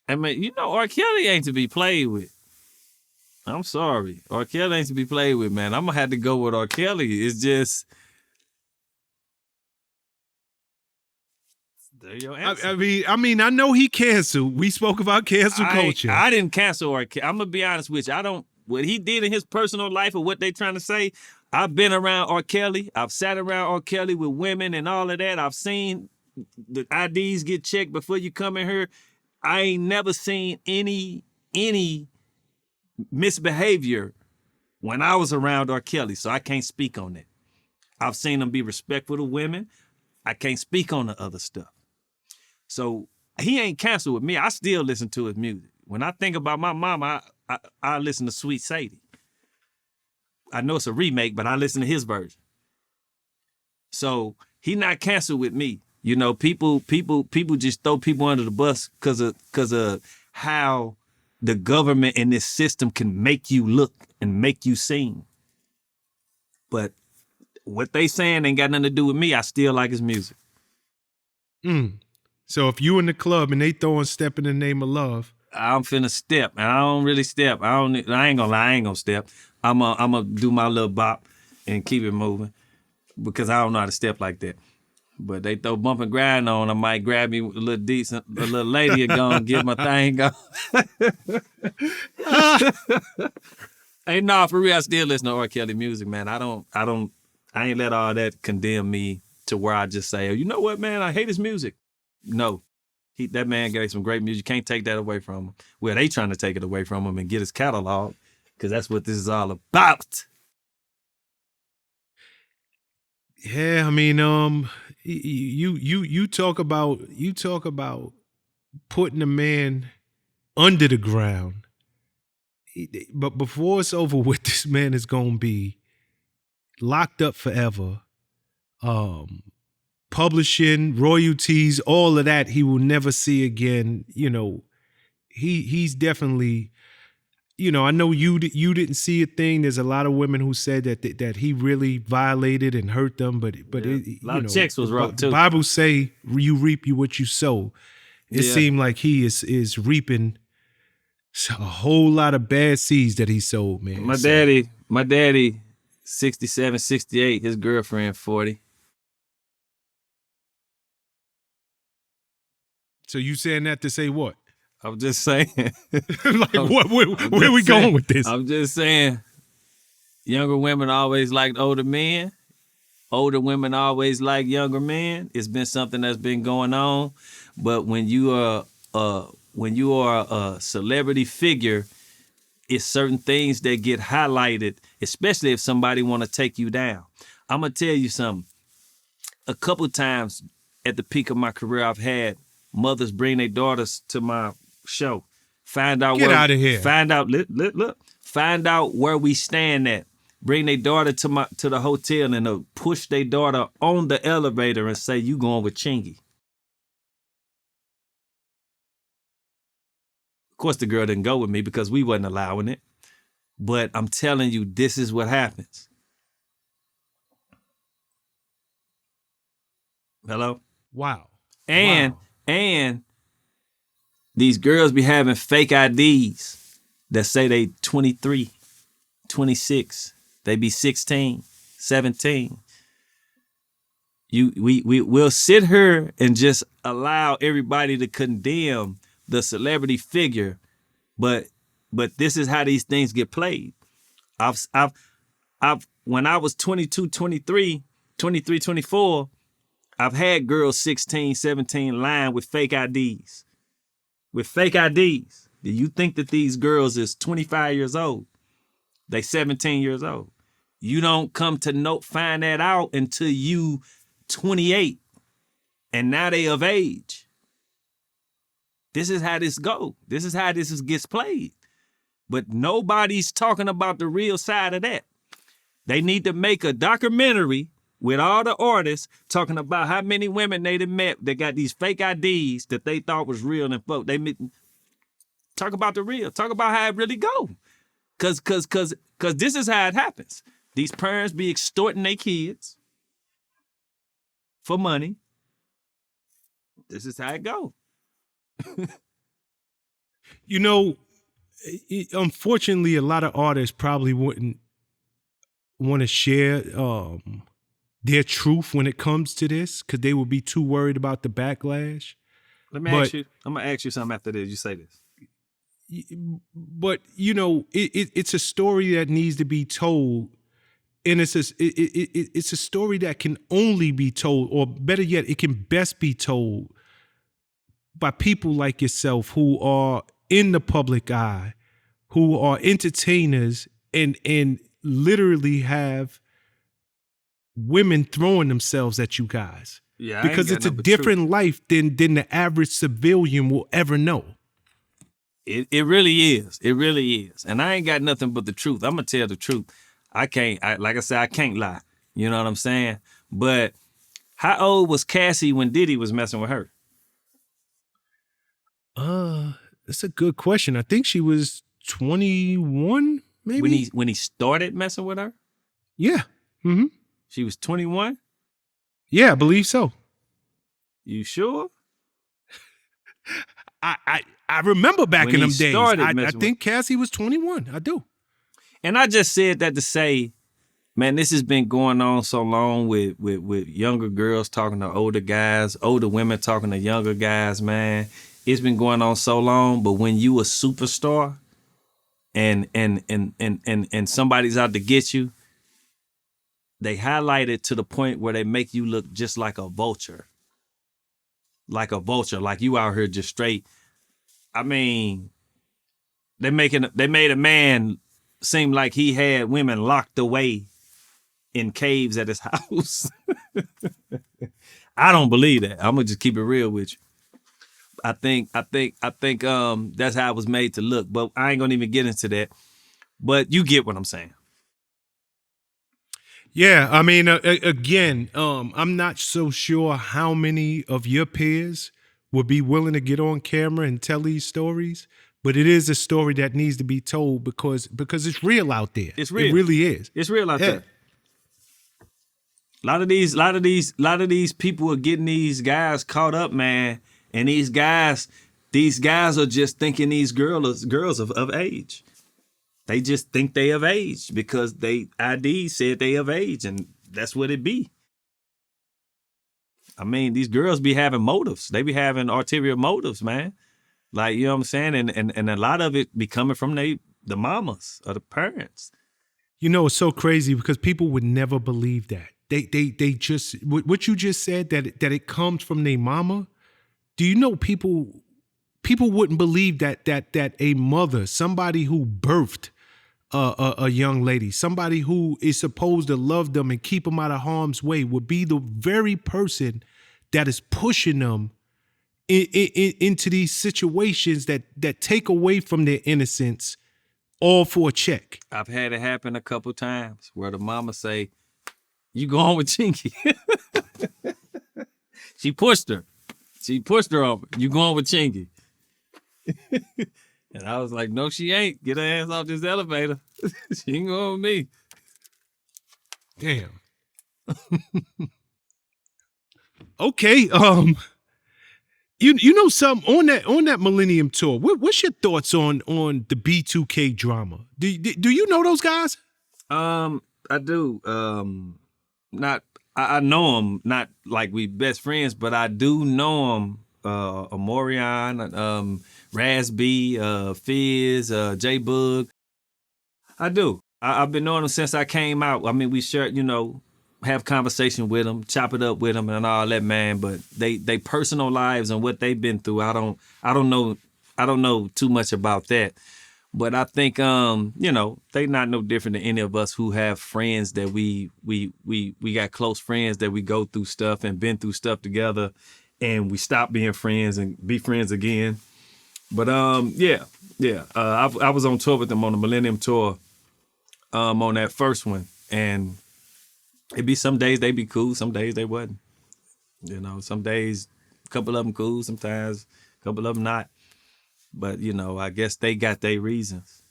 I mean, R. Kelly ain't to be played with. I'm sorry. R. Kelly ain't to be played with, man. I'm gonna have to go with R. Kelly. It's just there your answer. I mean, I know he canceled. We spoke about cancel culture. I didn't cancel R. Kelly. I'm gonna be honest with you. What he did in his personal life or what they trying to say, I've been around R. Kelly. I've sat around R. Kelly with women and all of that. I've seen the IDs get checked before you come in here. I ain't never seen any misbehavior when I was around R. Kelly, so I can't speak on that. I've seen him be respectful to women. I can't speak on the other stuff. So he ain't canceled with me. I still listen to his music. When I think about my mama, I listen to Sweet Sadie. I know it's a remake, but I listen to his version. So he not canceled with me. You know, people just throw people under the bus because of how the government and this system can make you look and make you seem. But what they saying ain't got nothing to do with me. I still like his music. So if you in the club and they throwing Step in the Name of Love, I'm finna step, and I don't really step. I ain't gonna lie, I ain't gonna step. I'm gonna do my little bop and keep it moving because I don't know how to step like that. But they throw bump and grind on, I might grab me with a little decent, a little lady and go and get my thing going. Hey, nah, for real, I still listen to R. Kelly music, man. I ain't let all that condemn me to where I just say, oh, you know what, man, I hate his music. No. That man gave some great music. You can't take that away from him. Well, they trying to take it away from him and get his catalog, because that's what this is all about. yeah, I mean, you talk about putting a man under the ground, but before it's over with, this man is gonna be locked up forever. Publishing, royalties, all of that he will never see again. You know, he's definitely, you know, I know you didn't see a thing. There's a lot of women who said that he really violated and hurt them, but Yeah. A lot of checks was wrote too. The Bible say you reap what you sow. It seemed like he is reaping a whole lot of bad seeds that he sowed, man. My daddy, 67, 68, his girlfriend 40. So you saying that to say what? I'm just saying. Like what? Where are we going with this? I'm just saying, younger women always liked older men. Older women always like younger men. It's been something that's been going on. But when you are a celebrity figure, it's certain things that get highlighted, especially if somebody want to take you down. I'm gonna tell you something. A couple times at the peak of my career, I've had mothers bring their daughters to my show. Find out Get out of here. Find out. Look. Find out where we stand at. Bring their daughter to the hotel and push their daughter on the elevator and say, "You going with Chingy." Of course, the girl didn't go with me because we wasn't allowing it. But I'm telling you, this is what happens. Hello? Wow. And these girls be having fake IDs that say they 23, 26. They be 16, 17. We'll sit here and just allow everybody to condemn the celebrity figure, but this is how these things get played. I've when I was 22, 23, 24, I've had girls 16, 17 lying with fake IDs. With fake IDs. Do you think that these girls is 25 years old? They 17 years old. You don't come to find that out until you 28. And now they of age. This is how this go. This is how this gets played. But nobody's talking about the real side of that. They need to make a documentary with all the artists talking about how many women they done met that got these fake IDs that they thought was real and folk. They talk about the real. Talk about how it really go. Cause this is how it happens. These parents be extorting their kids for money. This is how it go. You know, unfortunately, a lot of artists probably wouldn't want to share their truth when it comes to this because they would be too worried about the backlash. Let me ask you. I'm gonna ask you something after this. You say this. But you know, it's a story that needs to be told, and it's a story that can only be told, or better yet, it can best be told by people like yourself who are in the public eye, who are entertainers, and literally have women throwing themselves at you guys. Yeah, because it's a different life than the average civilian will ever know. It really is. It really is. And I ain't got nothing but the truth. I'm gonna tell the truth. Like I said, I can't lie. You know what I'm saying? But How old was Cassie when Diddy was messing with her? That's a good question. I think she was 21, maybe. When he started messing with her? Yeah. Mm-hmm. She was 21? Yeah, I believe so. You sure? I remember back When in he them days. started I messing think Cassie was 21. I do. And I just said that to say, man, this has been going on so long with younger girls talking to older guys, older women talking to younger guys, man. It's been going on so long, but when you a superstar and somebody's out to get you, they highlight it to the point where they make you look just like a vulture. Like a vulture, like you out here just straight. I mean, they made a man seem like he had women locked away in caves at his house. I don't believe that. I'm gonna just keep it real with you. I think that's how it was made to look, but I ain't gonna even get into that. But you get what I'm saying. Yeah, I mean, again, I'm not so sure how many of your peers would be willing to get on camera and tell these stories, but it is a story that needs to be told because it's real out there. It's real. It really is. It's real out there. A lot of these people are getting these guys caught up, man, and these guys are just thinking these girls of age. They just think they of age because they ID said they of age, and that's what it be. I mean, these girls be having motives. They be having ulterior motives, man. Like, you know what I'm saying? And a lot of it be coming from the mamas or the parents. You know, it's so crazy because people would never believe that. They just, what you just said, that it comes from their mama. Do you know people wouldn't believe that a mother, somebody who birthed a young lady, somebody who is supposed to love them and keep them out of harm's way, would be the very person that is pushing them into these situations that take away from their innocence, all for a check. I've had it happen a couple times where the mama say, "You going with Chingy?" She pushed her. She pushed her over. "You going with Chingy?" And I was like, "No, she ain't. Get her ass off this elevator. She ain't going with me." Damn. Okay. You know something on that Millennium Tour? What's your thoughts on the B2K drama? Do you know those guys? I do. I know them, not like we best friends, but I do know them. Moriah, Raz B, Fizz, J Bug. I do. I've been knowing them since I came out. I mean, we shared, have conversation with them, chop it up with them, and all that, man. But they personal lives and what they've been through, I don't know too much about that. But I think they not no different than any of us who have friends that we got close friends that we go through stuff and been through stuff together, and we stop being friends and be friends again. But I was on tour with them on the Millennium Tour, on that first one, and it'd be some days they be cool, some days they wasn't. Some days a couple of them cool, sometimes a couple of them not. But I guess they got their reasons.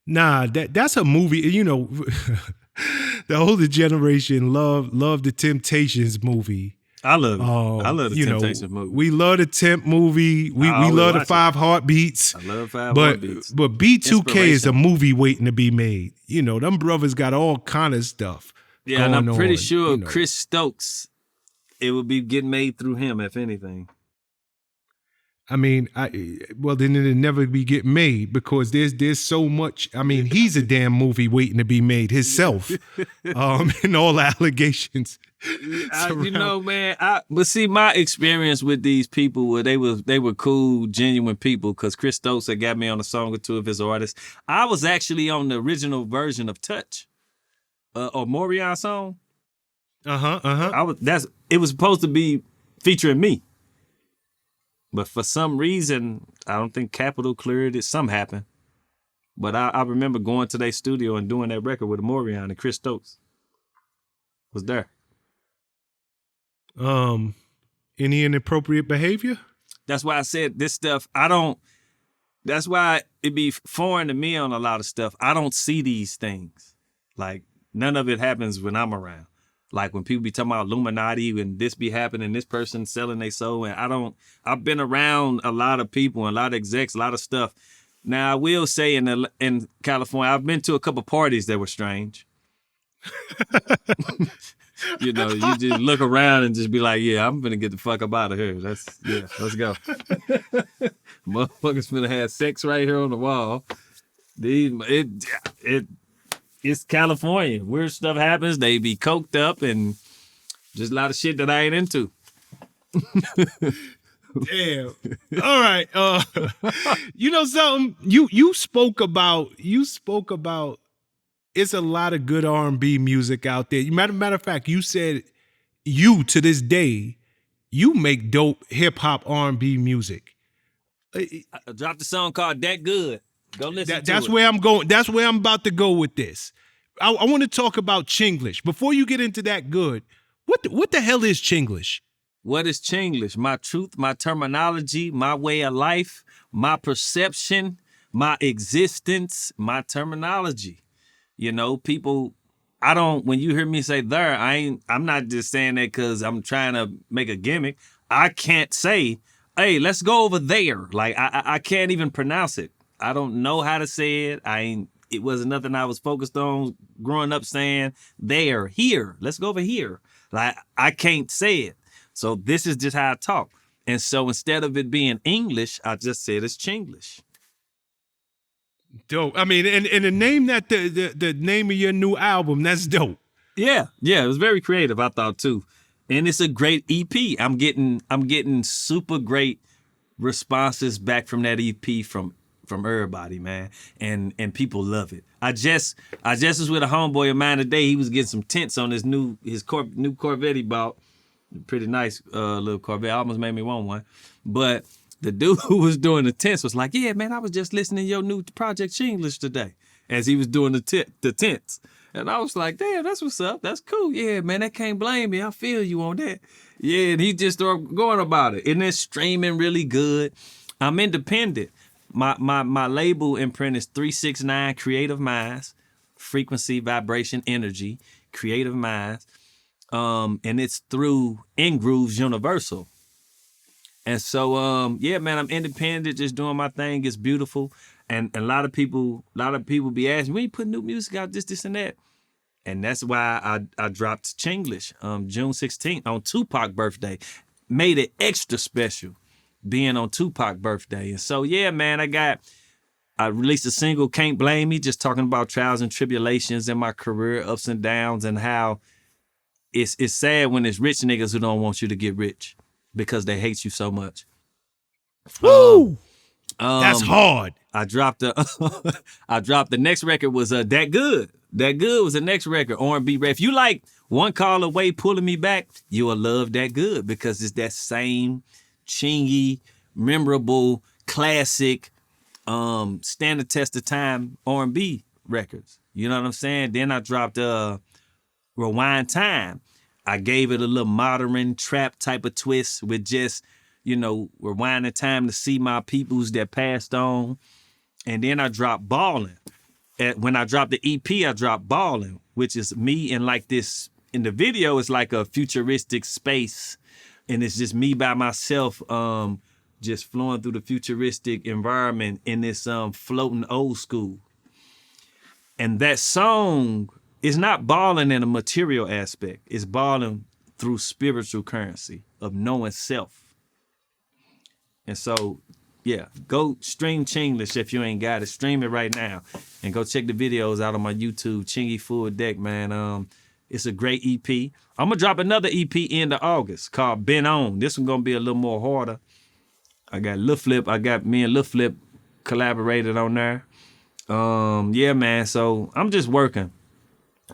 Nah, that's a movie. The older generation love the Temptations movie. I love it. I love the Temptations movie. We love the Temp movie. We love the Five Heartbeats. I love Five Heartbeats. But B2K is a movie waiting to be made. Them brothers got all kind of stuff. Yeah, and I'm pretty sure Chris Stokes, it would be getting made through him, if anything. I mean, then it'll never be getting made because there's so much. I mean, he's a damn movie waiting to be made himself, and all the allegations. Man. But see, my experience with these people were they were cool, genuine people. Because Chris Stokes had got me on a song or two of his artists. I was actually on the original version of Touch, or Moriah song. It was supposed to be featuring me. But for some reason, I don't think Capitol cleared it. Something happened. But I remember going to their studio and doing that record with Moriah and Chris Stokes was there. Any inappropriate behavior? That's why I said this stuff, that's why it be foreign to me on a lot of stuff. I don't see these things. Like, none of it happens when I'm around. Like, when people be talking about Illuminati, when this be happening, this person selling their soul, and I've been around a lot of people, and a lot of execs, a lot of stuff. Now, I will say in California, I've been to a couple parties that were strange. You know, you just look around and just be like, yeah, I'm gonna get the fuck up out of here. Let's go. Motherfuckers finna have sex right here on the wall. It's California. Weird stuff happens. They be coked up and just a lot of shit that I ain't into. Damn. All right. You know something? You spoke about it's a lot of good R&B music out there. Matter of fact, you said to this day, you make dope hip hop R&B music. I dropped a song called That Good. Go listen to That's it. where I'm going. That's where I'm about to go with this. I want to talk about Chinglish. Before you get into That Good, what the hell is Chinglish? What is Chinglish? My truth, my terminology, my way of life, my perception, my existence, my terminology. You know, people, when you hear me say there, I'm not just saying that because I'm trying to make a gimmick. I can't say, hey, let's go over there. Like, I can't even pronounce it. I don't know how to say it. It wasn't nothing I was focused on growing up saying there, here, let's go over here. Like, I can't say it. So this is just how I talk. And so instead of it being English, I just said it's Chinglish. Dope. I mean, and the name that the name of your new album, that's dope. Yeah, it was very creative, I thought too. And it's a great EP. I'm getting super great responses back from that EP from everybody, man. And people love it. I just was with a homeboy of mine today. He was getting some tints on his new Corvette he bought. Pretty nice little Corvette. Almost made me want one. But the dude who was doing the tints was like, yeah, man, I was just listening to your new project Chinglish today, as he was doing the tints. And I was like, damn, that's what's up. That's cool. Yeah, man, that can't blame me. I feel you on that. Yeah, and he just started going about it. And it's streaming really good. I'm independent. My label imprint is 369 Creative Minds, frequency, vibration, energy, Creative Minds. And it's through In Grooves Universal. And so, yeah, man, I'm independent, just doing my thing. It's beautiful. And a lot of people be asking, when you put new music out, this, and that. And that's why I dropped Chinglish June 16th on Tupac's birthday. Made it extra special being on Tupac's birthday. And so, yeah, man, I released a single, Can't Blame Me, just talking about trials and tribulations in my career, ups and downs, and how it's sad when it's rich niggas who don't want you to get rich because they hate you so much. Woo! That's hard. I dropped the next record was That Good. That Good was the next record, R&B rap. If you like One Call Away, Pulling Me Back, you will love That Good because it's that same chingy, memorable, classic, stand the test of time R&B records. You know what I'm saying? Then I dropped Rewind Time. I gave it a little modern trap type of twist with just, rewinding time to see my peoples that passed on. And then I dropped Ballin'. When I dropped the EP, I dropped Ballin', which is me in like this, in the video, it's like a futuristic space. And it's just me by myself, just flowing through the futuristic environment in this floating old school. And that song is not balling in a material aspect. It's balling through spiritual currency of knowing self. And so, yeah, go stream Chinglish if you ain't got it. Stream it right now. And go check the videos out on my YouTube, Chingy Full Deck, man. It's a great EP. I'm going to drop another EP end of August called Been On. This one going to be a little more harder. I got Lil Flip. Me and Lil Flip collaborated on there. Yeah, man. So I'm just working.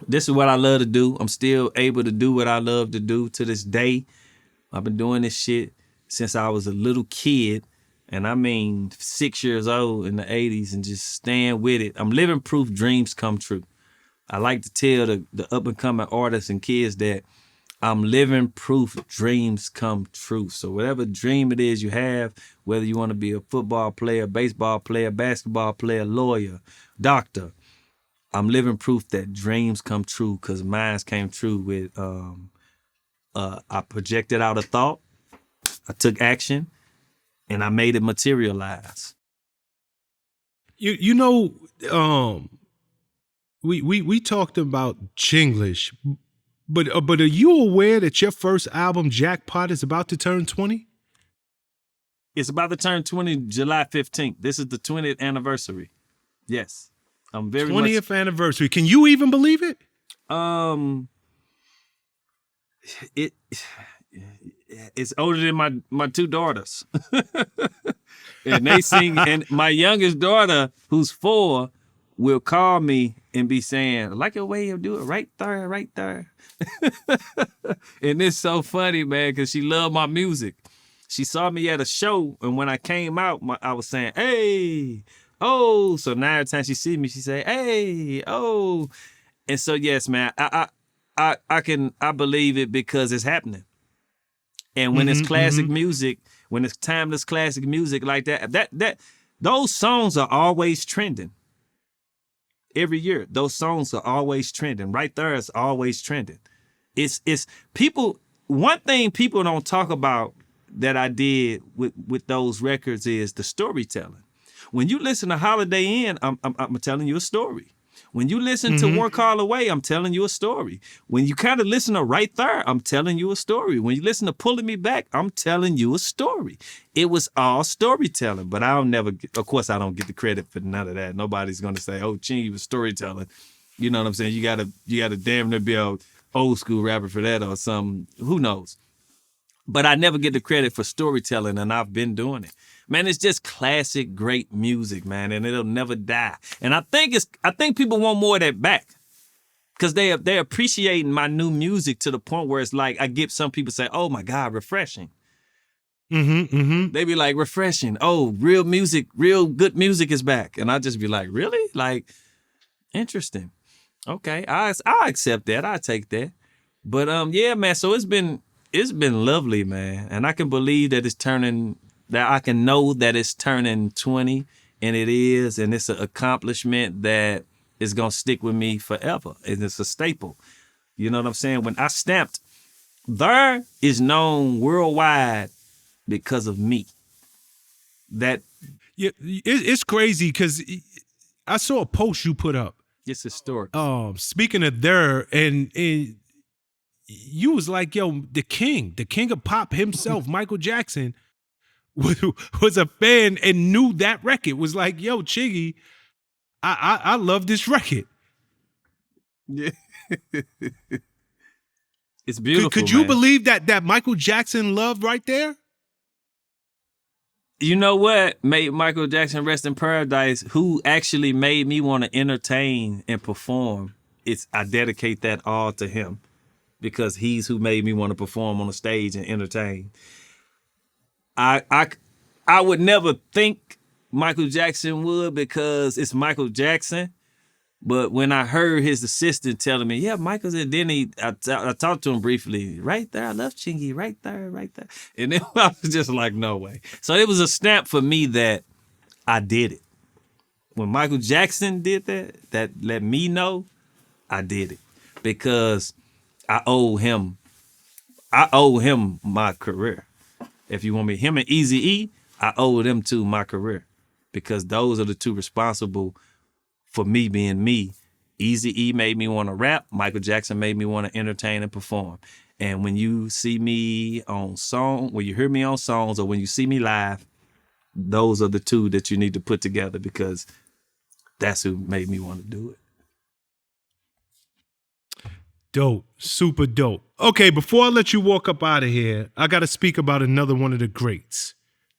This is what I love to do. I'm still able to do what I love to do to this day. I've been doing this shit since I was a little kid. And I mean 6 years old in the 80s and just staying with it. I'm living proof dreams come true. I like to tell the up and coming artists and kids that I'm living proof dreams come true. So whatever dream it is you have, whether you want to be a football player, baseball player, basketball player, lawyer, doctor, I'm living proof that dreams come true because mine came true with, I projected out a thought, I took action, and I made it materialize. You know, we talked about Chinglish, but are you aware that your first album, Jackpot, is about to turn 20? It's about to turn 20 July 15th. This is the 20th anniversary. Yes. I'm very 20th anniversary. Can you even believe it? It's older than my two daughters. And they sing, and my youngest daughter, who's 4, will call me and be saying, I like your way you do it right there, right there. And it's so funny, man, because she loved my music. She saw me at a show, and when I came out, I was saying, hey, oh. So now every time she sees me, she say, hey, oh. And so, yes, man, I believe it because it's happening. And when it's classic music, when it's timeless classic music like that, those songs are always trending. Every year, those songs are always trending. Right there, it's always trending. It's people. One thing people don't talk about that I did with those records is the storytelling. When you listen to Holiday Inn, I'm telling you a story. When you listen to One Call Away, I'm telling you a story. When you kind of listen to Right There, I'm telling you a story. When you listen to Pulling Me Back, I'm telling you a story. It was all storytelling, but of course, I don't get the credit for none of that. Nobody's going to say, oh, Chingy was storytelling. You know what I'm saying? You gotta damn near be an old school rapper for that or something. Who knows? But I never get the credit for storytelling, and I've been doing it. Man, it's just classic, great music, man, and it'll never die. And I think people want more of that back because they're appreciating my new music to the point where it's like I get some people say, "Oh my God, refreshing." They be like, "Refreshing." Oh, real music, real good music is back, and I just be like, "Really? Like, interesting. Okay, I accept that. I take that." But yeah, man. So it's been lovely, man, and I can believe that it's turning. That I can know that it's turning 20, and it is, and it's an accomplishment that is gonna stick with me forever, and it's a staple. You know what I'm saying? When I stamped, there is known worldwide because of me. That it's crazy because I saw a post you put up. it's historic. Speaking of there, and you was like, yo, the king of pop himself, Michael Jackson, was a fan and knew that record. Was like, yo, Chingy, I love this record. Yeah. It's beautiful. Could you believe that Michael Jackson love right there? You know what made Michael Jackson rest in paradise? Who actually made me want to entertain and perform? I dedicate that all to him because he's who made me want to perform on the stage and entertain. I would never think Michael Jackson would because it's Michael Jackson. But when I heard his assistant telling me, yeah, Michael's, and then I talked to him briefly, right there, I love Chingy, right there, right there. And then I was just like, no way. So it was a snap for me that I did it. When Michael Jackson did that let me know I did it because I owe him my career. If you want me, him and Eazy-E, I owe them to my career because those are the two responsible for me being me. Eazy-E made me want to rap. Michael Jackson made me want to entertain and perform. And when you see me on song, when you hear me on songs or when you see me live, those are the two that you need to put together because that's who made me want to do it. Dope. Super dope. Okay, before I let you walk up out of here, I got to speak about another one of the greats.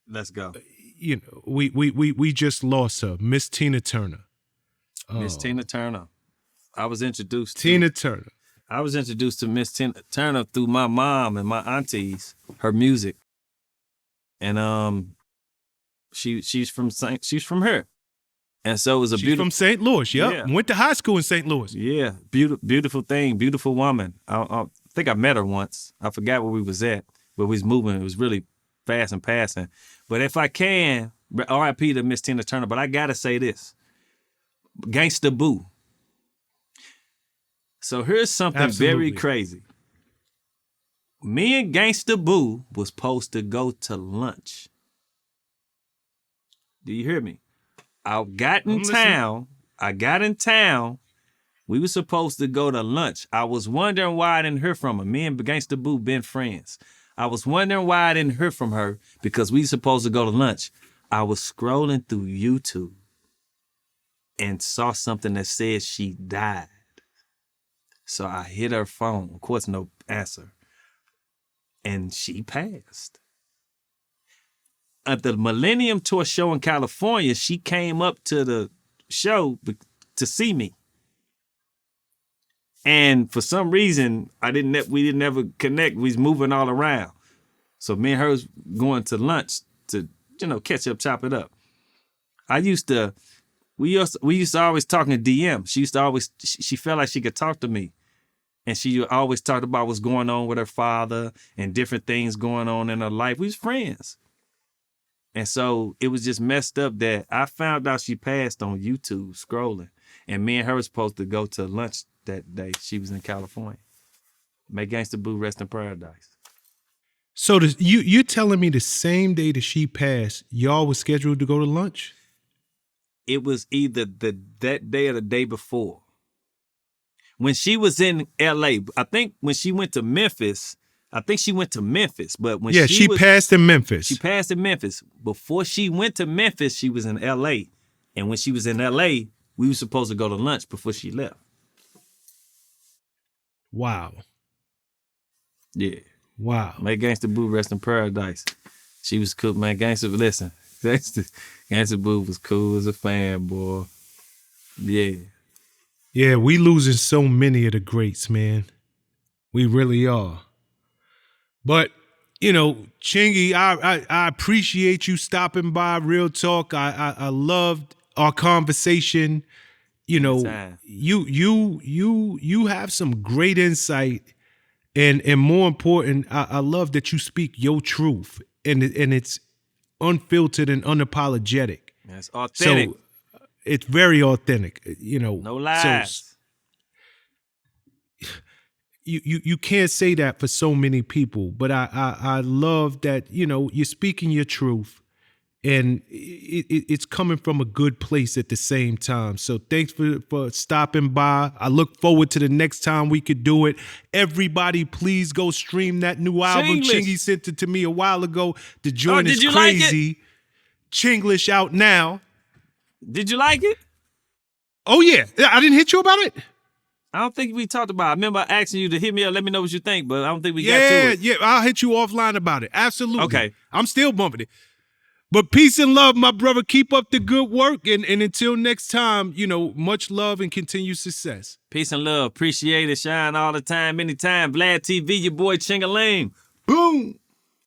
Let's go. You know, we just lost her, Miss Tina Turner. Miss Tina Turner. I was introduced to Miss Tina Turner through my mom and my aunties, her music. And she's from here. And so it was She's from St. Louis, yep. Yeah. Went to high school in St. Louis. Yeah, beautiful thing, beautiful woman. think I met her once. I forgot where we was at, but we was moving. It was really fast and passing. But if I can, R.I.P. to Miss Tina Turner, but I gotta say this. Gangsta Boo. So here's something Absolutely. very crazy. Me and Gangsta Boo was supposed to go to lunch. Do you hear me? I got in town. We were supposed to go to lunch. I was wondering why I didn't hear from her. Me and Gangsta Boo been friends. I was wondering why I didn't hear from her because we supposed to go to lunch. I was scrolling through YouTube and saw something that said she died. So I hit her phone. Of course, no answer. And she passed. At the Millennium Tour show in California, she came up to the show to see me. And for some reason, we didn't ever connect. We was moving all around. So me and her was going to lunch to, catch up, chop it up. We used to always talk in DM. She felt like she could talk to me. And she always talked about what's going on with her father and different things going on in her life. We was friends. And so it was just messed up that I found out she passed on YouTube scrolling. And me and her were supposed to go to lunch that day. She was in California. May Gangsta Boo rest in paradise. So you're telling me the same day that she passed, y'all was scheduled to go to lunch? It was either that day or the day before. When she was in LA, I think when she went to Memphis, but when she passed in Memphis. She passed in Memphis. Before she went to Memphis, she was in LA. And when she was in LA, we were supposed to go to lunch before she left. Wow. Yeah. Wow. May Gangsta Boo rest in paradise. She was cool, man. Listen. Gangsta Boo was cool as a fan, boy. Yeah. Yeah, we losing so many of the greats, man. We really are. But, Chingy, I appreciate you stopping by. Real talk. I loved our conversation. Anytime. You have some great insight, and more important, I love that you speak your truth, and it's unfiltered and unapologetic. It's authentic. So it's very authentic. No lies. So you can't say that for so many people, but I love that you're speaking your truth, and it's coming from a good place at the same time. So thanks for stopping by. I look forward to the next time we could do it. Everybody, please go stream that new album. Chingy sent it to me a while ago. The joint is crazy. Like Chinglish out now. Did you like it? Oh yeah, I didn't hit you about it. I don't think we talked about it. I remember asking you to hit me up, let me know what you think, but I don't think we got to it. Yeah, I'll hit you offline about it. Absolutely. Okay. I'm still bumping it. But peace and love, my brother. Keep up the good work. And until next time, much love and continued success. Peace and love. Appreciate it. Shine all the time, anytime. Vlad TV, your boy Chingaling. Boom.